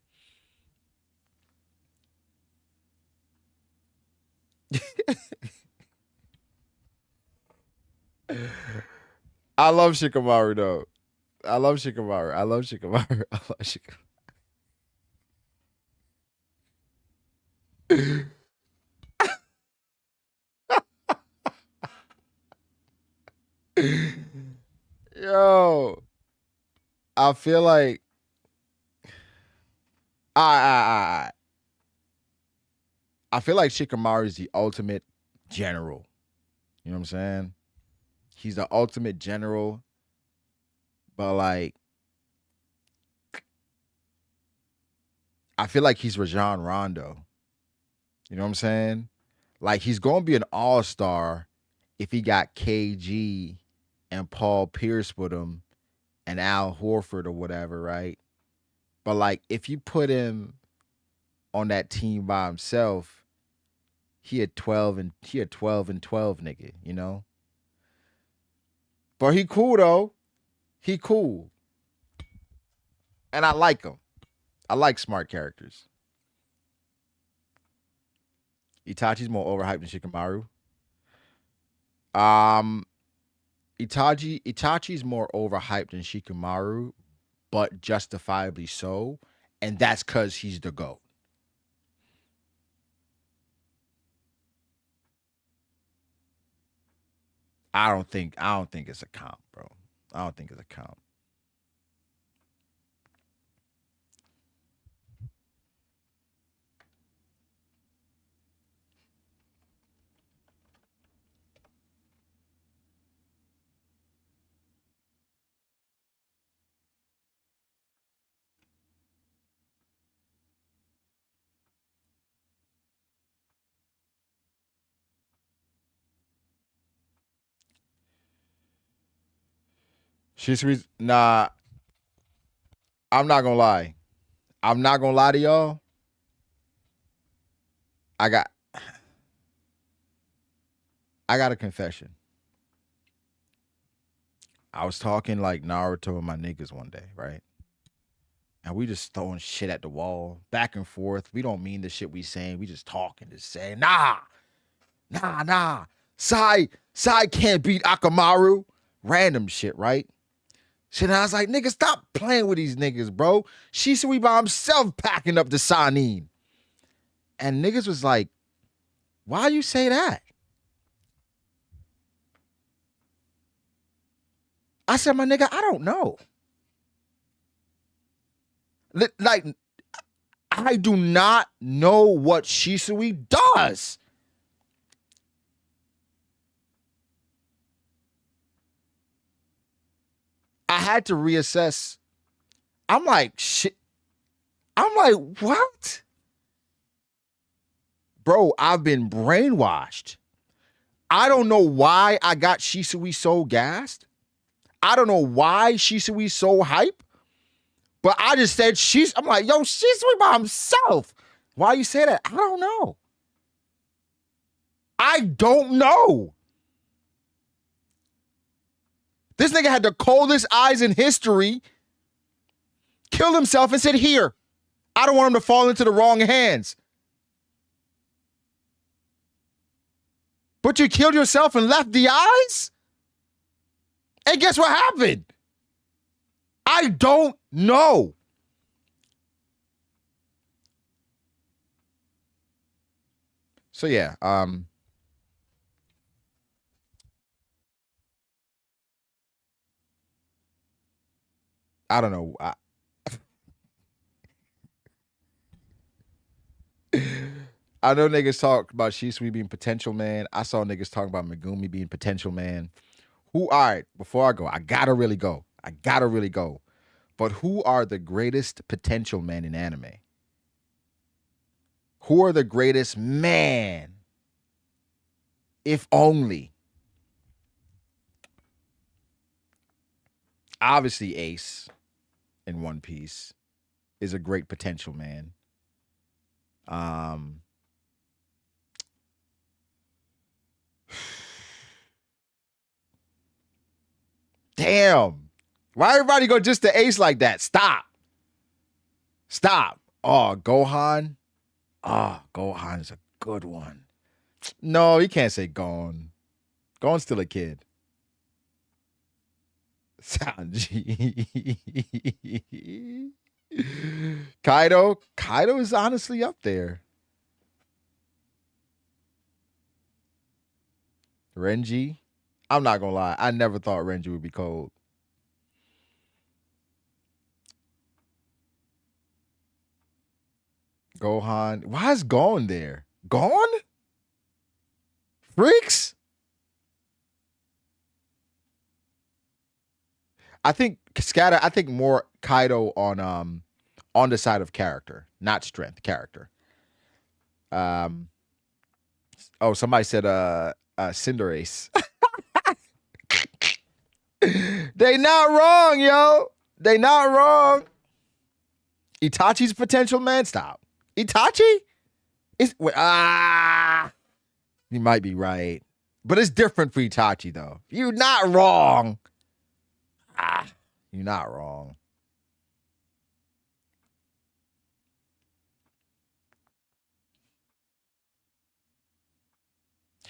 I love Shikamaru though. I love Shikamaru. I love Shikamaru. I love Shikamaru. Yo, I feel like I I feel like Shikamaru is the ultimate general. You know what I'm saying? He's the ultimate general, but like I feel like he's Rajon Rondo. You know what I'm saying? Like he's gonna be an all-star if he got KG and Paul Pierce with him and Al Horford or whatever, right? But like if you put him on that team by himself, he had 12 and 12, nigga, you know? But he cool though. He cool. And I like him. I like smart characters. Itachi's more overhyped than Shikamaru. Um Itachi's more overhyped than Shikamaru, but justifiably so. And that's cause he's the GOAT. I don't think it's a comp, bro. I don't think it's a comp. Nah, I'm not gonna lie. I'm not gonna lie to y'all. I got I got a confession. I was talking like Naruto and my niggas one day, right? And we just throwing shit at the wall, back and forth. We don't mean the shit we saying. We just talking, just saying, nah. Sai can't beat Akamaru. Random shit, right? Shit, and I was like, nigga, stop playing with these niggas, bro. Shisui by himself packing up the Sanin. And niggas was like, why you say that? I said, my nigga, I don't know. Like, I do not know what Shisui does. I had to reassess. I'm like, shit. I'm like, what? Bro, I've been brainwashed. I don't know why I got Shisui so gassed. I don't know why Shisui so hype. But I just said I'm like, yo, Shisui by himself. Why you say that? I don't know. I don't know. This nigga had the coldest eyes in history, killed himself and said, here, I don't want him to fall into the wrong hands. But you killed yourself and left the eyes? And guess what happened? I don't know. So yeah, I don't know. I know niggas talk about Shisui being potential man. I saw niggas talking about Megumi being potential man. Who, all right, before I go, I gotta really go. I gotta really go. But who are the greatest potential men in anime? Who are the greatest man? If only. Obviously, Ace in One Piece is a great potential man. Um, damn. Why everybody go just to Ace like that? Stop. Stop. Oh, Gohan. Oh, Gohan's a good one. No, you can't say Gon. Gon's still a kid. Sanji. Kaido. Kaido is honestly up there. Renji. I'm not gonna lie. I never thought Renji would be cold. Gohan. Why is Gon there? Gon? Freaks? I think Scatter, I think more Kaido on the side of character, not strength, character. Um oh, somebody said Cinderace. They not wrong, yo. They not wrong. Itachi's potential man. Stop. Itachi? Is you might be right. But it's different for Itachi though. You're not wrong. You're not wrong.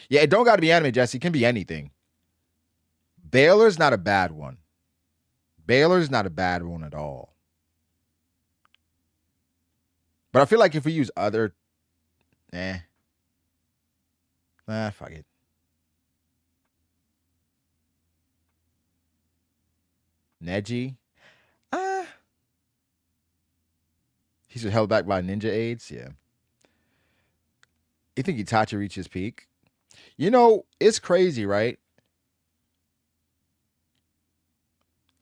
Yeah, it don't gotta be anime, Jesse. It can be anything. Baylor's not a bad one. Baylor's not a bad one at all. But I feel like if we use other, fuck it. Neji, he's held back by ninja aids. Yeah. You think Itachi reached his peak? You know, it's crazy, right?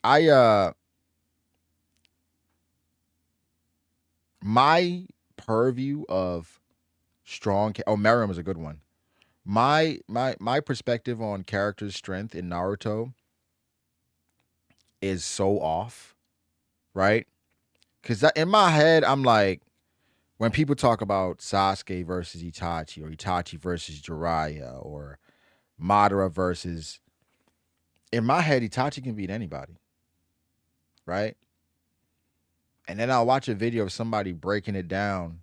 I my purview of strong. Oh, Merriam is a good one. My perspective on character strength in Naruto is so off, right? Because in my head, I'm like, when people talk about Sasuke versus Itachi or Itachi versus Jiraiya or Madara versus, in my head, Itachi can beat anybody, right? And then I'll watch a video of somebody breaking it down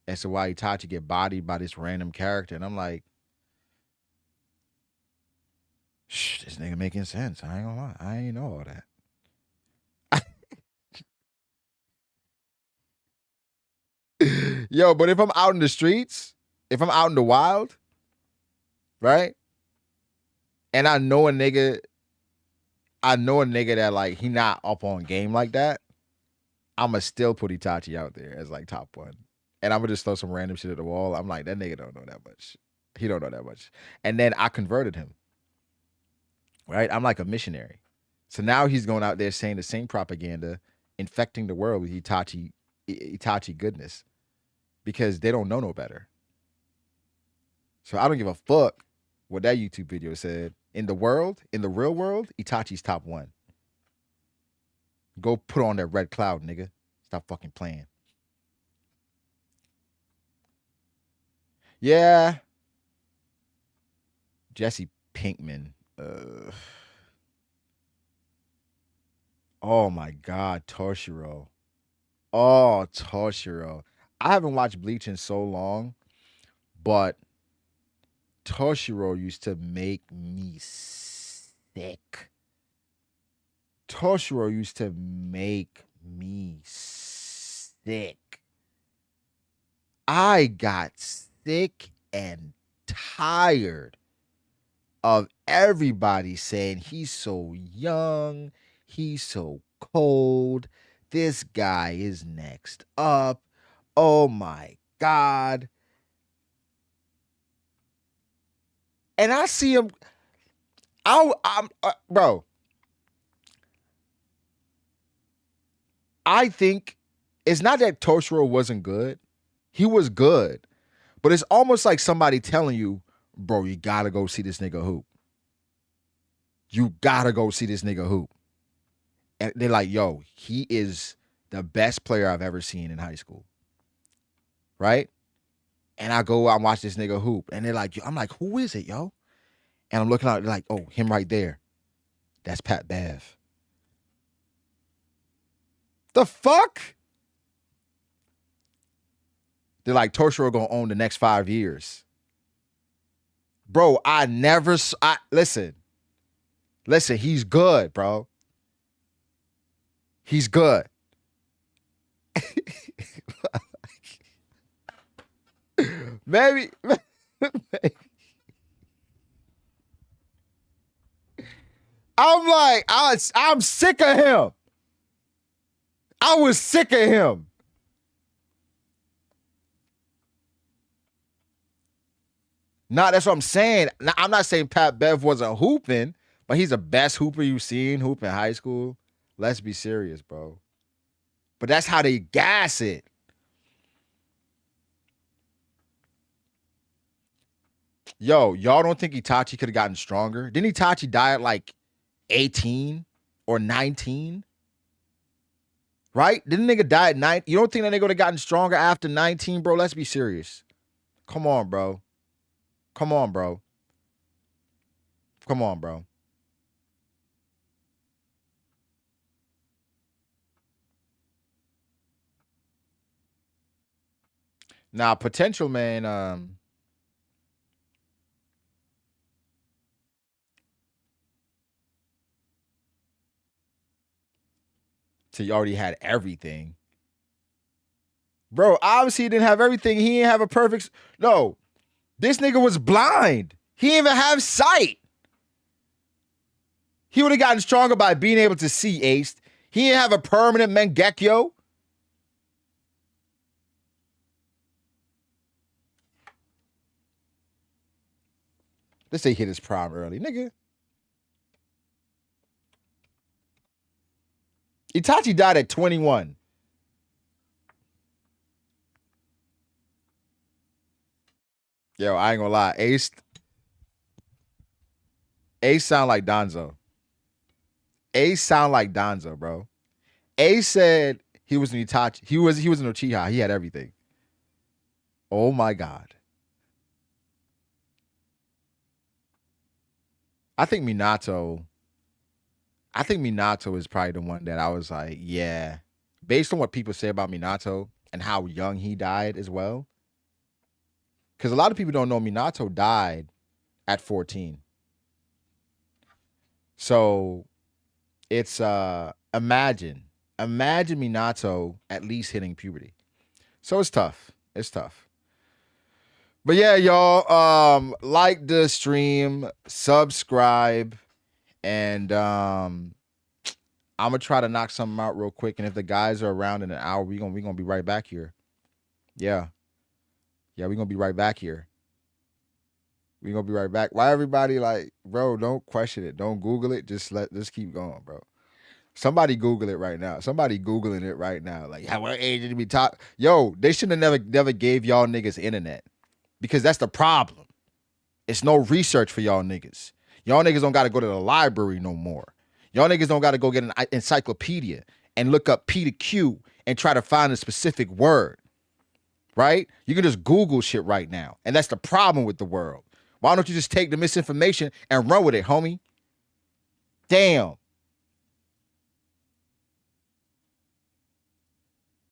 as to why Itachi get bodied by this random character, and I'm like, shh, this nigga making sense. I ain't gonna lie, I ain't know all that. Yo, but if I'm out in the streets, if I'm out in the wild, right? And I know a nigga that like he not up on game like that, I'ma still put Itachi out there as like top one. And I'm gonna just throw some random shit at the wall. I'm like, that nigga don't know that much. He don't know that much. And then I converted him. Right? I'm like a missionary. So now he's going out there saying the same propaganda, infecting the world with Itachi goodness. Because they don't know no better. So I don't give a fuck what that YouTube video said. In the world, in the real world, Itachi's top one. Go put on that red cloud, nigga. Stop fucking playing. Yeah. Jesse Pinkman. Oh my God, Toshiro. Oh, Toshiro. I haven't watched Bleach in so long, but Toshiro used to make me sick. Toshiro used to make me sick. I got sick and tired of everybody saying he's so young, he's so cold, this guy is next up. Oh my God. And I see him. I'm bro. I think it's not that Toshiro wasn't good. He was good. But it's almost like somebody telling you, bro, you gotta go see this nigga hoop. You gotta go see this nigga hoop. And they're like, yo, he is the best player I've ever seen in high school. Right? And I go out and watch this nigga hoop. And they're like, I'm like, who is it, yo? And I'm looking out, like, oh, him right there. That's MattB. The fuck? They're like, Toshiro gonna own the next 5 years. Bro, listen, he's good, bro. He's good. maybe. I'm like, I'm sick of him. I was sick of him. Nah, that's what I'm saying. Now, I'm not saying MattB wasn't hooping, but he's the best hooper you've seen hoop in high school. Let's be serious, bro. But that's how they gas it. Yo, y'all don't think Itachi could have gotten stronger? Didn't Itachi die at like 18 or 19? Right? Didn't nigga die at 9? You don't think that nigga would have gotten stronger after 19, bro? Let's be serious. Come on, bro. Come on, bro. Come on, bro. Now, potential, man, so you already had everything. Bro, obviously he didn't have everything. He didn't have a perfect... No. This nigga was blind. He didn't even have sight. He would have gotten stronger by being able to see, Ace. He didn't have a permanent Mangekyo. Let's say he hit his prime early. Nigga. Itachi died at 21. Yo, I ain't gonna lie. Ace sound like Danzo. Ace sound like Danzo, bro. Ace said he was an Itachi. He was an Uchiha. He had everything. Oh my God. I think Minato is probably the one that I was like, yeah. Based on what people say about Minato and how young he died as well. Because a lot of people don't know Minato died at 14. So it's imagine Minato at least hitting puberty. So it's tough. It's tough. But yeah, y'all, like the stream, subscribe, and I'm gonna try to knock something out real quick. And if the guys are around in an hour, we're gonna be right back here. Yeah. Yeah, we're gonna be right back here. We're gonna be right back. Why everybody like, bro, don't question it. Don't Google it. Just keep going, bro. Somebody Google it right now. Somebody Googling it right now. Like, how what age did we talk? Yo, they should have never gave y'all niggas internet. Because that's the problem. It's no research for y'all niggas. Y'all niggas don't gotta go to the library no more. Y'all niggas don't gotta go get an encyclopedia and look up P to Q and try to find a specific word. Right? You can just Google shit right now. And that's the problem with the world. Why don't you just take the misinformation and run with it, homie? Damn.